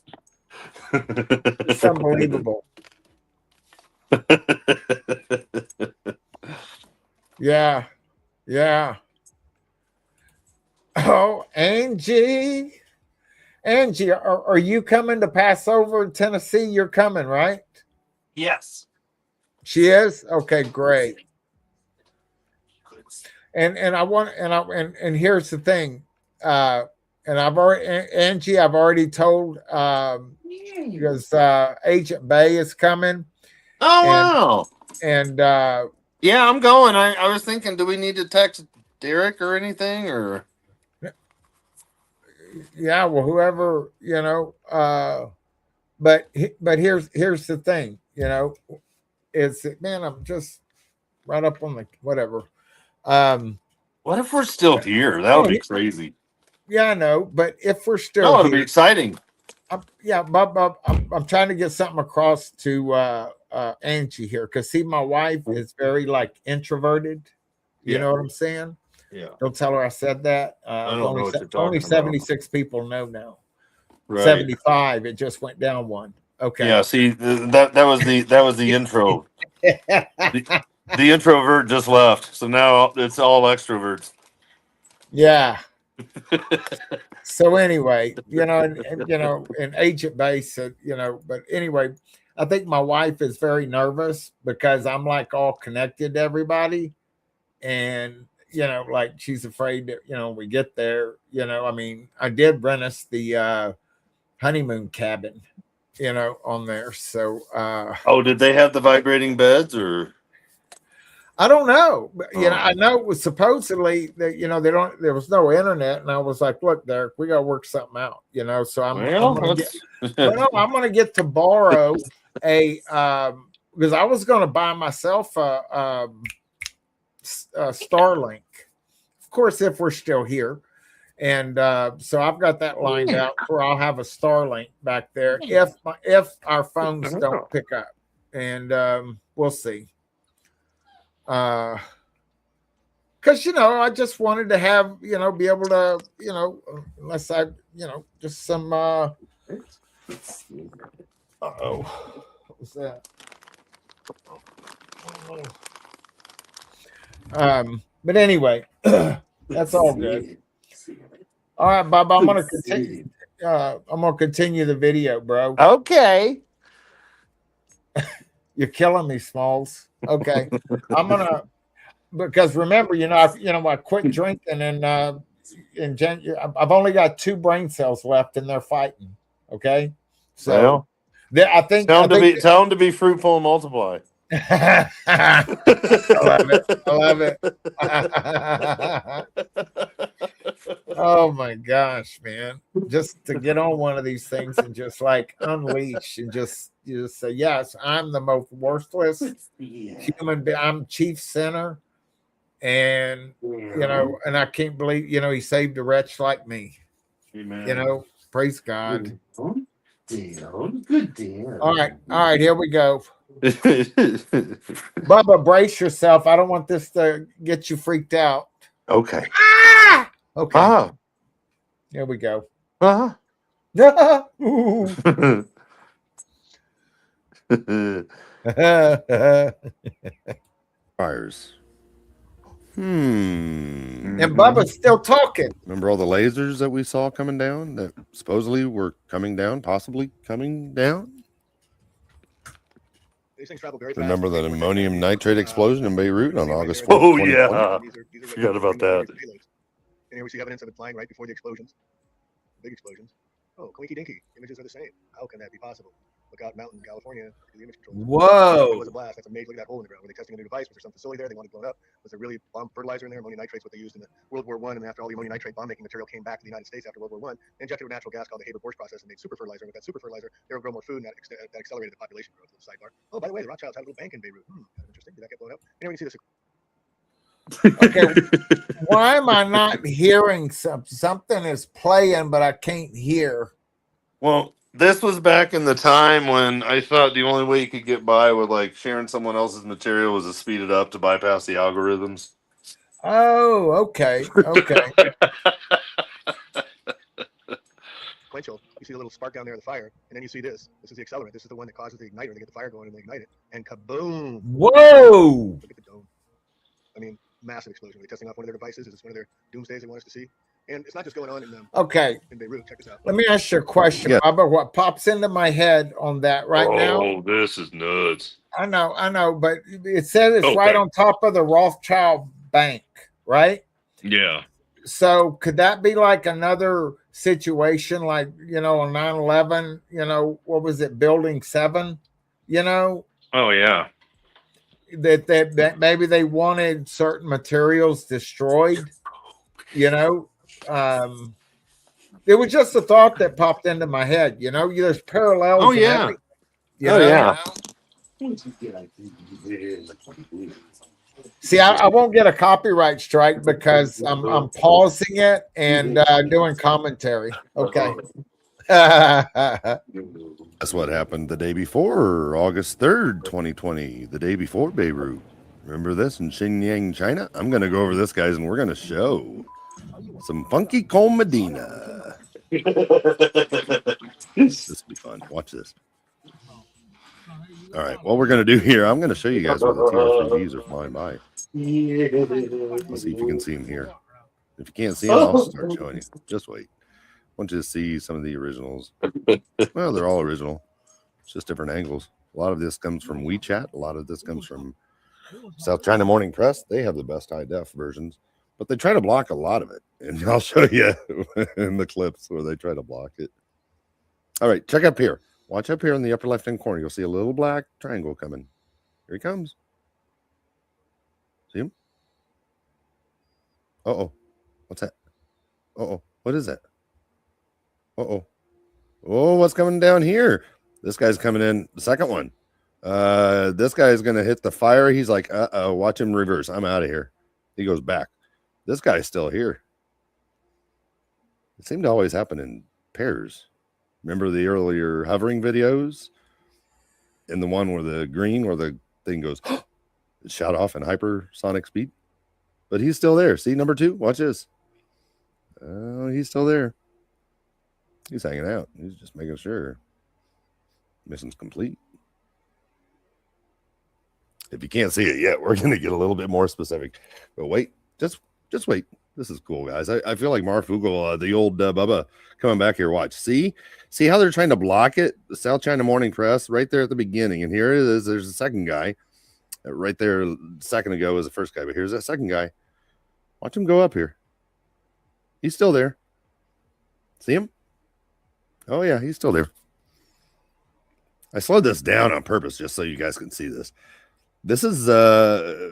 it's unbelievable. Yeah. Yeah. Oh, Angie. Angie, are you coming to Passover in Tennessee? You're coming, right? Yes. She is? Okay, great. And I want and here's the thing. And I've already Angie, I've already told because Agent Bay is coming. Oh, And wow. and Yeah, I'm going. I was thinking, do we need to text Derek or anything? Or yeah, well, whoever, but here's the thing, it's man, I'm just right up on the whatever. what if we're still here? That would be crazy. Yeah, I know, but if we're still No, it'll here, be exciting. I'm trying to get something across to Angie here because see, my wife is very like introverted. You know what I'm saying? Yeah. Don't tell her I said that. I don't know what you're talking only about. 76 people know now. Right. 75. It just went down one. Okay. Yeah. See, that was the intro. The introvert just left, so now it's all extroverts. Yeah. So anyway, and Agent Base said, but anyway, I think my wife is very nervous because I'm like all connected to everybody. And, like she's afraid that, we get there, I mean, I did rent us the honeymoon cabin, on there. So, Oh, did they have the vibrating beds or? I don't know. But, I know it was supposedly that, there was no internet. And I was like, look, Derek, we got to work something out, so I'm going to get to borrow a, because I was going to buy myself a Starlink, of course, if we're still here. And so I've got that lined out where I'll have a Starlink back there if our phones don't pick up. And we'll see. Because I just wanted to have be able to unless I just some what was that? But anyway, that's all good. All right, Bob, I'm gonna continue. I'm gonna continue the video, bro. Okay. You're killing me, Smalls. Okay, I'm gonna because remember, I quit drinking and in January. I've only got 2 brain cells left, and they're fighting. Okay, so I think tell them to be fruitful and multiply. I love it. Oh my gosh, man! Just to get on one of these things and just like unleash and just say, yes, I'm the most worthless human being. I'm chief sinner, and and I can't believe he saved a wretch like me. Amen. Praise God. Good deal. All right, here we go. Bubba, brace yourself. I don't want this to get you freaked out. Okay. Ah! Okay. Ah. Here we go. Ah. Fires. And Bubba's still talking. Remember all the lasers that we saw coming down that supposedly were coming down, possibly coming down? These things travel very fast. Remember that ammonium nitrate explosion in Beirut on August 4th? Oh, yeah. Forgot about that. And here we see evidence of it flying right before the explosions. Big explosions. Oh, Coinky Dinky. Images are the same. How can that be possible? Look out, Mountain, California. The image control. Whoa. It was a blast. That's amazing. Look at that hole in the ground. Were they testing a new device? Was there some facility there they wanted blown up? Was there really bomb fertilizer in there? Ammonium nitrate's what they used in the World War I. And after all the ammonium nitrate bomb making material came back to the United States after World War I, they injected a natural gas called the Haber-Bosch process and made super fertilizer. And with that super fertilizer, they would grow more food, and that accelerated the population growth. To the sidebar. Oh, by the way, the Rothschilds had a little bank in Beirut. Kind of interesting. Did that get blown up? Anyway, you see this. Okay, why am I not hearing something is playing, but I can't hear? Well, this was back in the time when I thought the only way you could get by with like sharing someone else's material was to speed it up to bypass the algorithms. Oh, okay. sequential. You see the little spark down there of the fire, and then you see this. This is the accelerant. This is the one that causes the igniter to get the fire going, and they ignite it. And kaboom! Whoa! Look at the dome. I mean, massive explosion. They're testing off one of their devices. Is this one of their doomsdays they want us to see? And it's not just going on Okay, in Beirut. Check this out. let me ask you a question, Yeah. Bubba. What pops into my head on that right now? Oh, this is nuts. I know, but it says it's Okay. right on top of the Rothschild Bank, right? Yeah. So could that be like another situation, like, you know, on 9/11, you know, what was it, Building 7, you know, Oh, yeah. that maybe they wanted certain materials destroyed, you know? It was just a thought that popped into my head, you know, there's parallels. Oh, in yeah. every- you Oh, know? yeah. See, I won't get a copyright strike because I'm pausing it and doing commentary. Okay. That's what happened the day before, August 3rd, 2020, the day before Beirut. Remember this in Xinjiang, China? I'm going to go over this, guys, and we're going to show some funky Cole Medina. This will be fun. Watch this. All right, what we're going to do here, I'm going to show you guys when the TR3Bs are flying by. Let's see if you can see them here. If you can't see them, I'll start showing you. Just wait. I want you to see some of the originals. Well, they're all original. It's just different angles. A lot of this comes from WeChat. A lot of this comes from South China Morning Press. They have the best high def versions, but they try to block a lot of it. And I'll show you in the clips where they try to block it. All right, check up here. Watch up here in the upper left-hand corner. You'll see a little black triangle coming. Here he comes. See him? Uh-oh. What's that? Uh-oh. What is that? Uh-oh. Oh, what's coming down here? This guy's coming in. The second one. This guy's going to hit the fire. He's like, uh-oh, watch him reverse. I'm out of here. He goes back. This guy's still here. It seemed to always happen in pairs. Remember the earlier hovering videos? And the one where the green, where the thing goes, it shot off in hypersonic speed. But he's still there. See, number 2? Watch this. Oh, he's still there. He's hanging out. He's just making sure. Mission's complete. If you can't see it yet, we're going to get a little bit more specific. But wait, just wait. This is cool, guys. I feel like Marfugel, the old Bubba, coming back here. Watch. See how they're trying to block it? The South China Morning Press right there at the beginning. And here it is. There's the second guy. Right there a second ago was the first guy. But here's that second guy. Watch him go up here. He's still there. See him? Oh, yeah, he's still there. I slowed this down on purpose just so you guys can see this. This is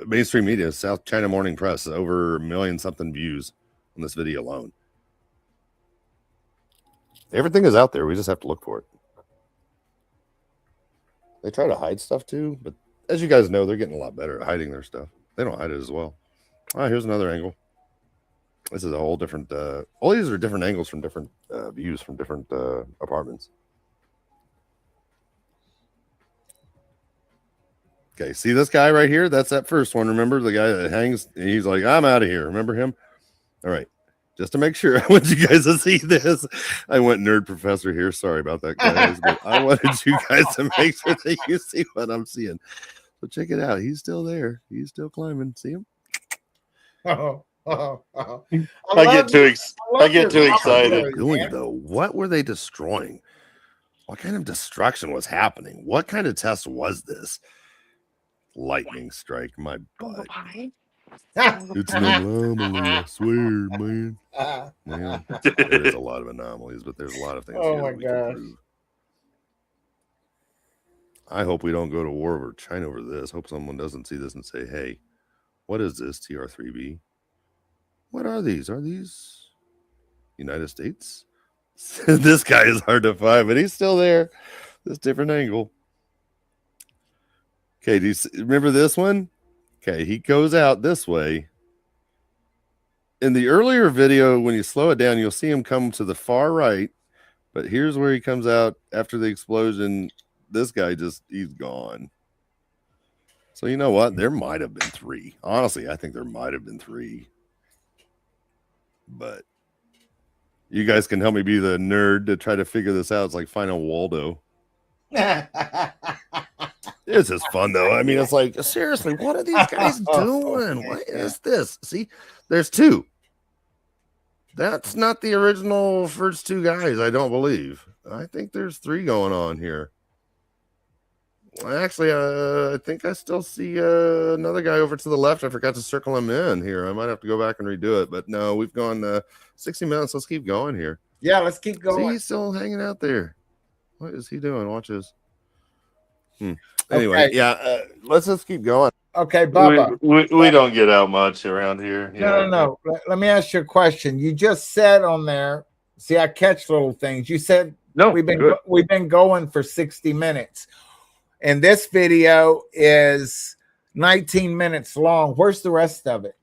mainstream media, South China Morning Press, over 1 million something views on this video alone. Everything is out there. We just have to look for it. They try to hide stuff too, but as you guys know, they're getting a lot better at hiding their stuff. They don't hide it as well. Ah, here's another angle. This is a whole different, all these are different angles from different views from different apartments. Okay, see this guy right here? That's that first one. Remember the guy that hangs? He's like, I'm out of here. Remember him? All right. Just to make sure, I want you guys to see this. I went nerd professor here. Sorry about that, guys. But I wanted you guys to make sure that you see what I'm seeing. So check it out. He's still there. He's still climbing. See him? I get too excited. Doing though, what were they destroying? What kind of destruction was happening? What kind of test was this? Lightning strike my butt. It's an anomaly, I swear, man. Man, there is a lot of anomalies, but there's a lot of things here that we can prove. I hope we don't go to war over China over this. Hope someone doesn't see this and say, hey, what is this TR3B? What are these? Are these United States? This guy is hard to find, but he's still there. This different angle. Okay, do you remember this one? Okay, he goes out this way. In the earlier video, when you slow it down, you'll see him come to the far right. But here's where he comes out after the explosion. This guy he's gone. So you know what? There might have been 3. Honestly, I think there might have been 3. But You guys can help me be the nerd to try to figure this out. It's like finding Waldo. This is fun though. I mean, it's like, seriously, what are these guys doing? What is this? See, there's two. That's not the original first two guys, I don't believe. I think there's three going on here. Actually, I think I still see another guy over to the left. I forgot to circle him in here. I might have to go back and redo it. But no, we've gone 60 minutes. Let's keep going here. Yeah, let's keep going. See, he's still hanging out there. What is he doing? Watch this. Anyway, Okay. yeah, let's just keep going. Okay, Bubba. We don't get out much around here. No. Let me ask you a question. You just said on there, see, I catch little things. You said No, we've been going for 60 minutes. And this video is 19 minutes long. Where's the rest of it?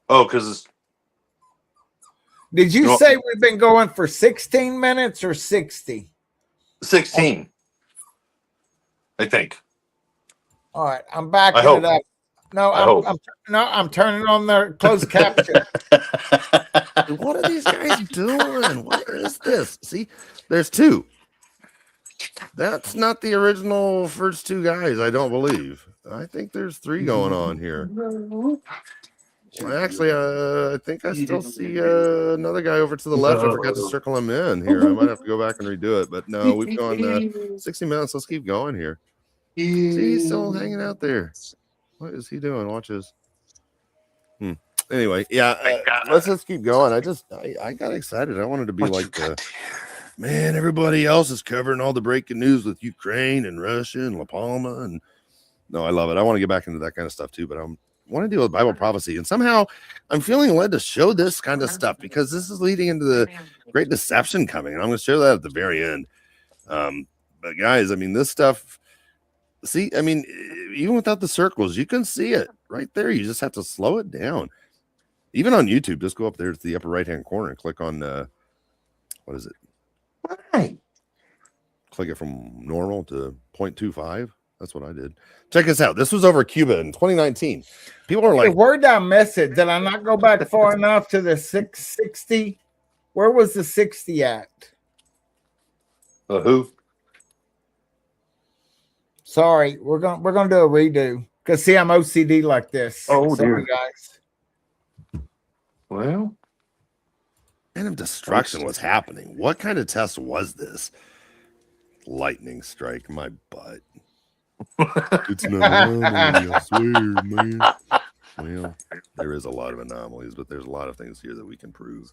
Oh, because Did you say we've been going for 16 minutes or 60? 16, I think. All right, I'm backing it up. No, I'm turning on the closed caption. What are these guys doing? What is this? See, there's two. That's not the original first two guys, I don't believe. I think there's three going on here. Actually, I think I still see another guy over to the left. I forgot to circle him in here. I might have to go back and redo it. But no, we've gone 60 minutes. Let's keep going here. See, he's still hanging out there. What is he doing? Watch this. Anyway, yeah, let's just keep going. I got excited. I wanted to be like man, everybody else is covering all the breaking news with Ukraine and Russia and La Palma. And no, I love it. I want to get back into that kind of stuff too, but I want to deal with Bible prophecy. And somehow I'm feeling led to show this kind of stuff because this is leading into the great deception coming. And I'm going to share that at the very end. But guys, I mean, this stuff, see, I mean, even without the circles, you can see it right there. You just have to slow it down. Even on YouTube, just go up there to the upper right-hand corner and click on, what is it? Right. Click it from normal to 0.25. That's what I did. Check this out. This was over Cuba in 2019. People are like, where did I miss it? Did I not go back far enough to the 660? Where was the 60 at? Who? Sorry, we're gonna do a redo because see, I'm OCD like this. Oh, sorry, dear. guys. Well, kind of destruction was happening. What kind of test was this? Lightning strike my butt. It's an anomaly, I swear, man. Well, there is a lot of anomalies, but there's a lot of things here that we can prove.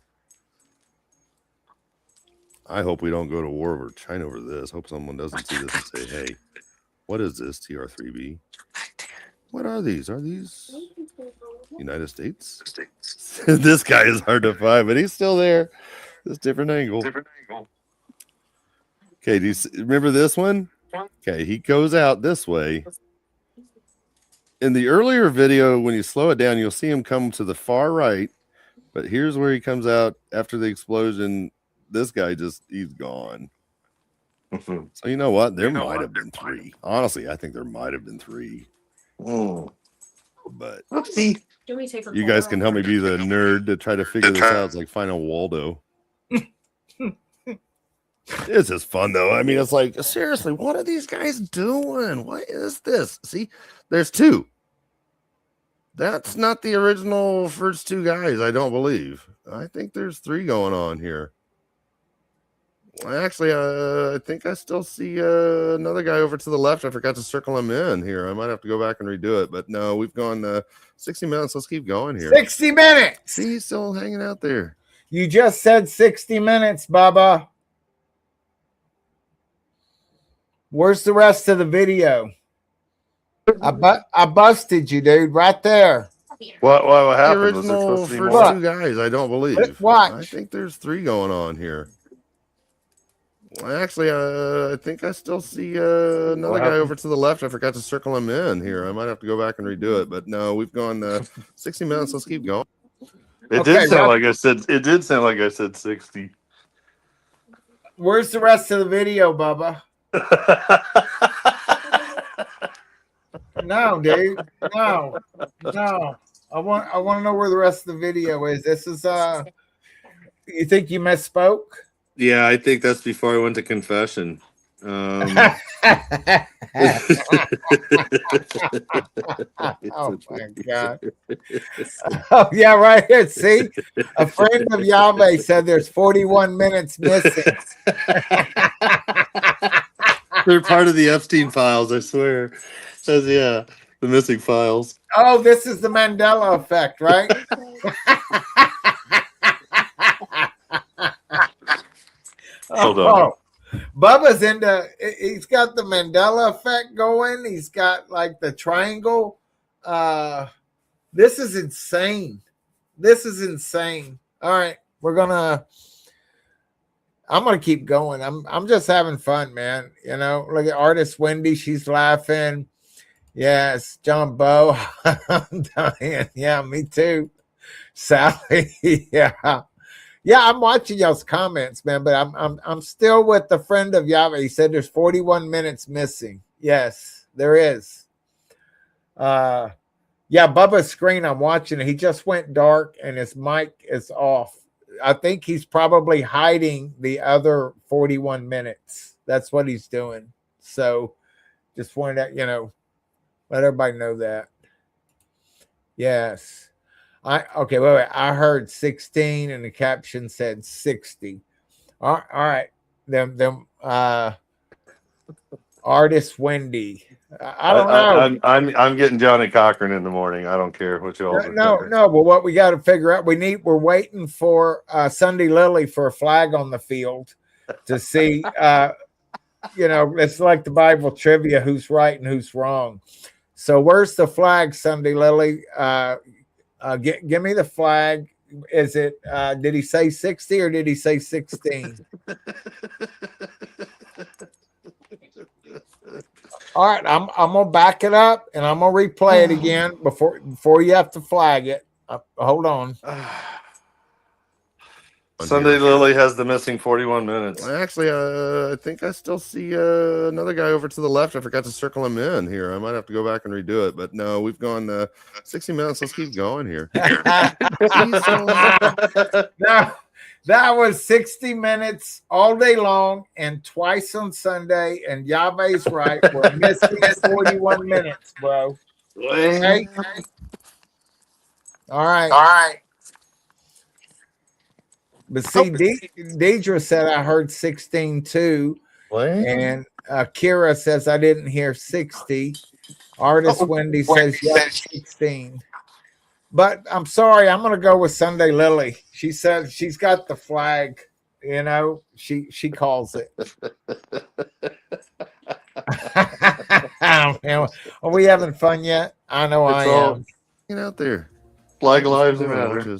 I hope we don't go to war over China over this. Hope someone doesn't see this and say, hey, what is this, TR3B? What are these? Are these United States? This guy is hard to find, but he's still there. This different angle. Okay, do you remember this one? Okay, he goes out this way. In the earlier video, when you slow it down, you'll see him come to the far right. But here's where he comes out after the explosion. This guy he's gone. So you know what? There might have been three. Honestly, I think there might have been three. But you guys can help me be the nerd to try to figure this out. It's like finding Waldo. This is fun though. I mean, it's like, seriously, what are these guys doing? What is this? See, there's two. That's not the original first two guys, I don't believe. I think there's three going on here. Actually, I think I still see another guy over to the left. I forgot to circle him in here. I might have to go back and redo it. But no, we've gone 60 minutes. Let's keep going here. 60 minutes. See, he's still hanging out there. You just said 60 minutes, Bubba. Where's the rest of the video? I busted you, dude, right there. What happened? The original first two guys, I don't believe. Watch. I think there's three going on here. Actually, I think I still see another guy over to the left. I forgot to circle him in here. I might have to go back and redo it. But no, we've gone 60 minutes. Let's keep going. It did sound like I said. It did sound like I said 60. Where's the rest of the video, Bubba? No, dude. No. I want to know where the rest of the video is. This is you think you misspoke? Yeah, I think that's before I went to confession. Oh my God. Oh yeah, right here. See, a friend of Yahweh said there's 41 minutes missing. They're part of the Epstein files, I swear. Says the missing files. Oh, this is the Mandela effect, right? Hold on. Bubba's he's got the Mandela effect going. He's got like the triangle. This is insane. This is insane. All right, I'm gonna keep going. I'm just having fun, man. You know, look at artist Wendy, she's laughing. Yes, John Bow. I'm dying. Yeah, me too. Sally, yeah. Yeah, I'm watching y'all's comments, man, but I'm still with the friend of Yahweh. He said there's 41 minutes missing. Yes, there is. Yeah, Bubba's screen, I'm watching it. He just went dark and his mic is off. I think he's probably hiding the other 41 minutes. That's what he's doing. So just wanted to, let everybody know that. Yes. Okay, wait. I heard 16 and the caption said 60. All right. Them artist Wendy. I don't know. I'm getting Johnny Cochran in the morning. I don't care what you all do. No. Well, what we got to figure out, we're waiting for Sunday Lily for a flag on the field to see. It's like the Bible trivia: who's right and who's wrong. So where's the flag, Sunday Lily? Give me the flag. Is it? Did he say 60 or did he say 16? All right, I'm gonna back it up and I'm gonna replay it again before you have to flag it. Hold on. Sunday Lily has the missing 41 minutes. Actually, I think I still see another guy over to the left. I forgot to circle him in here. I might have to go back and redo it. But no, we've gone 60 minutes. Let's keep going here. No, that was 60 minutes all day long and twice on Sunday. And Yahweh's right. We're missing 41 minutes, bro. Okay? All right. But see, Deidre said I heard 16 too. And Kira says I didn't hear 60. Artist Wendy says yes, 16. But I'm sorry, I'm gonna go with Sunday Lily. She said she's got the flag, she calls it. Are we having fun yet? I know I am. Get out there. Flag lives matter.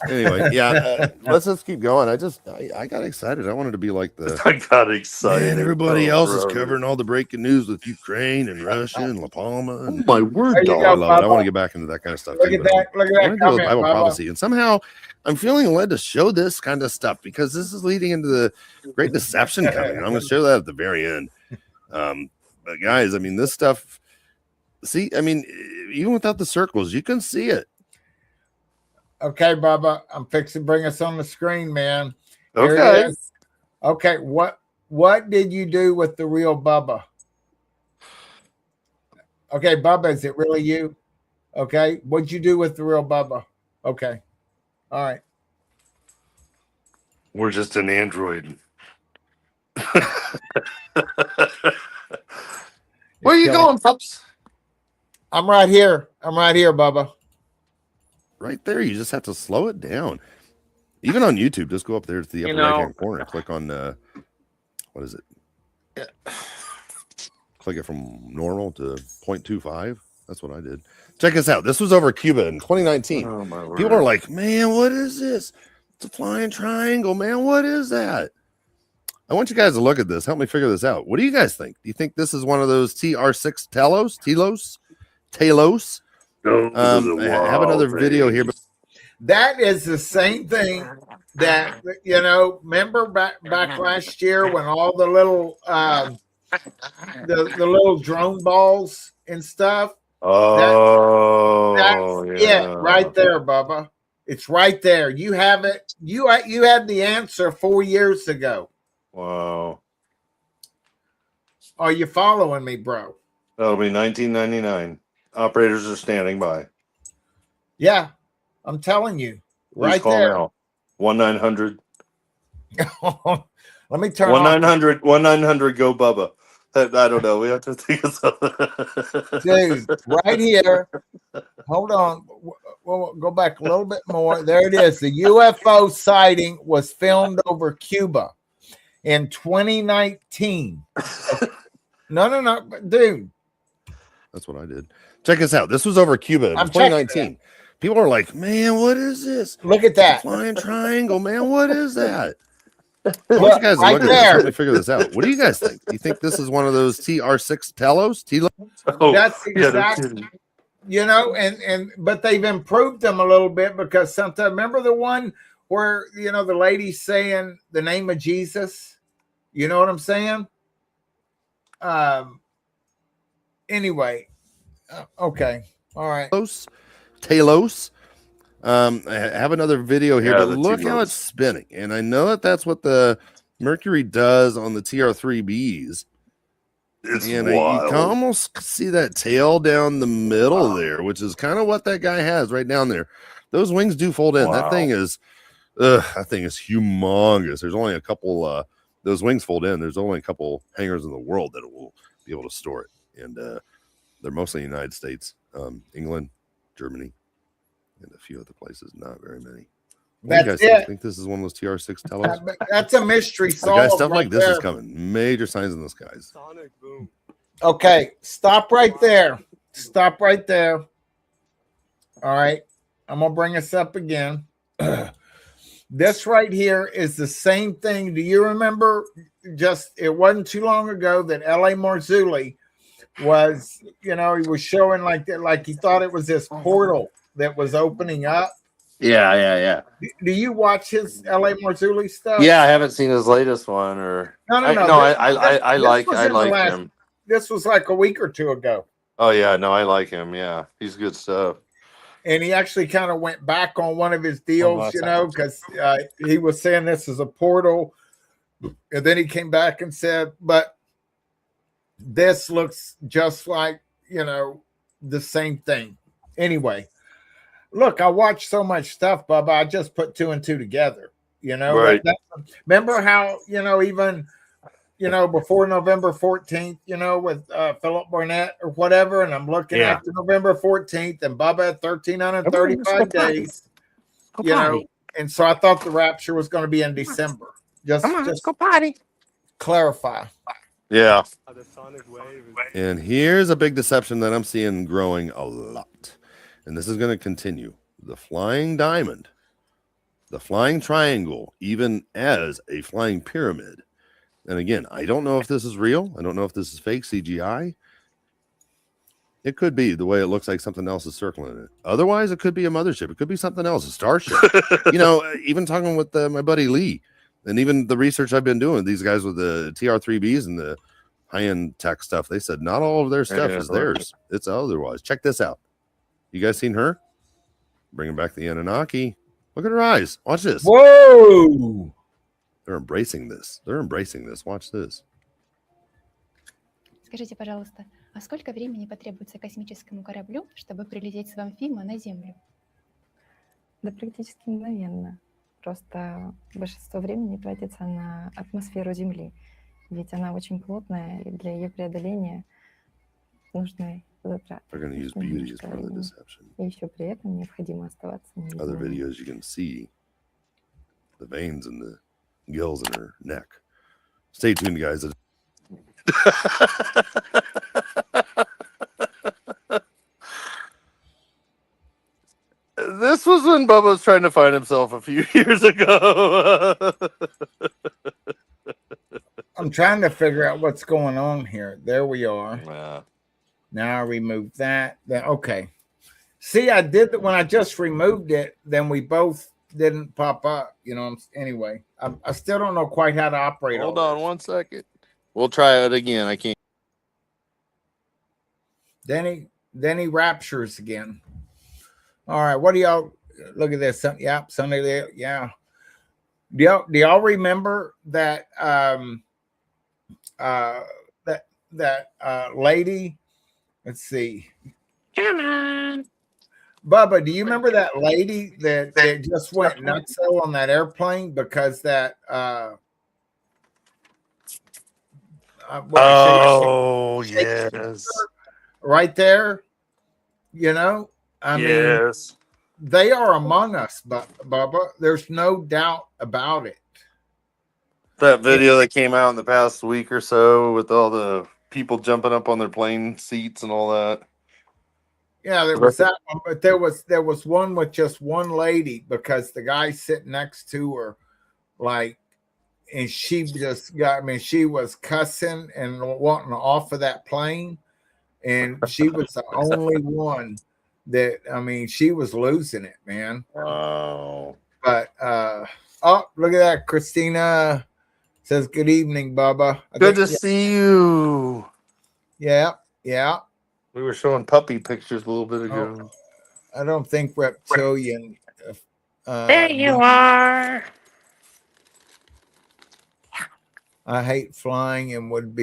Anyway, yeah, let's just keep going. I got excited. I wanted to be like I got excited. Man, everybody else is covering all the breaking news with Ukraine and Russia and La Palma. And my word, dog. I love it. I want to get back into that kind of stuff. Look at that comment, Bible prophecy. And somehow I'm feeling led to show this kind of stuff because this is leading into the great deception coming. I'm going to show that at the very end. But guys, I mean, this stuff, see, I mean, even without the circles, you can see it. Okay, Bubba, I'm fixing to bring us on the screen, man. Okay. Okay, what did you do with the real Bubba? Okay, Bubba, is it really you? Okay, what'd you do with the real Bubba? Okay, all right. We're just an android. Where are you going, pups? I'm right here, Bubba. Right there, you just have to slow it down. Even on YouTube, just go up there to the upper right-hand corner and click on what is it? Yeah. Click it from normal to 0.25. That's what I did. Check this out. This was over Cuba in 2019. Oh, my word. People are like, man, what is this? It's a flying triangle, man. What is that? I want you guys to look at this. Help me figure this out. What do you guys think? Do you think this is one of those TR6 Telos? I have another video here. But that is the same thing that, remember back last year when all the little the little drone balls and stuff. Oh, Oh, That's yeah. it right there, Bubba. It's right there. You have it. You had the answer 4 years ago. Wow. Are you following me, bro? That'll be 1999. Operators are standing by. Yeah, I'm telling you. Please Right call there. now. 1-900. Let me turn 1-900. 1-900. Go Bubba. I don't know. We have to think of something. Dude, right here. Hold on. We'll go back a little bit more. There it is. The UFO sighting was filmed over Cuba in 2019. No, dude. That's what I did. Check this out. This was over Cuba in I'm checking 2019. People are like, man, what is this? Look at It's a that. flying triangle, man. What is that? I Look, want you guys to right look at this. there. Help me figure this out. What do you guys think? You think this is one of those TR6 telos? Oh, That's yeah, no exactly. kidding. You know, but they've improved them a little bit because sometimes remember the one where the lady's saying the name of Jesus. You know what I'm saying? Anyway, okay, all right. Talos. I have another video here, Yeah, but the look how it's spinning. And I know that's what the Mercury does on the TR3Bs. It's And wild. you can almost see that tail down the middle there, which is kind of what that guy has right down there. Those wings do fold in. That thing is humongous. There's only a couple those wings fold in. There's only a couple hangars in the world that will be able to store it. And they're mostly in the United States, England, Germany, and a few other places, not very many. What do you guys think? I think this is one of those TR6 telos. That's a mystery solved. Guys, stuff right like this there. is coming. Major signs in the skies. Sonic boom. Okay, stop right there. Stop right there. All right, I'm gonna bring us up again. This right here is the same thing. Do you remember? It wasn't too long ago that L.A. Marzulli was, he was showing like that, like he thought it was this portal that was opening up. Yeah. Do you watch his L.A. Marzulli stuff? Yeah, I haven't seen his latest one. Or No. I like last, him. This was like a week or two ago. Oh yeah, no, I like him. Yeah, he's good stuff. And he actually kind of went back on one of his deals, because he was saying this is a portal. And then he came back and said, but this looks just like, the same thing. Anyway, look, I watch so much stuff, Bubba. I just put 2 and 2 together, Right. Remember how, even, before November 14th, with Philip Barnett or whatever, and I'm looking after November 14th and Bubba at 1,335 days, and so I thought the rapture was going to be in December. Just go potty. Clarify. Yeah. The sonic wave is And here's a big deception that I'm seeing growing a lot. And this is going to continue. The flying diamond, the flying triangle, even as a flying pyramid. And again, I don't know if this is real. I don't know if this is fake CGI. It could be the way it looks like something else is circling it. Otherwise, it could be a mothership. It could be something else, a starship. Even talking with my buddy Lee, and even the research I've been doing, these guys with the TR3Bs and the high-end tech stuff, they said not all of their stuff is theirs. It's otherwise. Check this out. You guys seen her? Bringing back the Anunnaki. Look at her eyes. Watch this. Whoa! They're embracing this. Watch this. Скажите, пожалуйста, а сколько времени потребуется космическому кораблю, чтобы прилететь с Амфима на Землю? Да практически мгновенно. Просто большинство времени тратится на атмосферу Земли, ведь она очень плотная, и для ее преодоления нужны затраты. They're going to use beauty as part of the deception. И еще при этом необходимо оставаться Other невидимым. videos you can see the veins in the gills in her neck. Stay tuned, guys. This was when Bubba was trying to find himself a few years ago. I'm trying to figure out what's going on here. There we are. Yeah. Now I remove that. Then okay. See, I did that when I just removed it. Then we both didn't pop up. Anyway, I still don't know quite how to operate. Hold on 1 second. We'll try it again. I can't. Then he raptures again. All right. What do y'all look at this? Yep, Sunday there. Yeah. Do y'all remember that that lady? Let's see. Come on. Bubba, do you remember that lady that just went nuts on that airplane because that Oh, shake yes. right there? You know, I mean, Yes. they are among us, but Bubba, there's no doubt about it. That video that came out in the past week or so with all the people jumping up on their plane seats and all that. Yeah, there was that one, but there was one with just one lady because the guy sitting next to her, like, and she just got. I mean, she was cussing and wanting off of that plane, and she was the only one that. I mean, she was losing it, man. Wow. But oh, look at that, Christina says, "Good evening, Bubba." Good to see you. Yeah, yeah. We were showing puppy pictures a little bit ago. I don't think reptilian. There you are. I hate flying and would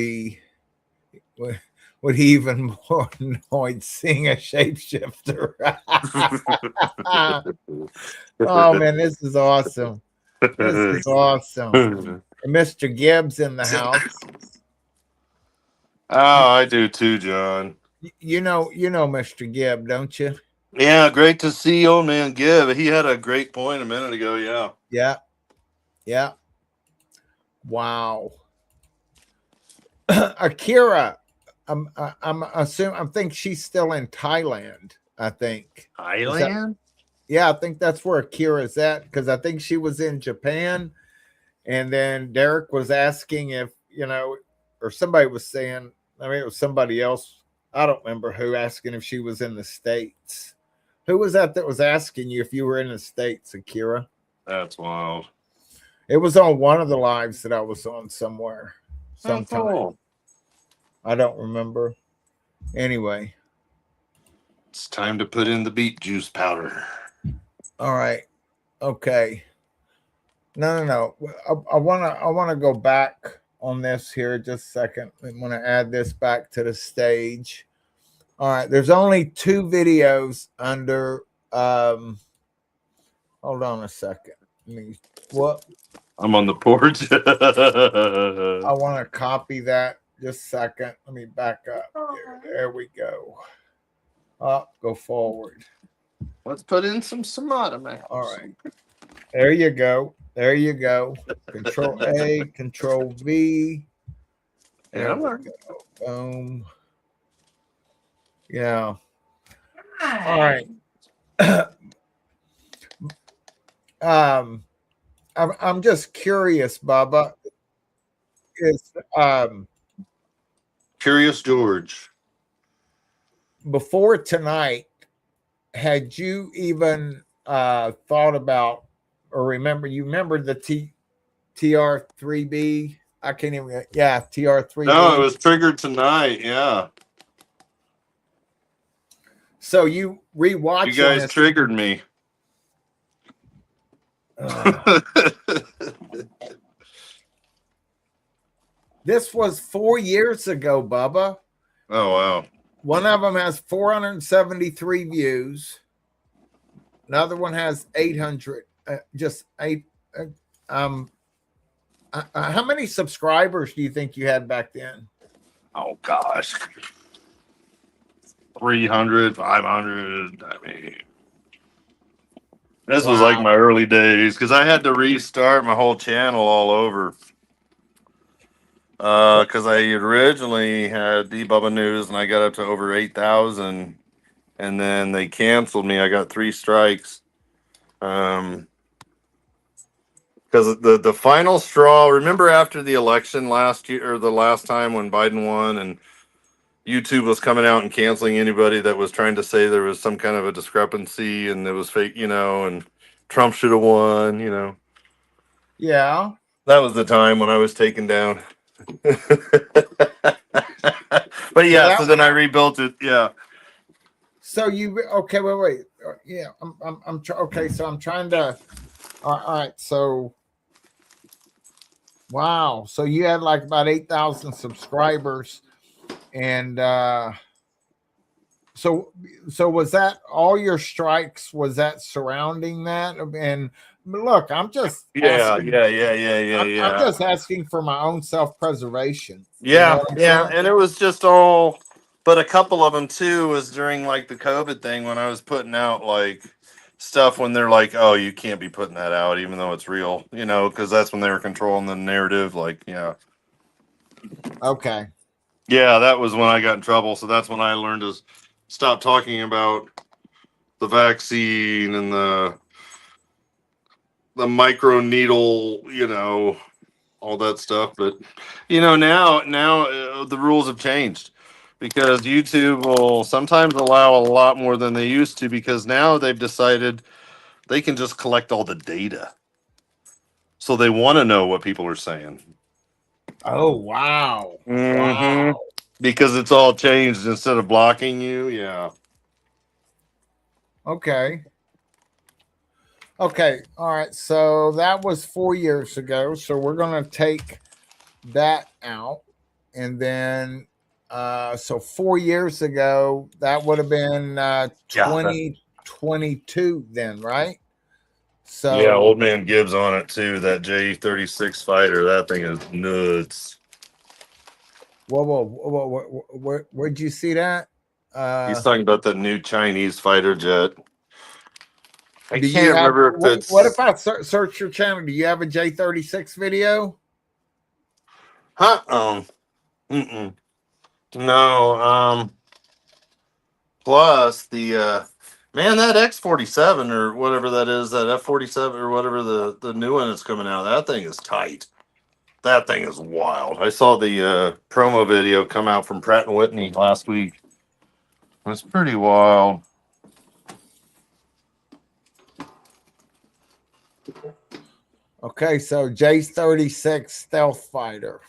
even more annoyed seeing a shapeshifter. Oh man, this is awesome. This is awesome. And Mr. Gibbs in the house. Oh, I do too, John. You know Mr. Gibb, don't you? Yeah, great to see old man Gibb. He had a great point a minute ago. Yeah. Yeah. Yeah. Wow. Akira, I'm assuming. I think she's still in Thailand. I think Thailand. Yeah, I think that's where Akira's at because I think she was in Japan, and then Derek was asking if or somebody was saying. I mean, it was somebody else. I don't remember who asking if she was in the States. Who was that was asking you if you were in the States, Akira? That's wild. It was on one of the lives that I was on somewhere. Sometime. Cool. I don't remember. Anyway. It's time to put in the beet juice powder. All right. Okay. No. I wanna go back on this here just a second. I want to add this back to the stage. All right. There's only 2 videos under hold on a second. What? I'm on the porch. I want to copy that. Just a second. Let me back up. There we go. Up, go forward. Let's put in some Samata, man. All right. There you go. There you go. Control A, Control V. There we go. Boom. Yeah. All right. I'm just curious, Bubba. Is Curious George. Before tonight, had you even thought about or remember? You remember the TR3B? I can't even. Yeah, TR3B. No, it was triggered tonight. Yeah. So you rewatching? You guys triggered me. This was 4 years ago, Bubba. Oh wow. One of them has 473 views. Another one has 800. Just 8. How many subscribers do you think you had back then? Oh gosh. 300, 500. I mean, this was like my early days because I had to restart my whole channel all over. Because I originally had Bubba News and I got up to over 8,000, and then they canceled me. I got 3 strikes. Because the final straw. Remember after the election last year or the last time when Biden won and YouTube was coming out and canceling anybody that was trying to say there was some kind of a discrepancy and it was fake, and Trump should have won, Yeah. That was the time when I was taken down. But yeah, so then I rebuilt it. Yeah. So wait. yeah, okay. So I'm trying to. All right. So, wow. So you had like about 8,000 subscribers, and so was that all your strikes? Was that surrounding that? And look, I'm just asking. I'm just asking for my own self-preservation. You know Yeah, what I'm yeah, saying? and it was just all, but a couple of them too was during like the COVID thing when I was putting out like stuff when they're like, oh, you can't be putting that out even though it's real, you know, because that's when they were controlling the narrative. Like, yeah, Okay. yeah, that was when I got in trouble. So that's when I learned to stop talking about the vaccine and the micro needle, you know, all that stuff. But you know, now the rules have changed because YouTube will sometimes allow a lot more than they used to because now they've decided they can just collect all the data. So they want to know what people are saying. Oh, wow. Mm-hmm. Wow. Because it's all changed instead of blocking you. Yeah. Okay. Okay. All right. So that was 4 years ago. So we're going to take that out. And then, so 4 years ago, that would have been Yeah. 2022 then, right? Yeah, So, old man Gibbs on it too. That J36 fighter, that thing is nuts. where'd you see that? He's talking about the new Chinese fighter jet. I Do you can't have, remember if what if it's I search your channel? Do you have a J36 video? mm-mm. No, plus the man, that X47 or whatever that is, that F47 or whatever the new one that's coming out, that thing is tight. That thing is wild. I saw the promo video come out from Pratt and Whitney last week. It was pretty wild. Okay, so J36 stealth fighter.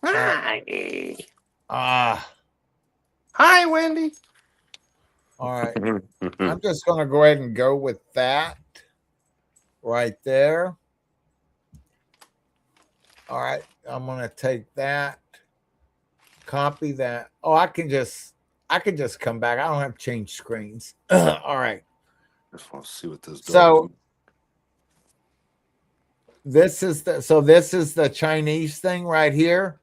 Hi. Hi, Wendy. All right. I'm just going to go ahead and go with that right there. All right. I'm going to take that, copy that. Oh, I can just come back. I don't have to change screens. All right. Just want to see what this. So this is the Chinese thing right here.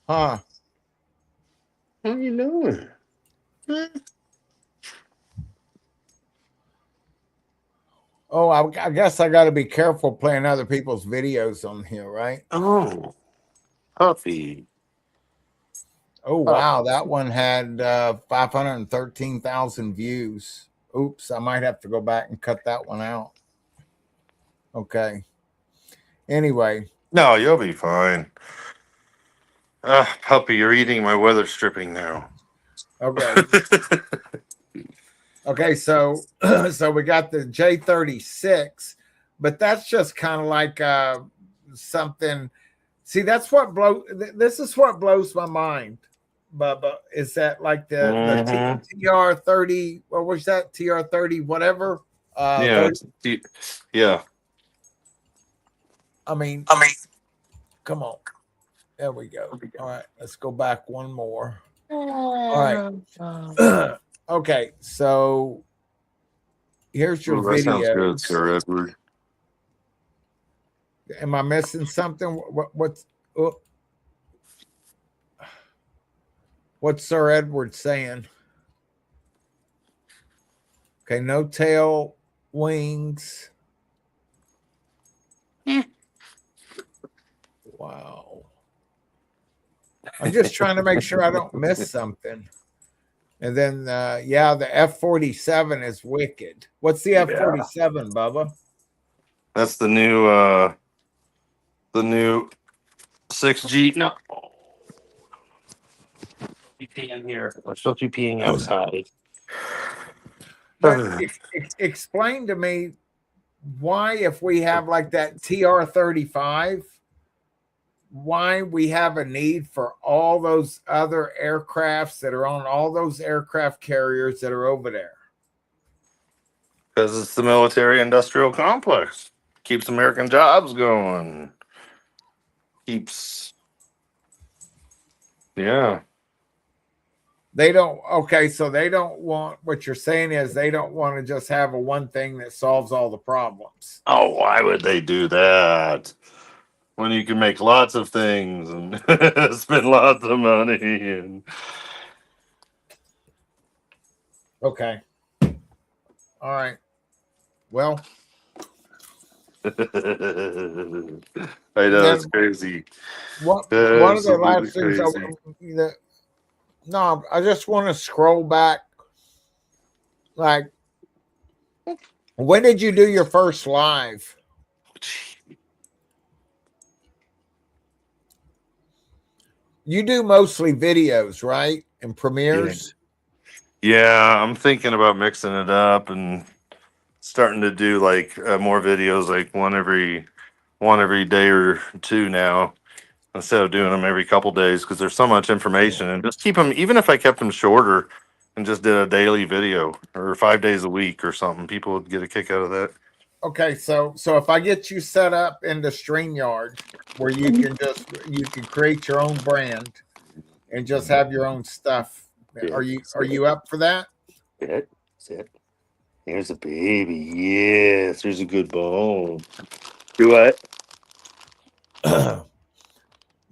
Huh. How you doing? Oh, I guess I got to be careful playing other people's videos on here, right? Oh, Puffy. Oh, wow. That one had 513,000 views. Oops. I might have to go back and cut that one out. Okay. Anyway. No, you'll be fine. Puppy, you're eating my weather stripping now. Okay. Okay. So, so we got the J36, but that's just kind of like something. See, that's what this is what blows my mind. Bubba, is that like the TR30? What was that? TR30, whatever. Yeah, yeah. I mean, come on. There we go. All right, let's go back one more. All right. Okay, so here's your That sounds video. good, Sir Edward. Am I missing something? What's Sir Edward saying? Okay, no tail, wings. Wow. I'm just trying to make sure I don't miss something. And then, yeah, the F-47 is wicked. What's the F-47, Bubba? That's the new the new 6G. No. You peeing here. I'm supposed to be peeing outside. But explain to me why, if we have like that TR-35, why we have a need for all those other aircrafts that are on all those aircraft carriers that are over there. Because it's the military industrial complex. Keeps American jobs going. Keeps. Yeah. They don't, okay, so they don't want, what you're saying is they don't want to just have a one thing that solves all the problems. Oh, why would they do that? When you can make lots of things and spend lots of money and Okay. All right. Well, I know it's crazy. One of the Absolutely last things crazy. I just want to scroll back. Like, when did you do your first live? You do mostly videos, right? And premieres? Yeah, I'm thinking about mixing it up and starting to do like more videos, like one every day or two now, instead of doing them every couple days, because there's so much information. And just keep them, even if I kept them shorter and just did a daily video or 5 days a week or something, people would get a kick out of that. Okay, so if I get you set up into StreamYard where you can create your own brand and just have your own stuff. Are you up for that? Sit. There's a baby. Yes, there's a good bone. Do what?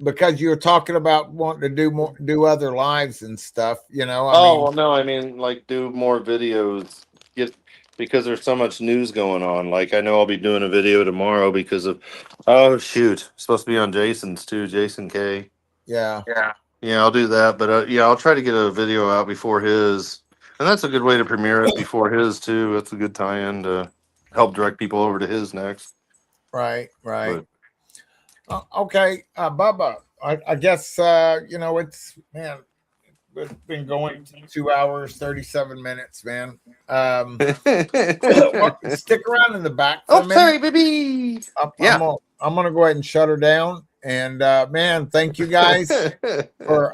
Because you're talking about wanting to do other lives and stuff, I mean, Well, no, I mean, like, do more videos. Because there's so much news going on. Like, I know I'll be doing a video tomorrow because of, oh shoot, supposed to be on Jason's too, Jason K. Yeah, I'll do that. But yeah, I'll try to get a video out before his, and that's a good way to premiere it before his too. That's a good tie-in to help direct people over to his next. right. But Okay, Bubba, I guess it's, man, it's been going 2 hours 37 minutes, man. Stick around in the back for a minute. sorry, baby. I'm gonna go ahead and shut her down. And man, thank you guys for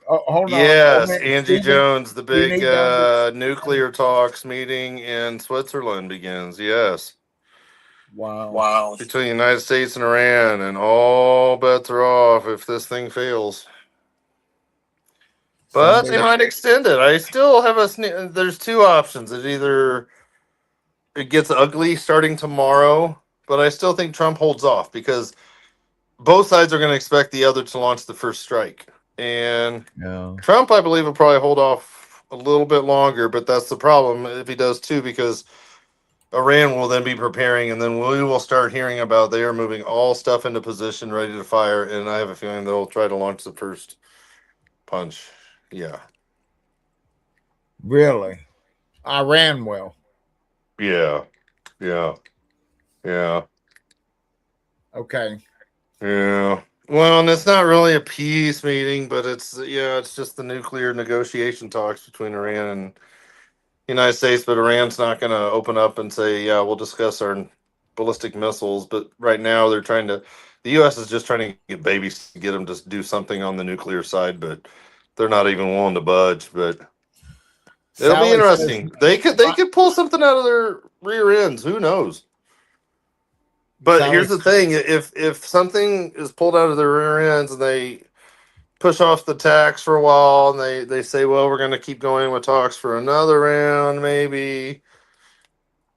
hold on. Yes, Man, Angie Steven, Jones, the you big need to nuclear talks meeting in Switzerland begins. Yes. Wow. Between the United States and Iran, and all bets are off if this thing fails. But they might extend it. I still have there's two options. It gets ugly starting tomorrow, but I still think Trump holds off because both sides are going to expect the other to launch the first strike. And Trump, I believe, will probably hold off a little bit longer, but that's the problem if he does too, because Iran will then be preparing, and then we will start hearing about they are moving all stuff into position, ready to fire, and I have a feeling they'll try to launch the first punch. Yeah. Really? Iran will. Yeah. Okay. Yeah. Well, and it's not really a peace meeting, but it's just the nuclear negotiation talks between Iran and the United States. But Iran's not going to open up and say, "Yeah, we'll discuss our ballistic missiles." But right now, the U.S. is just trying to get babies to get them to do something on the nuclear side, but they're not even willing to budge. But it'll be interesting. They could pull something out of their rear ends. Who knows? But here's the thing: if something is pulled out of their rear ends and they push off the tax for a while, and they say, "Well, we're going to keep going with talks for another round," maybe.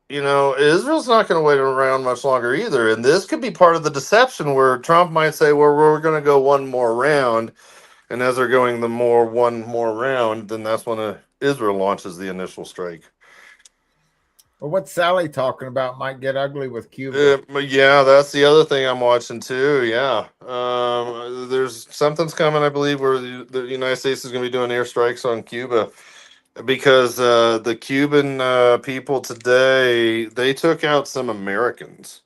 Israel's not going to wait around much longer either, and this could be part of the deception where Trump might say, "Well, we're going to go one more round," and as they're going one more round, then that's when Israel launches the initial strike. Well, what's Sally talking about might get ugly with Cuba. Yeah, that's the other thing I'm watching too. Yeah, there's something's coming, I believe, where the United States is going to be doing airstrikes on Cuba because the Cuban people today, they took out some Americans.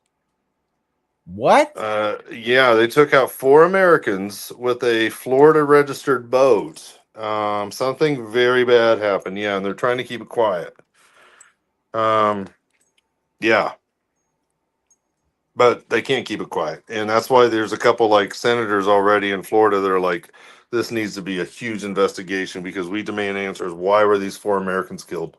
What? Yeah, they took out 4 Americans with a Florida registered boat. Something very bad happened. Yeah, and they're trying to keep it quiet. Yeah, but they can't keep it quiet, and that's why there's a couple like senators already in Florida that are like, this needs to be a huge investigation because we demand answers. Why were these 4 Americans killed?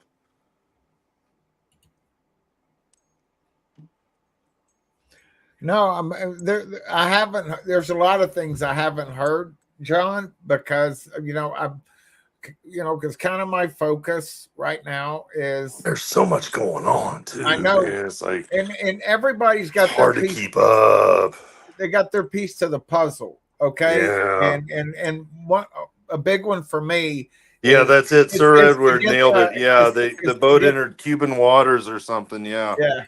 No, I'm there. I haven't. There's a lot of things I haven't heard, John, because because kind of my focus right now is. There's so much going on too. I know, Man. It's like and everybody's got their hard to piece. keep up. They got their piece to the puzzle. Okay, Yeah. and one a big one for me. Yeah, that's it. Sir is to Edward get nailed it. Yeah, the to boat get- entered Cuban waters or something. Yeah. Yeah.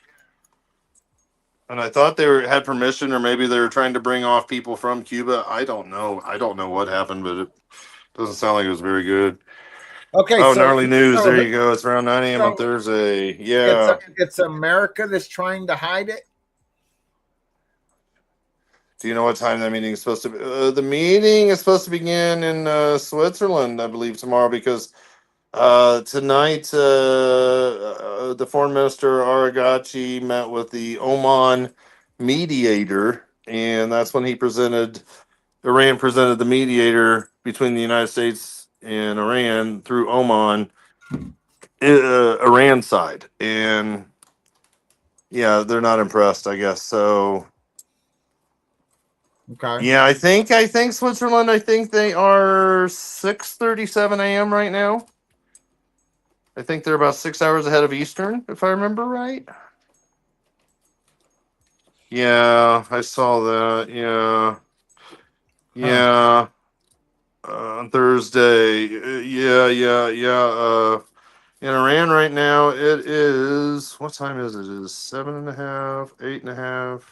And I thought they had permission, or maybe they were trying to bring off people from Cuba. I don't know. I don't know what happened, but it doesn't sound like it was very good. Okay. Oh, So gnarly news. so- There you go. It's around 9 a.m. on so Thursday. Yeah. It's America that's trying to hide it. Do you know what time that meeting is supposed to be? The meeting is supposed to begin in Switzerland, I believe, tomorrow, because tonight the foreign minister Aragachi met with the Oman mediator, and that's when Iran presented the mediator between the United States and Iran through Oman, Iran side, and yeah, they're not impressed, I guess. So Okay. yeah, I think Switzerland. I think they are 6:37 a.m. right now. I think they're about 6 hours ahead of Eastern, if I remember right. Yeah, I saw that. Yeah. Yeah. On Thursday. Yeah. In Iran right now, it is, what time is it? It is 7:30, 8:30.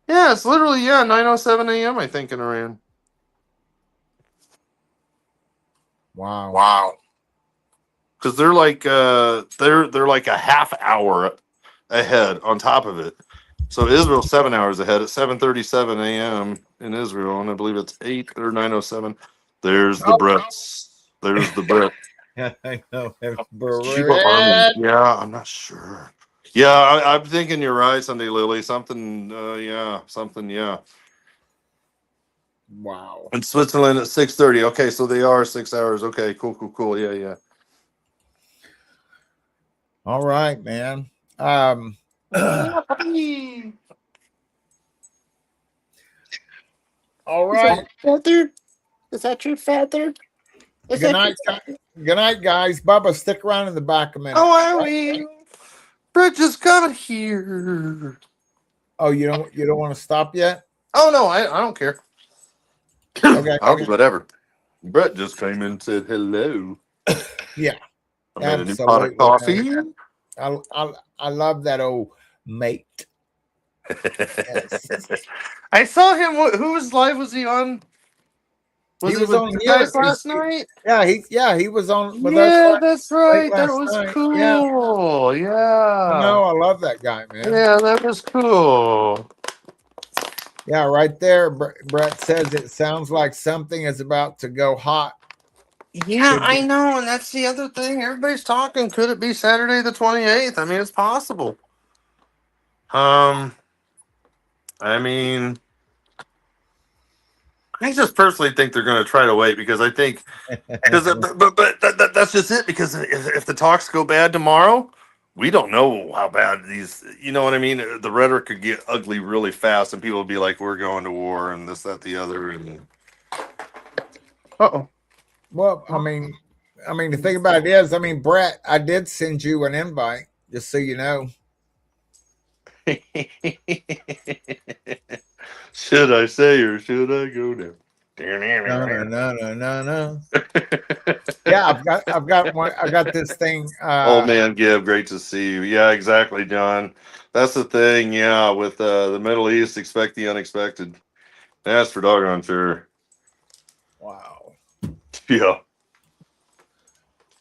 Yeah, it's literally, 9:07 a.m. I think in Iran. Wow. Because they're like they're like a half hour ahead on top of it. So Israel's 7 hours ahead at 7:37 a.m. in Israel, and I believe it's 8 or 9:07. There's the Brits. There's the Brit. I know. Cuba Army. Yeah, I'm not sure. Yeah, I'm thinking you're right, Sunday Lily. Something. Yeah. Wow. In Switzerland at 6:30. Okay, so they are 6 hours. Okay, cool. Yeah. All right, man. All right. Is that your feather? Good night, guys. Bubba, stick around in the back a minute. Oh, are we? Bridge is coming here. Oh, you don't want to stop yet? Oh no, I don't care. Okay. I'll do whatever. Brett just came in and said hello. Yeah. I made a new pot of coffee. Man. I love that old mate. Yes. I saw him. Whose live was he on? He was with on you yours guys last night. Yeah, he was on with us. Yeah, that's right. last That was night. cool. Yeah. Yeah. No, I love that guy, man. Yeah, that was cool. Yeah, right there. Brett says it sounds like something is about to go hot. Yeah, I know, and that's the other thing. Everybody's talking. Could it be Saturday the 28th? I mean, it's possible. I mean, I just personally think they're going to try to wait because I think, but that's just it. Because if the talks go bad tomorrow, we don't know how bad these. You know what I mean? The rhetoric could get ugly really fast, and people will be like, "We're going to war," and this, that, the other, and. Uh-oh. Well, I mean, the thing about it is, Brett, I did send you an invite, just so you know. Should I say or should I go down? No. Yeah, I've got one. I got this thing. Oh man, Gib, great to see you. Yeah, exactly, John. That's the thing. Yeah, with the Middle East, expect the unexpected. That's for doggone sure. Wow. Yeah.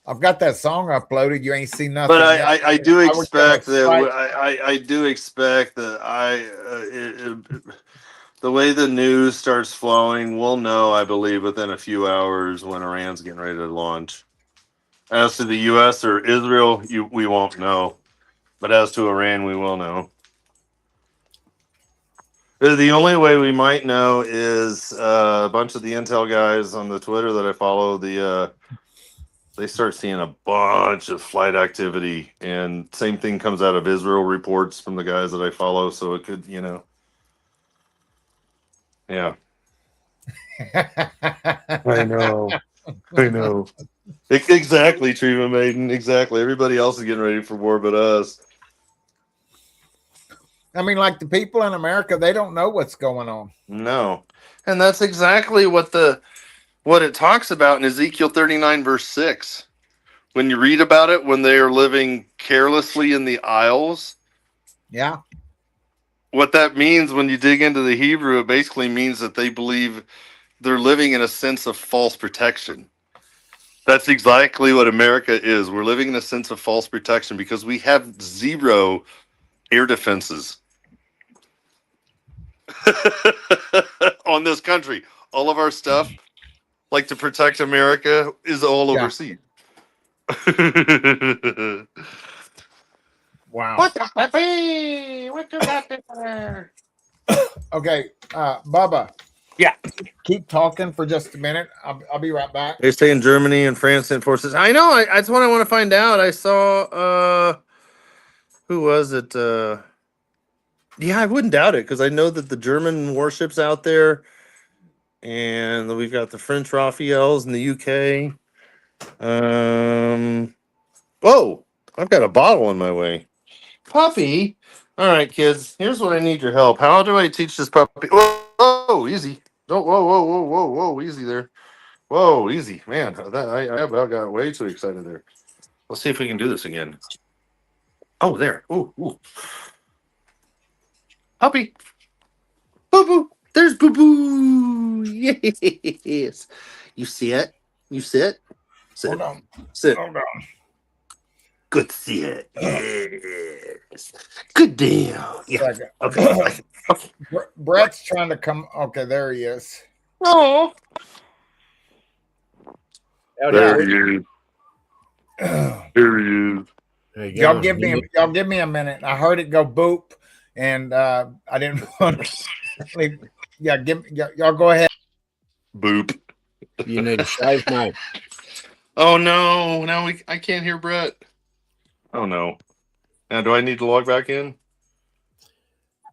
I've got that song uploaded. You ain't seen nothing. But I do expect that. Right. I do expect that the way the news starts flowing, we'll know, I believe, within a few hours when Iran's getting ready to launch. As to the U.S. or Israel, we won't know. But as to Iran, we will know. The only way we might know is a bunch of the intel guys on the Twitter that I follow. They start seeing a bunch of flight activity, and same thing comes out of Israel reports from the guys that I follow. So it could, yeah. I know. Exactly, Treva Maiden. Exactly. Everybody else is getting ready for war, but us. I mean, like the people in America, they don't know what's going on. No, and that's exactly what it talks about in Ezekiel 39 verse 6. When you read about it, when they are living carelessly in the isles. Yeah. What that means when you dig into the Hebrew, it basically means that they believe they're living in a sense of false protection. That's exactly what America is. We're living in a sense of false protection because we have zero air defenses on this country. All of our stuff, like to protect America, is all overseas. Wow. What the puppy? What you got there? Okay, Bubba. Yeah. Keep talking for just a minute. I'll be right back. They say in Germany and France sent forces. I know. That's what I want to find out. I saw. Who was it? Yeah, I wouldn't doubt it because I know that the German warships out there, and we've got the French Raphaels in the UK. Oh, I've got a bottle on my way. Puppy. All right, kids. Here's what I need your help. How do I teach this puppy? Whoa, easy. Don't. Whoa, easy there. Whoa, easy, man. I about got way too excited there. Let's see if we can do this again. Oh, there. Ooh. Puppy. Boo boo. There's boo boo. Yes. You sit. You sit. Sit. Hold on. Sit. Hold on. Good sit. Yes. Good deal. Yeah. Okay. Brett's trying to come. Okay, there he is. Oh. There he is. Here he is. Y'all give me a minute. I heard it go boop, and I didn't want to. Yeah, y'all go ahead. Boop. You need a shave, mate. Oh no! Now I can't hear Brett. Oh no! Now do I need to log back in?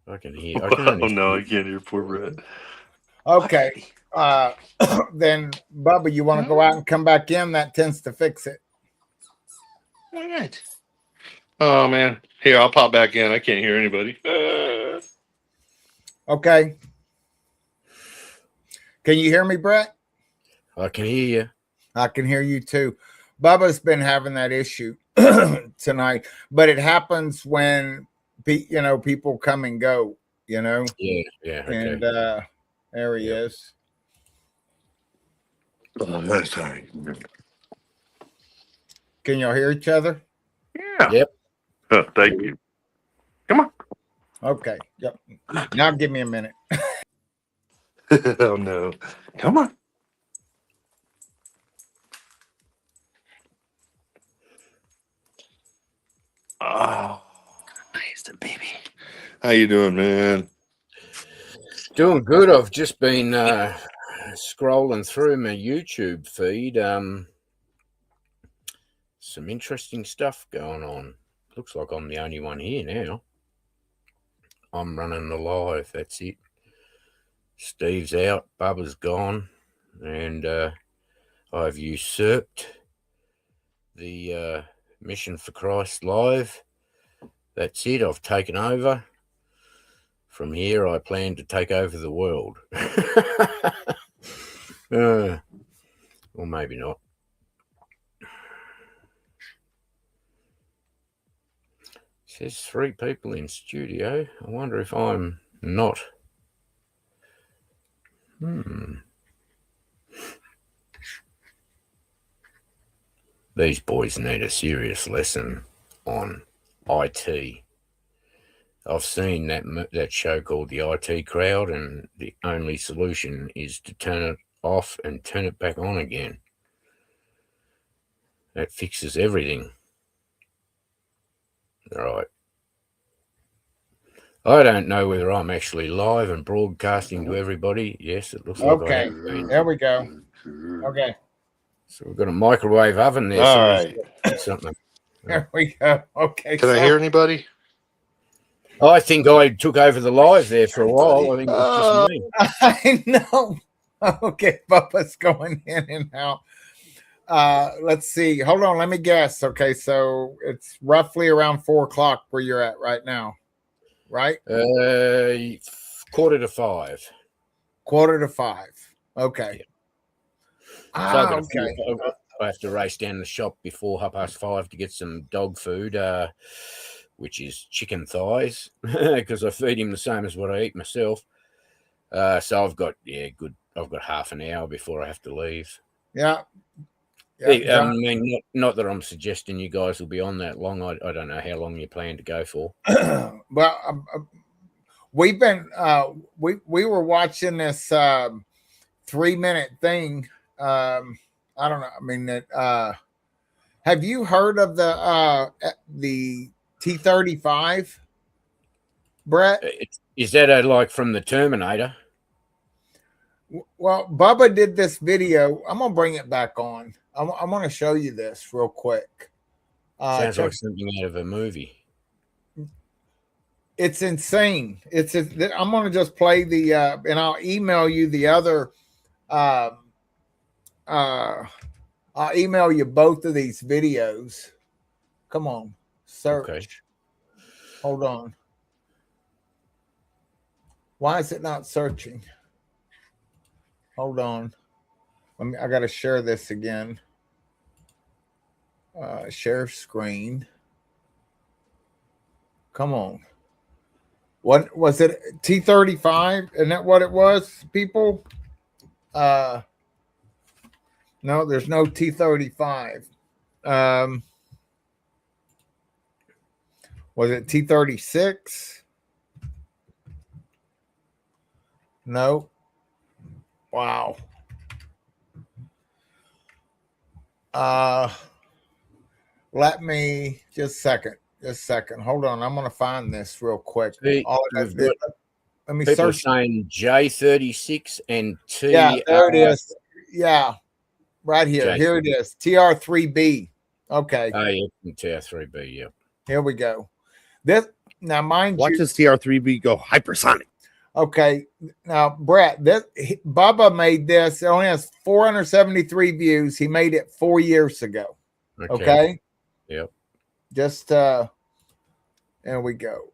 I can hear. Oh no, I can't hear poor Brett. Okay. Then Bubba, you want to go out and come back in? That tends to fix it. All right. Oh man, here I'll pop back in. I can't hear anybody. Okay. Can you hear me, Brett? I can hear you. I can hear you too. Bubba's been having that issue tonight, but it happens when people come and go. Yeah. Okay. And there he is. Oh, that's right. Can y'all hear each other? Yeah. Yep. Thank you. Come on. Okay. Yep. Now give me a minute. Oh no. Come on. Oh, nice, baby. How you doing, man? Doing good. I've just been scrolling through my YouTube feed. Some interesting stuff going on. Looks like I'm the only one here now. I'm running the live. That's it. Steve's out. Bubba's gone. And I've usurped the Mission for Christ live. That's it. I've taken over. From here, I plan to take over the world. Or maybe not. It says 3 people in studio. I wonder if I'm not. These boys need a serious lesson on IT. I've seen that show called The IT Crowd, and the only solution is to turn it off and turn it back on again. That fixes everything. All right. I don't know whether I'm actually live and broadcasting to everybody. Yes, it looks like I Okay, have been. there we go. Okay, So we've got a microwave oven there. All So right. something. there we go. Okay, Can I hear anybody? I think I took over the live there for a while. I think it was just me. I know. Okay, Bubba's going in and out. Let's see. Hold on, let me guess. Okay, so it's roughly around 4 o'clock where you're at right now, right? 4:45. 4:45. Okay. Yeah. So Okay. I have to race down the shop before 5:30 to get some dog food, which is chicken thighs, because I feed him the same as what I eat myself. So I've got half an hour before I have to leave. Yeah. I mean, not that I'm suggesting you guys will be on that long. I don't know how long you plan to go for. Well, we've been we were watching this 3-minute thing. I don't know. I mean, have you heard of the T-35, Brett? Is that like from the Terminator? Well, Bubba did this video. I'm gonna bring it back on. I'm gonna show you this real quick. Sounds like something out of a movie. It's insane. I'm gonna just play the and I'll email you the other. I'll email you both of these videos. Come on, search. Okay. Hold on. Why is it not searching? Hold on. I got to share this again. Share screen. Come on. What was it? T-35? Isn't that what it was, people? No, there's no T-35. Was it T-36? No. Wow. Let me just a second. Hold on. I'm gonna find this real quick. See, let me people search. saying J36 and T. Yeah, there it is. Yeah, right here. J- Here it is. TR3B. Okay. Oh, yeah, TR3B. Yeah. Here we go. This now, mind Watch you. this TR3B go hypersonic. Okay, now Brett, Bubba made this. It only has 473 views. He made it 4 years ago. Okay. Yep. Just there we go.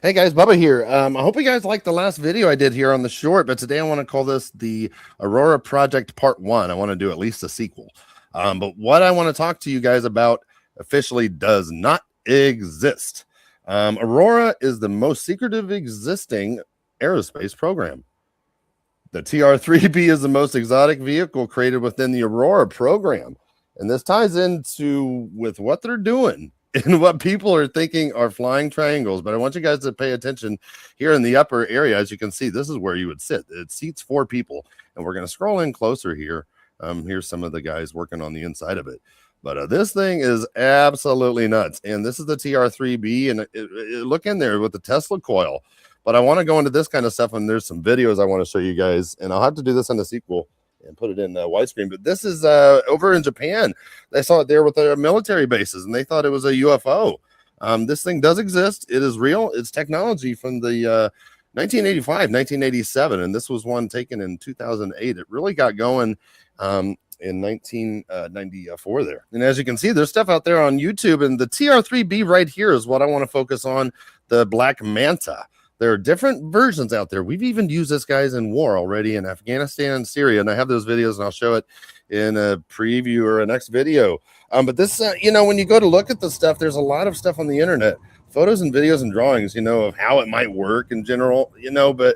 Hey guys, Bubba here. I hope you guys liked the last video I did here on the short, but today I want to call this the Aurora Project Part 1. I want to do at least a sequel. But what I want to talk to you guys about officially does not exist. Aurora is the most secretive existing aerospace program. The TR-3B is the most exotic vehicle created within the Aurora program. And this ties into with what they're doing and what people are thinking are flying triangles. But I want you guys to pay attention here in the upper area. As you can see, this is where you would sit. It seats 4 people. And we're going to scroll in closer here. Here's some of the guys working on the inside of it. But this thing is absolutely nuts. And this is the TR-3B. And look in there with the Tesla coil. But I want to go into this kind of stuff. And there's some videos I want to show you guys. And I'll have to do this on the sequel and put it in widescreen. But this is over in Japan. They saw it there with their military bases. And they thought it was a UFO. This thing does exist. It is real. It's technology from the 1985, 1987. And this was one taken in 2008. It really got going in 1994 there. And as you can see, there's stuff out there on YouTube. And the TR-3B right here is what I want to focus on, the Black Manta. There are different versions out there. We've even used this, guys, in war already in Afghanistan and Syria. And I have those videos, and I'll show it in a preview or a next video. But this, when you go to look at the stuff, there's a lot of stuff on the internet, photos and videos and drawings, of how it might work in general, but,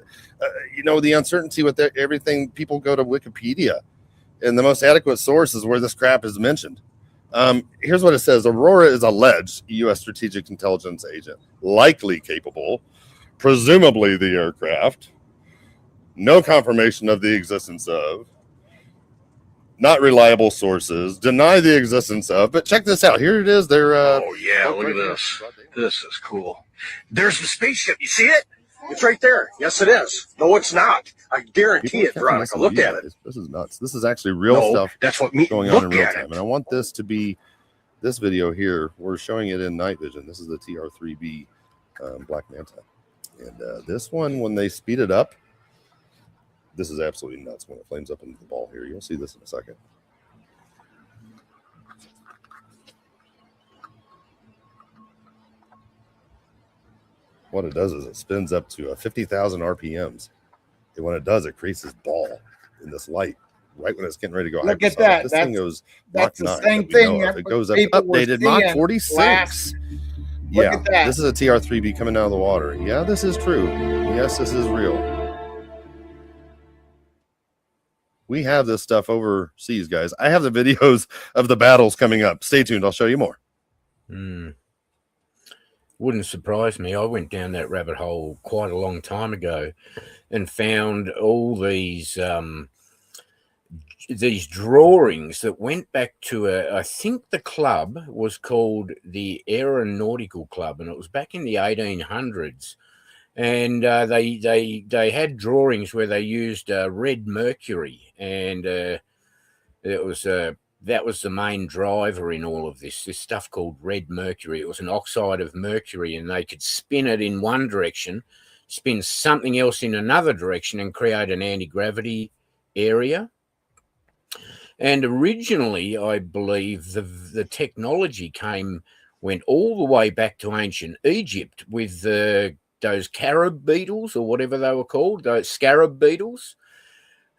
the uncertainty with everything, people go to Wikipedia. And the most adequate source is where this crap is mentioned. Here's what it says. Aurora is alleged U.S. strategic intelligence agent, likely capable, presumably the aircraft, no confirmation of the existence of, not reliable sources, deny the existence of, but check this out. Here it is. They're, Oh, yeah, look at this. This is cool. There's the spaceship. You see it? It's right there. Yes, it is. No, it's not. I guarantee it, Veronica. Look at it. This is nuts. This is actually real stuff that's what going on in real time. And I want this to be this video here. We're showing it in night vision. This is the TR-3B Black Manta. And this one, when they speed it up, this is absolutely nuts when it flames up into the ball here. You'll see this in a second. What it does is it spins up to 50,000 RPMs. And when it does, it creates this ball in this light right when it's getting ready to go. Look at that. This thing goes that's Mach 9. the same thing. It goes up updated Mach 46. Yeah, this is a TR-3B coming out of the water. Yeah, this is true. Yes, this is real. We have this stuff overseas, guys. I have the videos of the battles coming up. Stay tuned. I'll show you more. Wouldn't surprise me. I went down that rabbit hole quite a long time ago and found all these drawings that went back to I think the club was called the Aeronautical Club, and it was back in the 1800s. And they had drawings where they used red mercury, and it was that was the main driver in all of this stuff called red mercury. It was an oxide of mercury, and they could spin it in one direction, spin something else in another direction, and create an anti-gravity area. And originally, I believe the technology went all the way back to ancient Egypt with those carib beetles, or whatever they were called, those scarab beetles.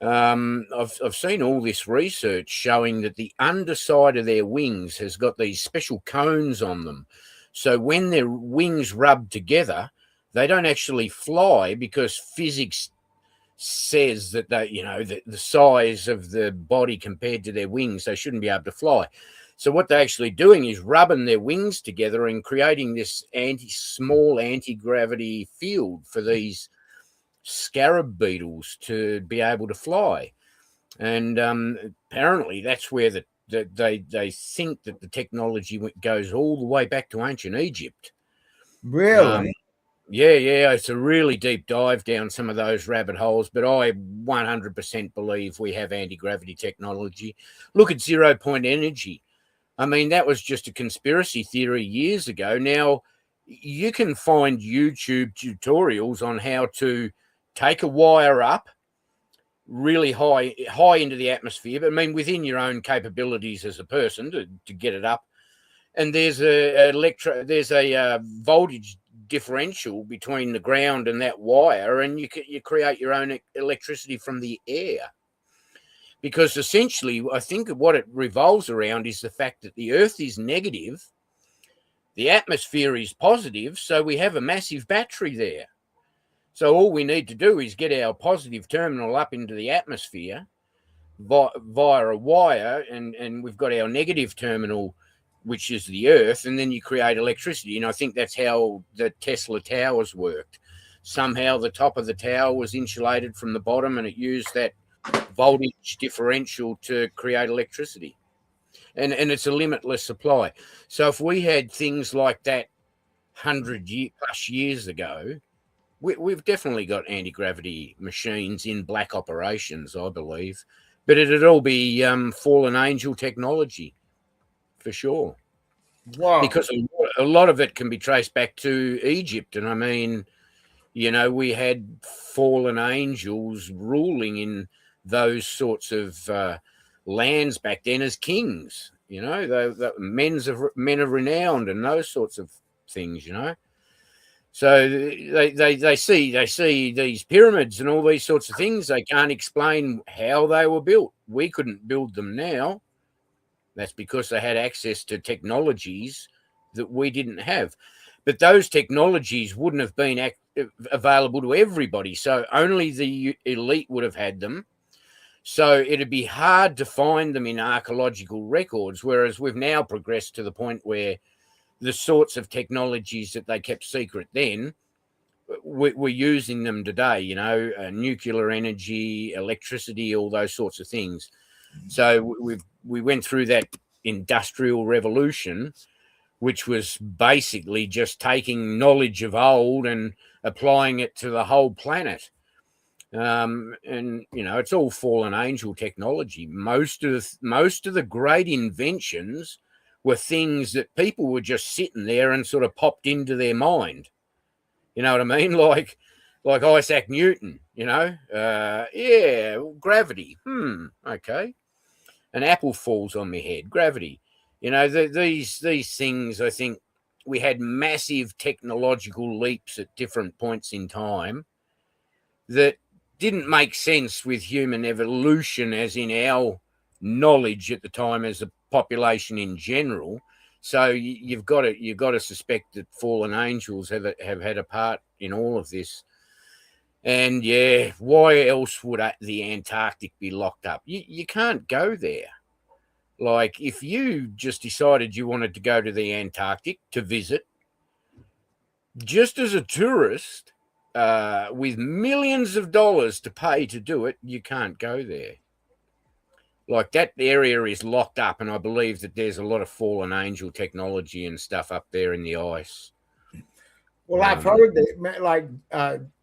I've seen all this research showing that the underside of their wings has got these special cones on them. So when their wings rub together, they don't actually fly, because physics says that the size of the body compared to their wings, they shouldn't be able to fly. So what they're actually doing is rubbing their wings together and creating this small anti-gravity field for these scarab beetles to be able to fly. And apparently that's where they think that the technology goes all the way back to ancient Egypt. Really? Yeah, it's a really deep dive down some of those rabbit holes, but I 100% believe we have anti-gravity technology. Look at 0-point energy. I mean, that was just a conspiracy theory years ago. Now, you can find YouTube tutorials on how to take a wire up really high into the atmosphere, but I mean, within your own capabilities as a person to get it up. And there's a voltage differential between the ground and that wire, and you create your own electricity from the air. Because essentially, I think what it revolves around is the fact that the Earth is negative, the atmosphere is positive, so we have a massive battery there. So all we need to do is get our positive terminal up into the atmosphere via a wire, and we've got our negative terminal, which is the Earth, and then you create electricity. And I think that's how the Tesla towers worked. Somehow the top of the tower was insulated from the bottom, and it used that voltage differential to create electricity. And it's a limitless supply. So if we had things like that 100 plus years ago, we've definitely got anti-gravity machines in black operations, I believe. But it'd all be fallen angel technology, for sure. Wow. Because a lot of it can be traced back to Egypt. And I mean, we had fallen angels ruling in those sorts of lands back then as kings, the men of renown and those sorts of things, So they see these pyramids and all these sorts of things. They can't explain how they were built. We couldn't build them now. That's because they had access to technologies that we didn't have. But those technologies wouldn't have been available to everybody. So only the elite would have had them. So it'd be hard to find them in archaeological records, whereas we've now progressed to the point where the sorts of technologies that they kept secret then, we're using them today, you know, nuclear energy, electricity, all those sorts of things. So we went through that industrial revolution, which was basically just taking knowledge of old and applying it to the whole planet. And you know, it's all fallen angel technology. Most of the great inventions were things that people were just sitting there and sort of popped into their mind. You know what I mean? Like Isaac Newton, you know, yeah, gravity. Okay. An apple falls on my head, gravity. You know, these things, I think we had massive technological leaps at different points in time that didn't make sense with human evolution as in our knowledge at the time as a population in general. So you've got to suspect that fallen angels have had a part in all of this. And yeah, why else would the Antarctic be locked up? You can't go there. Like, if you just decided you wanted to go to the Antarctic to visit, just as a tourist, with millions of dollars to pay to do it, you can't go there. Like, that area is locked up, and I believe that there's a lot of fallen angel technology and stuff up there in the ice. Well, I've heard that, like,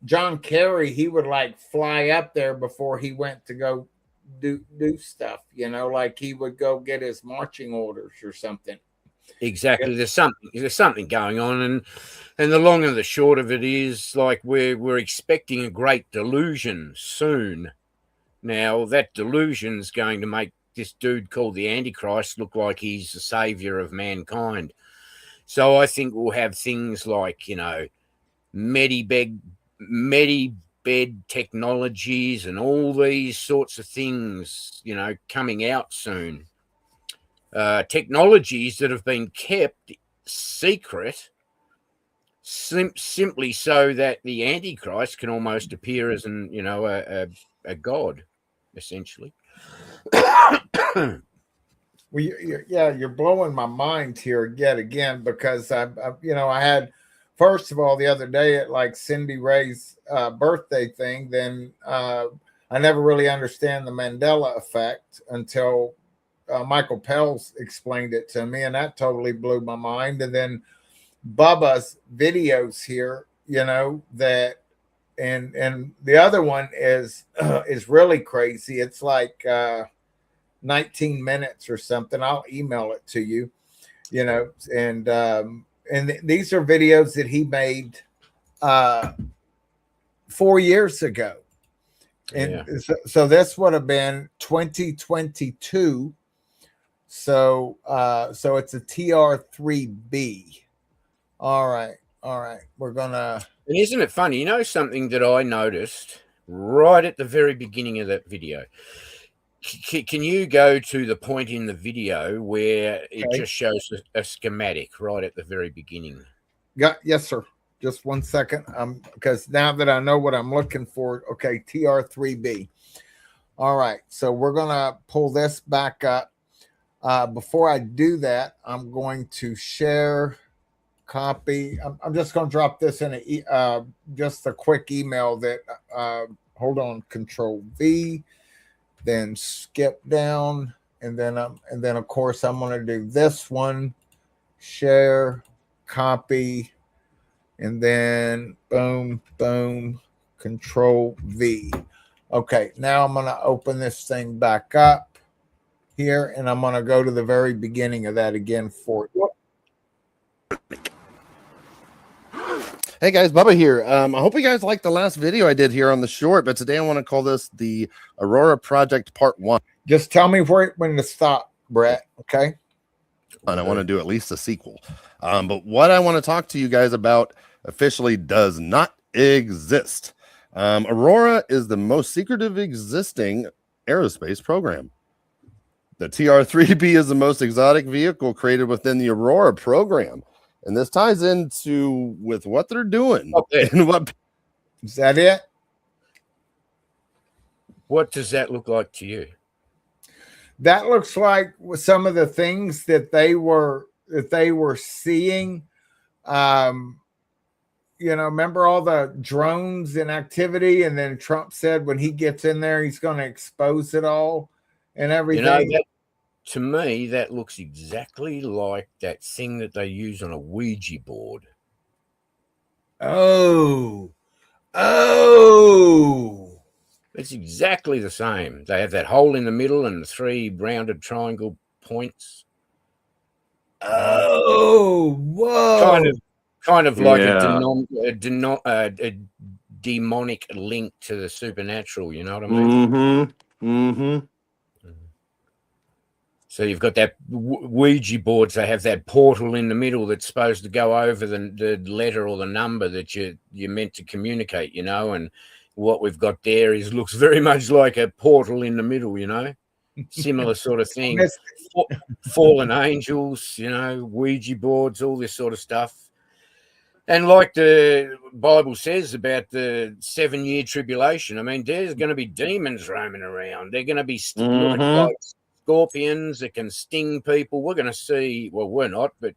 John Kerry, he would like fly up there before he went to go do stuff, you know, like he would go get his marching orders or something. Exactly. There's something going on, and the long and the short of it is, like, we're expecting a great delusion soon. Now, that delusion's going to make this dude called the Antichrist look like he's the savior of mankind. So I think we'll have things like, you know, medibed technologies and all these sorts of things, you know, coming out soon. Technologies that have been kept secret simply so that the Antichrist can almost appear as a god, essentially. Well, you're blowing my mind here yet again, because I had, first of all, the other day at like Cindy Ray's birthday thing, then I never really understand the Mandela effect until Michael Pels explained it to me, and that totally blew my mind. And then Bubba's videos here, you know, that, and the other one is really crazy. It's like 19 minutes or something. I'll email it to you, you know, and these are videos that he made 4 years ago. And so this would have been 2022. So it's a TR3B. All right. We're gonna. And isn't it funny? You know, something that I noticed right at the very beginning of that video. Can you go to the point in the video where it just shows a schematic right at the very beginning? Yeah, yes, sir. Just 1 second. Because now that I know what I'm looking for, okay, TR3B. All right, so we're gonna pull this back up. Before I do that, I'm going to share, copy. I'm just going to drop this in just a quick email that. Hold on, Control V. Then skip down, and then of course I'm going to do this one, share, copy, and then boom, Control V. Okay, now I'm going to open this thing back up here, and I'm going to go to the very beginning of that again for you. Hey guys, Bubba here. I hope you guys liked the last video I did here on the short, but today I want to call this the Aurora Project Part 1. Just tell me when to stop, Brett, okay? And I want to do at least a sequel. But what I want to talk to you guys about officially does not exist. Aurora is the most secretive existing aerospace program. The TR-3B is the most exotic vehicle created within the Aurora program. And this ties into with what they're doing. Okay. And what is that it? What does that look like to you? That looks like some of the things that they were seeing. Remember all the drones in activity, and then Trump said when he gets in there, he's going to expose it all and everything. To me, that looks exactly like that thing that they use on a Ouija board. Oh. It's exactly the same. They have that hole in the middle and the 3 rounded triangle points. Oh, whoa. Kind of like a demonic link to the supernatural, you know what I mean? So you've got that Ouija boards. They have that portal in the middle that's supposed to go over the letter or the number that you're meant to communicate, you know. And what we've got there looks very much like a portal in the middle, you know. Similar sort of thing. Fallen angels, you know, Ouija boards, all this sort of stuff. And like the Bible says about the 7-year tribulation, I mean, there's going to be demons roaming around. They're going to be looking like scorpions that can sting people. We're going to see, well, we're not, but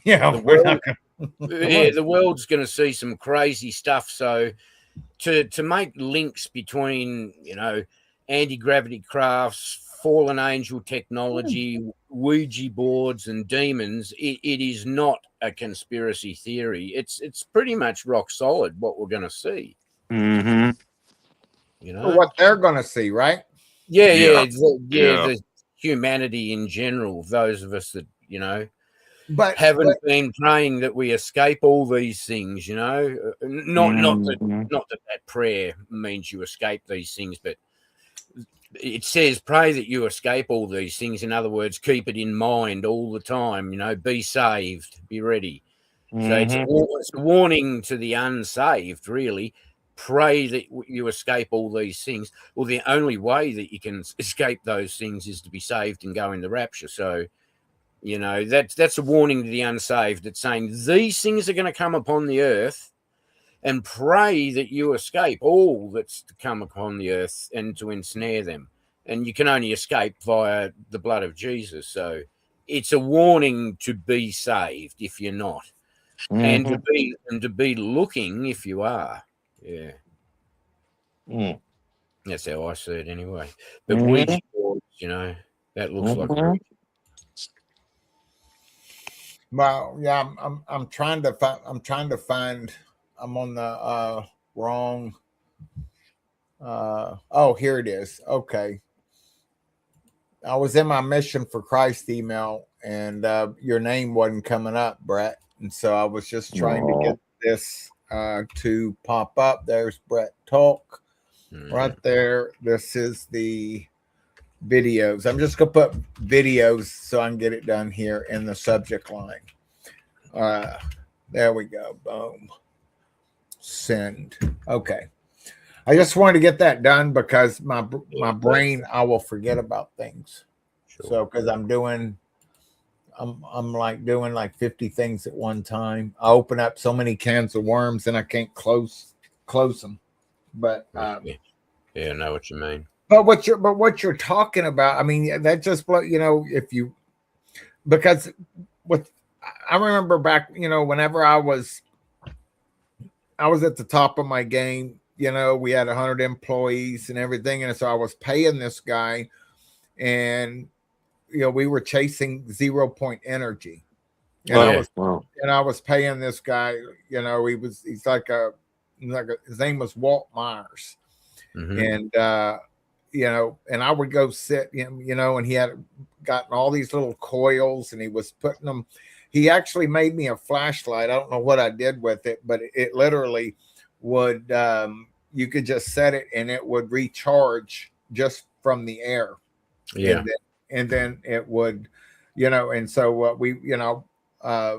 the world's going to see some crazy stuff. So to make links between, you know, anti-gravity crafts, fallen angel technology, Ouija boards and demons, it is not a conspiracy theory. It's pretty much rock solid what we're going to see. You know what they're going to see, right? The humanity in general, those of us that, you know, haven't been praying that we escape all these things, you know. Not that prayer means you escape these things, but it says pray that you escape all these things. In other words, keep it in mind all the time, you know, be saved, be ready. So it's a warning to the unsaved, really. Pray that you escape all these things. Well, the only way that you can escape those things is to be saved and go in the rapture. So, you know, that's a warning to the unsaved. That's saying these things are going to come upon the earth, and pray that you escape all that's to come upon the earth and to ensnare them. And you can only escape via the blood of Jesus. So it's a warning to be saved if you're not, and to be looking if you are. Yeah. That's how I see it anyway. But Ouija boards, you know, that looks like. Well, yeah, I'm trying to find. I'm on the wrong. Oh, here it is. Okay. I was in my Mission for Christ email, and your name wasn't coming up, Brett. And so I was just trying to get this to pop up. There's Brett Talk right there. This is the videos. I'm just going to put videos so I can get it done here in the subject line. There we go. Boom. Send. Okay. I just wanted to get that done because my brain, I will forget about things. Sure. So because I'm doing like 50 things at one time. I open up so many cans of worms and I can't close them. But I know what you mean. But what you're talking about, I mean, that just, you know, because I remember back, you know, whenever I was at the top of my game, you know, we had 100 employees and everything. And so I was paying this guy, and, you know, we were chasing 0 point energy. And I was paying this guy, you know, he's like his name was Walt Myers. And, you know, and I would go sit him, you know, and he had gotten all these little coils and he was putting them. He actually made me a flashlight. I don't know what I did with it, but it literally would, you could just set it and it would recharge just from the air. Yeah. And then it would, you know, and so we, you know, I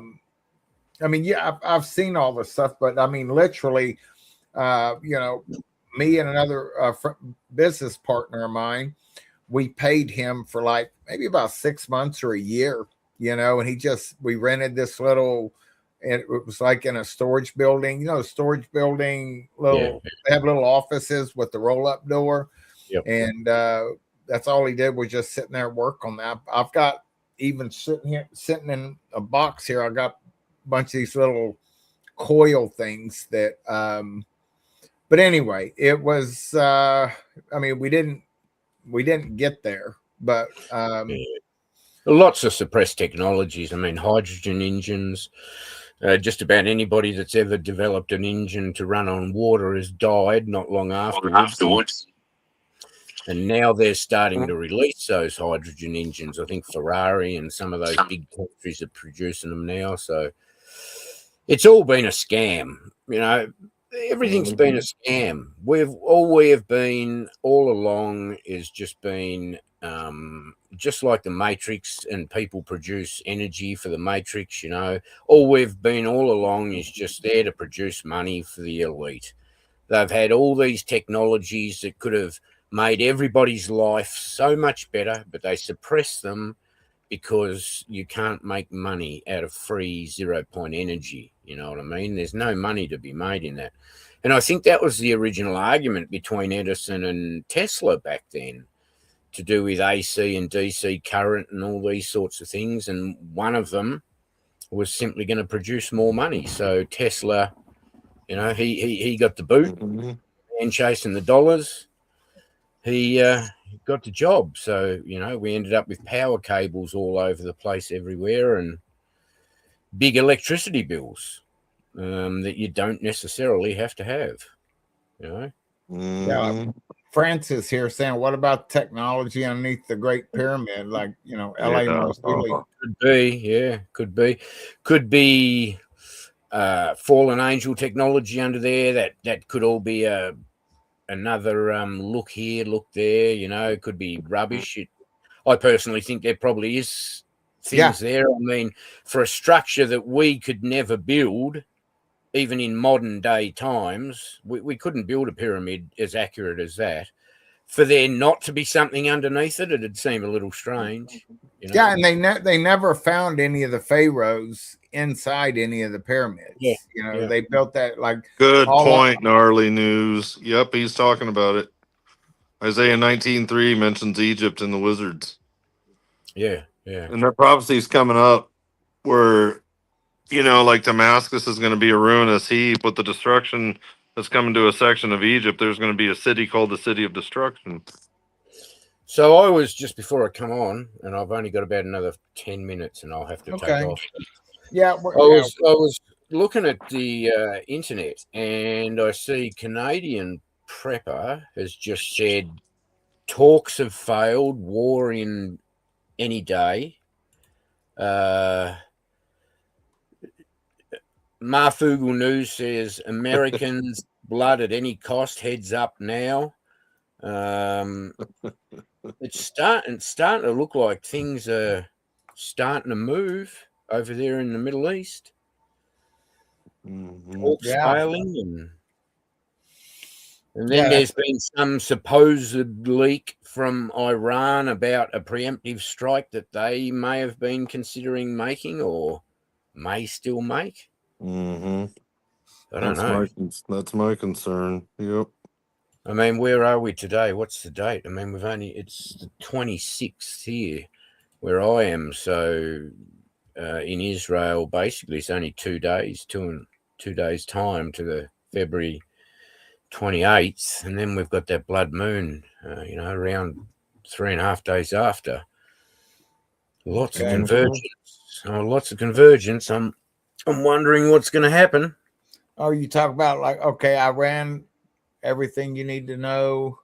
mean, yeah, I've seen all this stuff, but I mean, literally, you know, me and another business partner of mine, we paid him for like maybe about 6 months or a year, you know, and we rented this little, and it was like in a storage building, you know, storage building, they have little offices with the roll-up door. Yep. And that's all he did was just sitting there and work on that. I've got even sitting in a box here. I got a bunch of these little coil things that but anyway, it was I mean, we didn't get there, but lots of suppressed technologies. I mean, hydrogen engines. Just about anybody that's ever developed an engine to run on water has died not long afterwards. And now they're starting to release those hydrogen engines. I think Ferrari and some of those big countries are producing them now. So it's all been a scam. You know, everything's been a scam. All we have been all along is just been just like the Matrix, and people produce energy for the Matrix. You know, all we've been all along is just there to produce money for the elite. They've had all these technologies that could have made everybody's life so much better, but they suppress them because you can't make money out of free 0-point energy. You know what I mean? There's no money to be made in that. And I think that was the original argument between Edison and Tesla back then, to do with AC and DC current and all these sorts of things. And one of them was simply going to produce more money. So Tesla, you know, he got the boot and chasing the dollars. He got the job. So, you know, we ended up with power cables all over the place everywhere, and big electricity bills that you don't necessarily have to have, you know. Yeah. Francis here saying, what about technology underneath the Great Pyramid? Like, you know, LA could be. Could be fallen angel technology under there. That could all be another look here, look there, you know. It could be rubbish. I personally think there probably is things there. I mean, for a structure that we could never build, even in modern day times, we couldn't build a pyramid as accurate as that. For there not to be something underneath it, it'd seem a little strange. You know? Yeah, and they never found any of the pharaohs inside any of the pyramids. Yeah, you know, they built that like good point. Gnarly news. Yep, he's talking about it. Isaiah 19:3 mentions Egypt and the wizards. Yeah. And their prophecy's coming up where, you know, like Damascus is going to be a ruinous heap with the destruction that's coming to a section of Egypt. There's going to be a city called the City of Destruction. So I was, just before I come on, and I've only got about another 10 minutes and I'll have to take off. Yeah. I was looking at the internet, and I see Canadian Prepper has just said talks have failed, war in any day. Marfoogle News says Americans blood at any cost, heads up now. It's starting to look like things are starting to move over there in the Middle East. Talks failing, and then there's been some supposed leak from Iran about a preemptive strike that they may have been considering making or may still make. I don't know. That's my concern. Yep. I mean, where are we today? What's the date? I mean, it's the 26th here where I am. So in Israel, basically, it's only 2 days, two days time to the February 28th. And then we've got that blood moon, you know, around 3.5 days after. Lots of convergence. I'm wondering what's going to happen. Oh, you talk about like, okay, Iran, everything you need to know.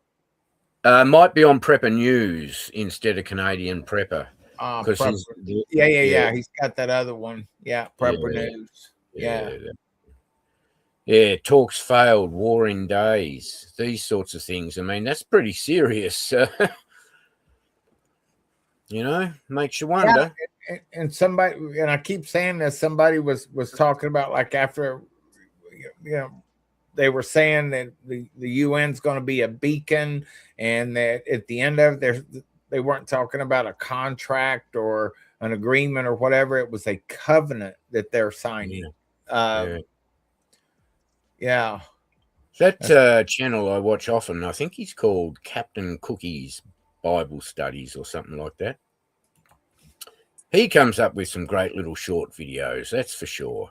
Might be on Prepper News instead of Canadian Prepper. Yeah. He's got that other one. Yeah, Prepper News. Yeah, talks failed, war in days, these sorts of things. I mean, that's pretty serious. You know, makes you wonder. Yeah, and somebody, and I keep saying this, somebody was talking about like after, you know, they were saying that the UN's going to be a beacon, and that at the end of it, they weren't talking about a contract or an agreement or whatever. It was a covenant that they're signing. Yeah. That channel I watch often, I think he's called Captain Cookie's Bible Studies or something like that. He comes up with some great little short videos, that's for sure,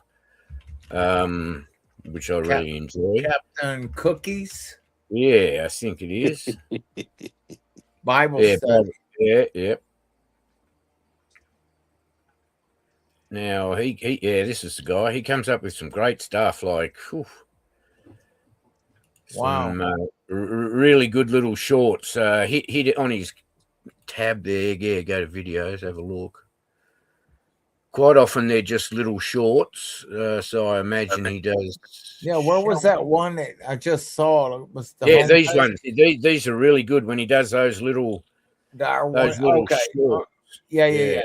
which I really enjoy. Captain Cookies? Yeah, I think it is. Bible study. Yeah. Now, this is the guy. He comes up with some great stuff like, some really good little shorts. Hit it on his tab there. Yeah, go to videos, have a look. Quite often they're just little shorts, so I imagine he does. Yeah, where was that one that I just saw? It was these ones. These are really good when he does those little shorts. Yeah.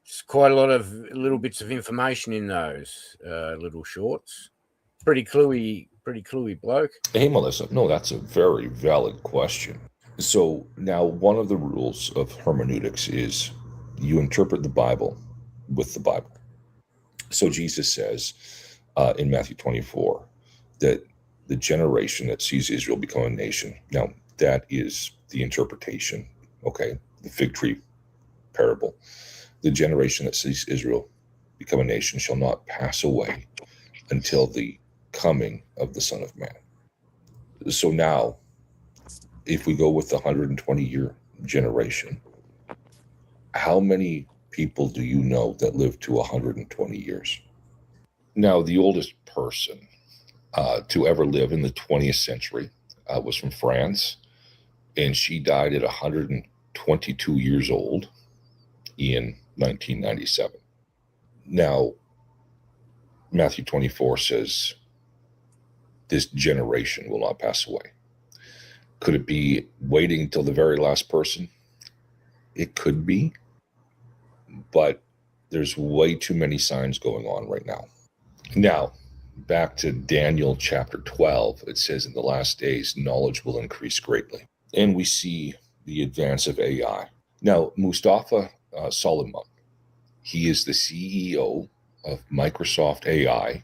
It's quite a lot of little bits of information in those little shorts. Pretty cluey bloke. Hey, Melissa. No, that's a very valid question. So now one of the rules of hermeneutics is you interpret the Bible with the Bible. So Jesus says in Matthew 24 that the generation that sees Israel become a nation. Now, that is the interpretation, okay? The fig tree parable. The generation that sees Israel become a nation shall not pass away until the coming of the Son of Man. So now, if we go with the 120-year generation, how many people do you know that live to 120 years? Now, the oldest person to ever live in the 20th century was from France, and she died at 122 years old in 1997. Now, Matthew 24 says this generation will not pass away. Could it be waiting till the very last person? It could be, but there's way too many signs going on right now. Now, back to Daniel chapter 12, it says in the last days, knowledge will increase greatly. And we see the advance of AI. Now, Mustafa Solomon, he is the CEO of Microsoft AI.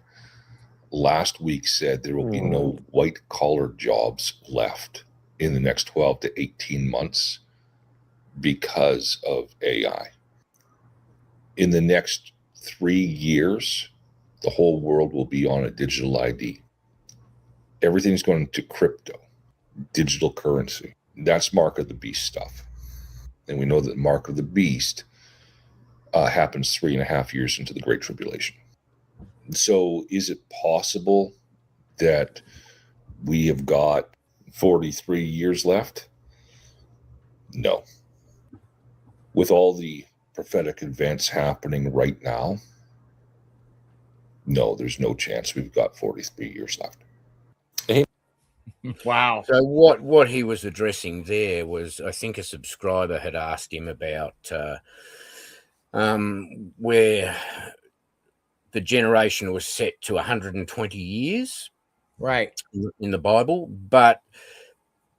Last week said there will be no white-collar jobs left in the next 12 to 18 months because of AI. In the next 3 years, the whole world will be on a digital ID. Everything's going to crypto, digital currency. That's Mark of the Beast stuff. And we know that Mark of the Beast happens 3.5 years into the Great Tribulation. So is it possible that we have got 43 years left? No. With all the prophetic events happening right now, no, there's no chance we've got 43 years left. Wow. So what he was addressing there was, I think a subscriber had asked him about where the generation was set to 120 years, right, in the Bible. But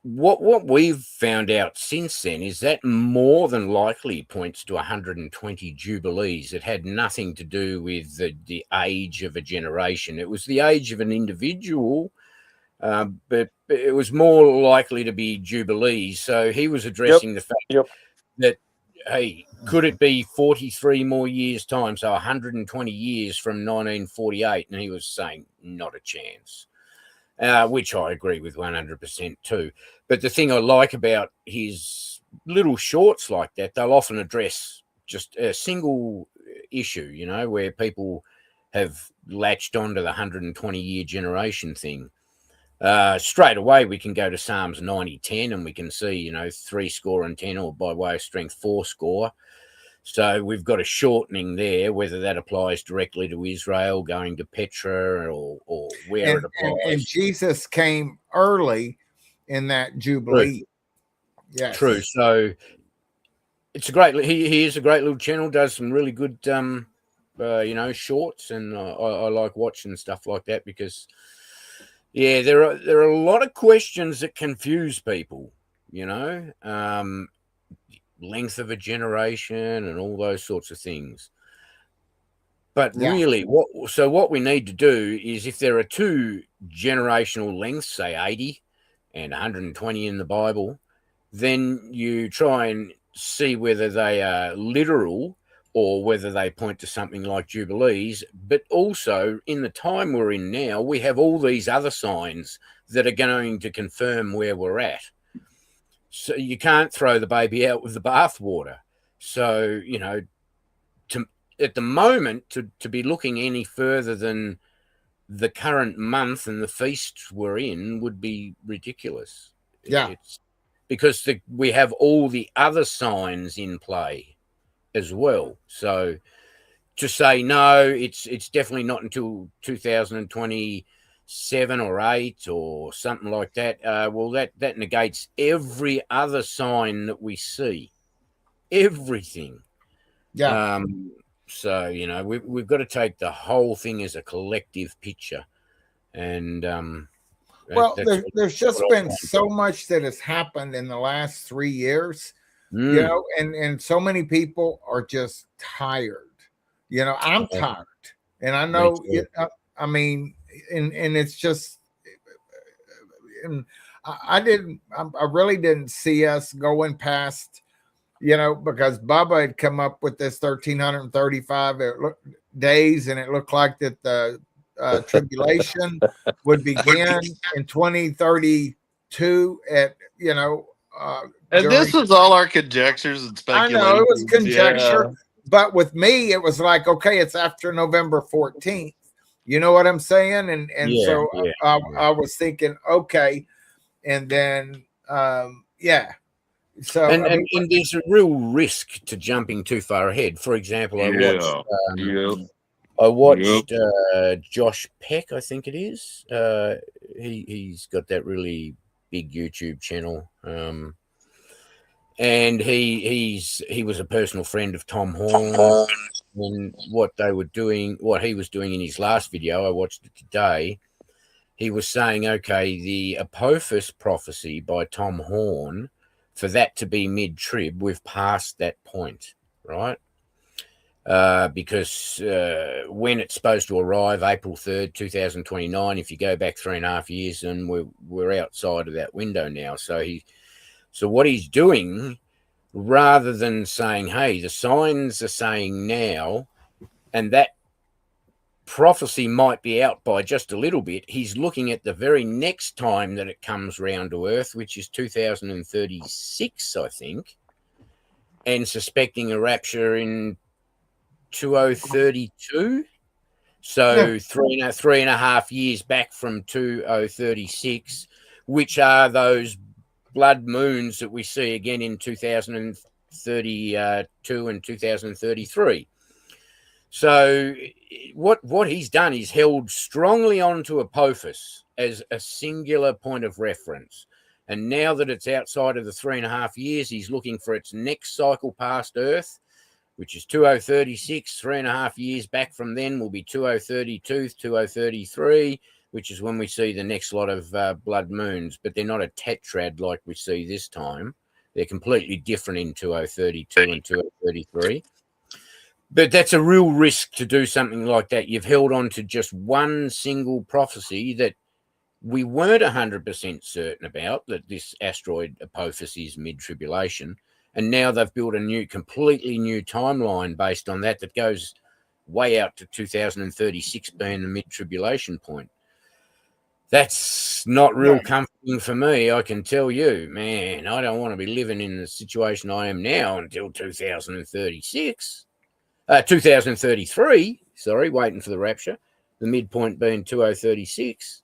what we've found out since then is that more than likely points to 120 jubilees. It had nothing to do with the age of a generation. It was the age of an individual, but it was more likely to be jubilees. So he was addressing the fact that, hey, could it be 43 more years' time, so 120 years from 1948? And he was saying not a chance. Which I agree with 100% too. But the thing I like about his little shorts like that, they'll often address just a single issue, you know, where people have latched onto the 120-year generation thing. Straight away, we can go to Psalms 90:10 and we can see, you know, 310 or by way of strength 4. So we've got a shortening there, whether that applies directly to Israel, going to Petra, or where it applies. And Jesus came early in that Jubilee. Yes. True. So it's a great, he is a great little channel, does some really good, you know, shorts. And I like watching stuff like that because, yeah, there are a lot of questions that confuse people, you know, length of a generation and all those sorts of things. But Yeah. really, what we need to do is, if there are two generational lengths, say 80 and 120 in the Bible, then you try and see whether they are literal or whether they point to something like Jubilees. But also, in the time we're in now, we have all these other signs that are going to confirm where we're at. So you can't throw the baby out with the bathwater. So, you know, at the moment, to be looking any further than the current month and the feasts we're in would be ridiculous. Yeah. It's because we have all the other signs in play as well. So to say no, it's definitely not until 2027 or 8 or something like that. Well, that negates every other sign that we see, everything. Yeah. So, you know, we've got to take the whole thing as a collective picture. And well, there's just been so much that has happened in the last 3 years, you know, and so many people are just tired. You know, I'm tired, and I know it. I mean, and it's just, and I really didn't see us going past, you know, because Bubba had come up with this 1335 days, and it looked like that the tribulation would begin in 2032 at, you know, and this was all our conjectures and speculation. I know it was conjecture, but with me, it was like, okay, it's after November 14th. You know what I'm saying? And I was thinking, okay, and then yeah. So and there's a real risk to jumping too far ahead. For example, I watched Josh Peck, I think it is. He's got that really big YouTube channel, and he was a personal friend of Tom Horn. And what he was doing in his last video, I watched it today. He was saying, okay, the Apophis prophecy by Tom Horn, for that to be mid-trib, we've passed that point, right? Because when it's supposed to arrive, April 3rd, 2029, if you go back 3.5 years, and we're outside of that window now. So what he's doing, rather than saying, hey, the signs are saying now, and that prophecy might be out by just a little bit, he's looking at the very next time that it comes round to Earth, which is 2036, I think, and suspecting a rapture in 2032. So 3.5 years back from 2036, which are those blood moons that we see again in 2032 and 2033. So what he's done is held strongly onto Apophis as a singular point of reference. And now that it's outside of the 3.5 years, he's looking for its next cycle past Earth, which is 2036. 3.5 years back from then will be 2032, 2033, which is when we see the next lot of blood moons. But they're not a tetrad like we see this time. They're completely different in 2032 and 2033. But that's a real risk to do something like that. You've held on to just one single prophecy that we weren't 100% certain about, that this asteroid Apophis is mid-tribulation. And now they've built a completely new timeline based on that goes way out to 2036 being the mid-tribulation point. That's not real comforting for me, I can tell you. Man, I don't want to be living in the situation I am now until 2036. 2033, sorry, waiting for the rapture, the midpoint being 2036.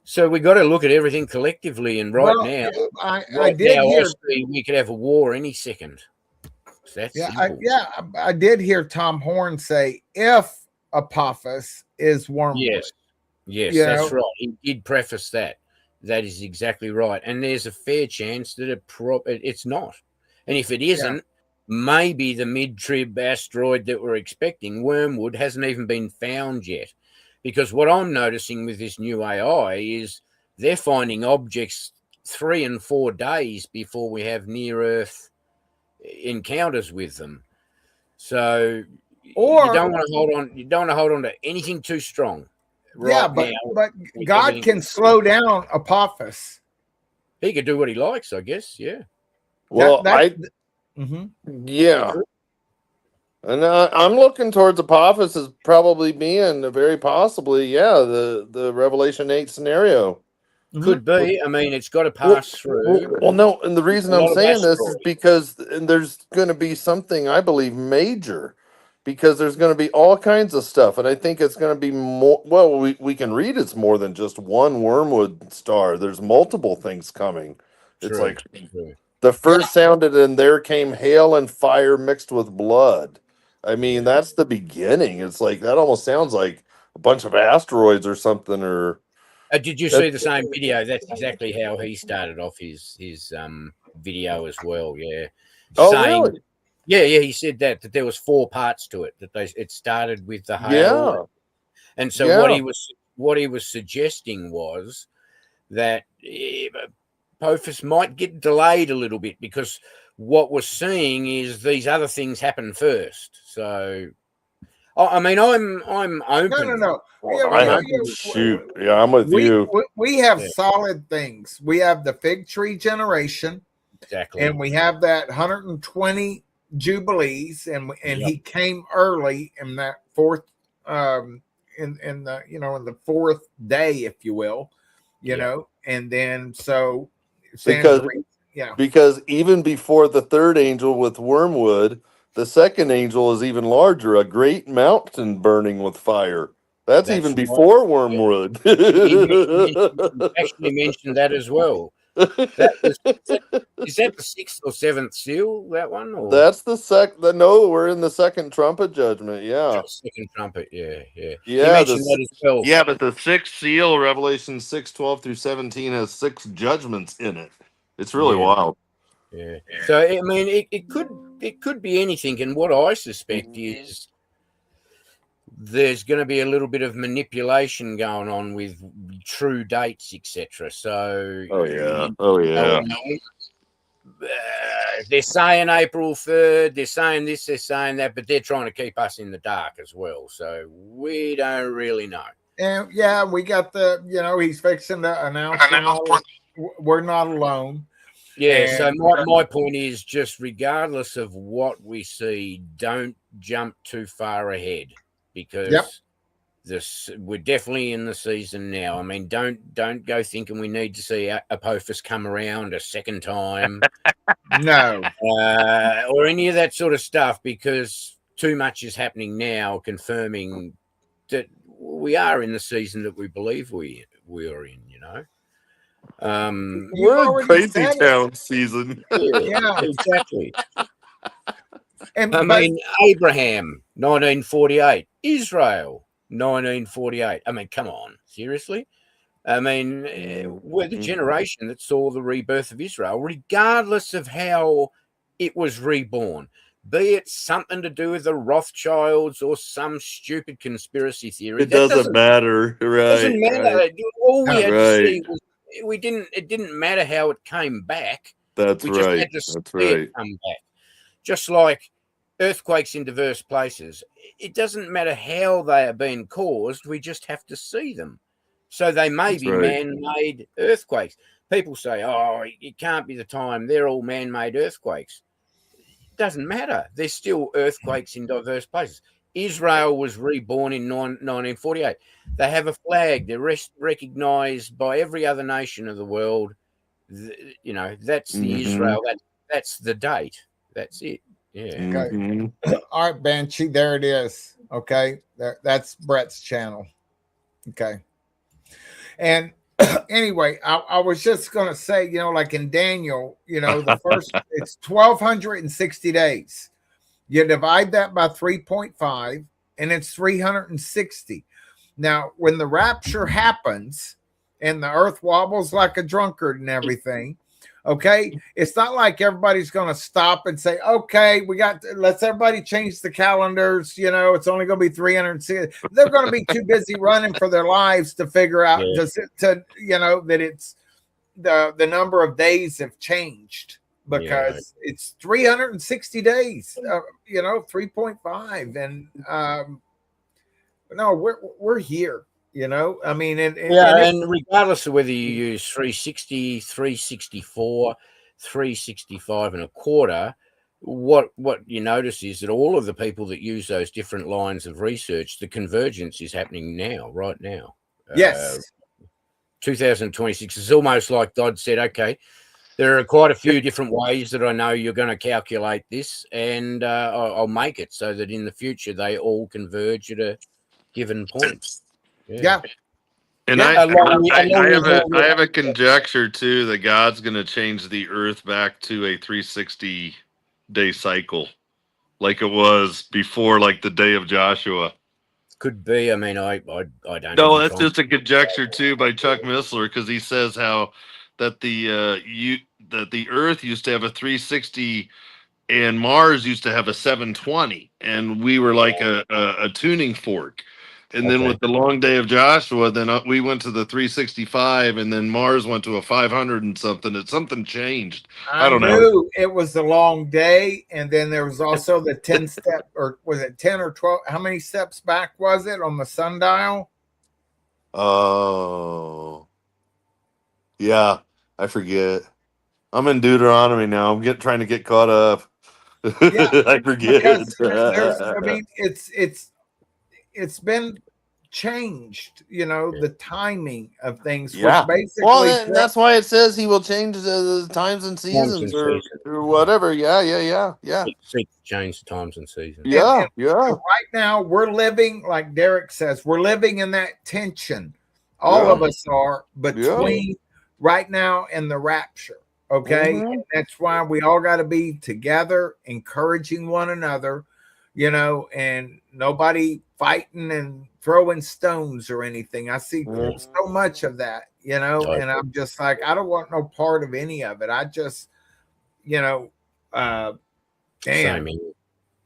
So we got to look at everything collectively, and now, I see we could have a war any second. So that's I did hear Tom Horn say, if Apophis is wormwood. Yes, that's right. He did preface that. That is exactly right. And there's a fair chance that it's not. And if it isn't, maybe the mid-trib asteroid that we're expecting, Wormwood, hasn't even been found yet. Because what I'm noticing with this new AI is they're finding objects 3 and 4 days before we have near-Earth encounters with them. So, Or you don't want to hold on. You don't want to hold on to anything too strong. Right but now, but God everything- can slow down Apophis. He could do what he likes, I guess. Yeah. Well, Mhm. yeah. And I'm looking towards Apophis as probably being very possibly, the Revelation 8 scenario. Could be. I mean, it's got to pass through. Well, no, and the reason a I'm lot of saying this is asteroids. because there's going to be something I believe major, because there's going to be all kinds of stuff, and I think it's going to be more. Well, we can read it's more than just one wormwood star. There's multiple things coming. It's True. like True. the first sounded, and there came hail and fire mixed with blood. I mean, that's the beginning. It's like that almost sounds like a bunch of asteroids or something. Or Did you see the same video? That's exactly how he started off his video as well. Yeah. Oh, Saying, really? Yeah. He said that there was 4 parts to it. That it started with the hail. Yeah. And so what he was suggesting was that Apophis might get delayed a little bit, because what we're seeing is these other things happen first. So, I mean, I'm open. No. Shoot. Yeah, I'm with you. We have solid things. We have the fig tree generation. Exactly. And we have that 120 jubilees, and he came early in that fourth in the fourth day, if you will, you know, and then so because even before the third angel with wormwood, the second angel is even larger, a great mountain burning with fire. That's even before wormwood. He actually mentioned that as well. Is that the 6th or 7th seal? That one? Or? That's the no. We're in the second trumpet judgment. Yeah, second trumpet. Yeah. Yeah, he mentioned that as well. Yeah, but the 6th seal, Revelation 6:12 through 17, has 6 judgments in it. It's really wild. Yeah. So I mean, it could be anything, and what I suspect is there's going to be a little bit of manipulation going on with true dates, etc. So, they're saying April 3rd, they're saying this, they're saying that, but they're trying to keep us in the dark as well. So we don't really know. And we got he's fixing to announce we're not alone. Yeah, so my point is, just regardless of what we see, don't jump too far ahead, because we're definitely in the season now. I mean, don't go thinking we need to see Apophis come around a second time. No. Or any of that sort of stuff, because too much is happening now, confirming that we are in the season that we believe we are in, you know. We're in crazy town season. Yeah, exactly. I mean, Abraham, 1948. Israel, 1948. I mean, come on, seriously? I mean, we're the generation that saw the rebirth of Israel, regardless of how it was reborn. Be it something to do with the Rothschilds or some stupid conspiracy theory. It doesn't matter, right? It doesn't matter. Right. All we had to see was it didn't matter how it came back. That's we just right. had to see That's right. it come back. Just like earthquakes in diverse places. It doesn't matter how they are being caused. We just have to see them. So they may be man-made earthquakes. People say, oh, it can't be the time. They're all man-made earthquakes. It doesn't matter. There's still earthquakes in diverse places. Israel was reborn in 1948. They have a flag. They're recognized by every other nation of the world. You know, that's the Israel. That's the date. That's it. Yeah. Okay. All right, Banshee. There it is. Okay. That's Brett's channel. Okay. And anyway, I was just going to say, like in Daniel, the first, it's 1,260 days. You divide that by 3.5, and it's 360. Now, when the rapture happens and the earth wobbles like a drunkard and everything, okay, it's not like everybody's going to stop and say, okay, let's everybody change the calendars. It's only going to be 360. They're going to be too busy running for their lives to figure out that it's the number of days have changed. because it's 360 days, 3.5. And no, we're here, I mean, and regardless of whether you use 360, 364, 365 and a quarter, what you notice is that all of the people that use those different lines of research, the convergence is happening right now. Yes. 2026 is almost like God said, okay, there are quite a few different ways that I know you're going to calculate this, and I'll make it so that in the future they all converge at a given point. Yeah. And Yeah. I have a conjecture too that God's going to change the earth back to a 360-day cycle, like it was before, like the day of Joshua. Could be. I mean, I don't. No, that's just a conjecture too by Chuck Missler, because he says how that the Earth used to have a 360 and Mars used to have a 720, and we were like a tuning fork. And then with the long day of Joshua, then we went to the 365, and then Mars went to a 500 and something. Something changed. I don't know. It was the long day, and then there was also the 10 step, or was it 10 or 12? How many steps back was it on the sundial? Oh, yeah, I forget. I'm in Deuteronomy now. I'm trying to get caught up. Yeah, I forget. I mean, it's been changed, the timing of things. Yeah. Which basically, Well, that's why it says he will change the times and seasons or whatever. Yeah. Change the times and seasons. Yeah. Right now, we're living, like Derek says, we're living in that tension. All of us are between right now and the rapture. Okay. And that's why we all got to be together, encouraging one another, and nobody fighting and throwing stones or anything. I see so much of that, and I'm just like, I don't want no part of any of it. I just, damn.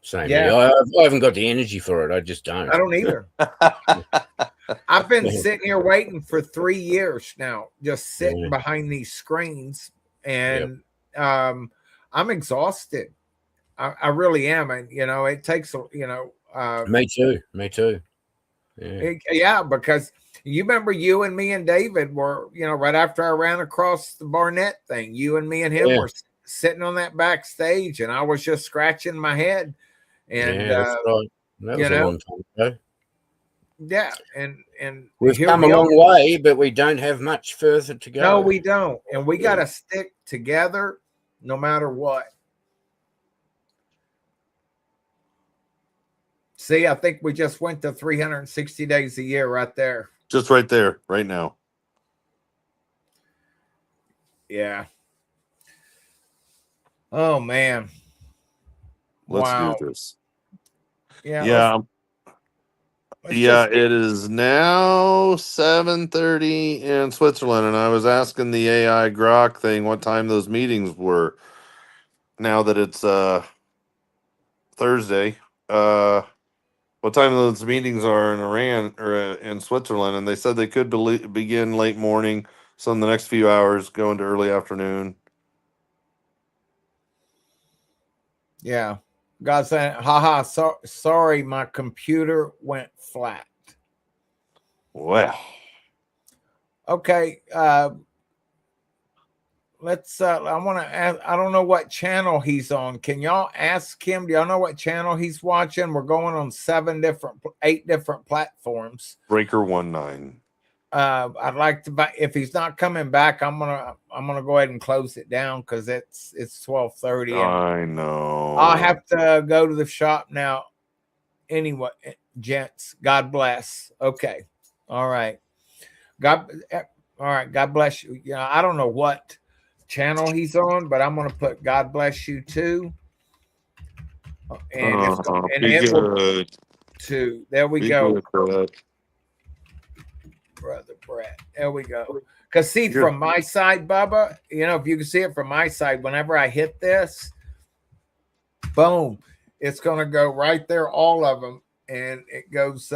Same here. I haven't got the energy for it. I just don't. I don't either. I've been sitting here waiting for 3 years now, just sitting behind these screens. And I'm exhausted. I really am. And, it takes, me too. Yeah. Because you remember you and me and David were, right after I ran across the Barnett thing, you and me and him were sitting on that backstage, and I was just scratching my head. And, that's right. That was a long time ago. Yeah, and we've come a long way, but we don't have much further to go. No, we don't, and we got to stick together no matter what. See, I think we just went to 360 days a year right there. Just right there, right now. Yeah. Oh man. Let's do this. Yeah. Yeah, it is now 7:30 in Switzerland, and I was asking the AI Grok thing what time those meetings were. Now that it's Thursday, what time those meetings are in Iran or in Switzerland, and they said they could begin late morning, so in the next few hours, go into early afternoon. Yeah. God saying, sorry, my computer went flat. Well. Okay. Let's I want to ask, I don't know what channel he's on. Can y'all ask him? Do y'all know what channel he's watching? We're going on 8 different platforms. Breaker 19. I'd like to buy, if he's not coming back, I'm gonna go ahead and close it down because it's 12:30. I know. I'll have to go to the shop now. Anyway, gents, God bless. Okay. All right. All right. God bless you. I don't know what channel he's on, but I'm gonna put God bless you too. And it will too. There we go. Brother Brett. There we go. Because see, from my side, Bubba, if you can see it from my side, whenever I hit this, boom, it's going to go right there, all of them. And it goes,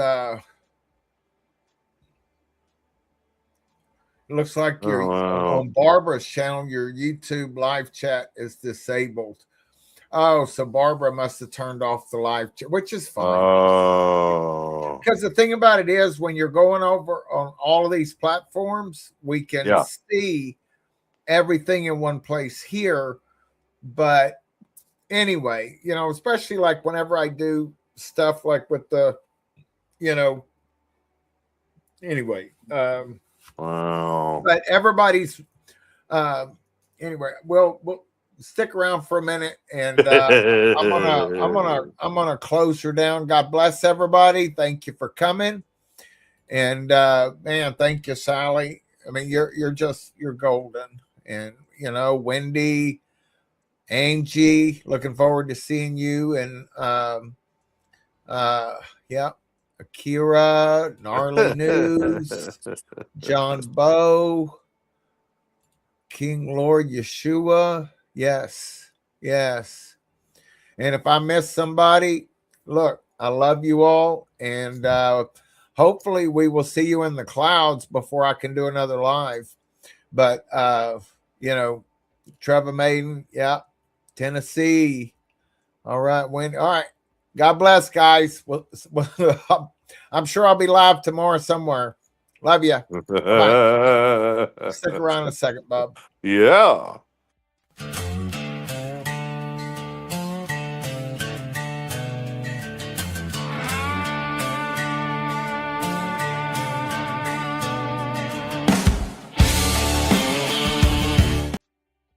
It looks like Oh, you're wow. on Barbara's channel. Your YouTube live chat is disabled. Oh, so Barbara must have turned off the live chat, which is fine. Oh. Because the thing about it is, when you're going over on all of these platforms, we can Yeah. see everything in one place here. But anyway, you know, especially like whenever I do stuff like with the, you know, anyway. Wow. But everybody's anyway, we'll stick around for a minute, and I'm gonna close her down. God bless everybody. Thank you for coming. And man, thank you, Sally. I mean, you're golden. And you know, Wendy, Angie, looking forward to seeing you. And yeah, Akira, Gnarly News, John Bow, King Lord Yeshua. Yes, yes. And if I miss somebody, look, I love you all. And hopefully we will see you in the clouds before I can do another live. But, you know, Trevor Maiden, yeah, Tennessee. All right, Wendy. All right. God bless, guys. I'm sure I'll be live tomorrow somewhere. Love you. Bye-bye. Stick around a second, Bob. Yeah.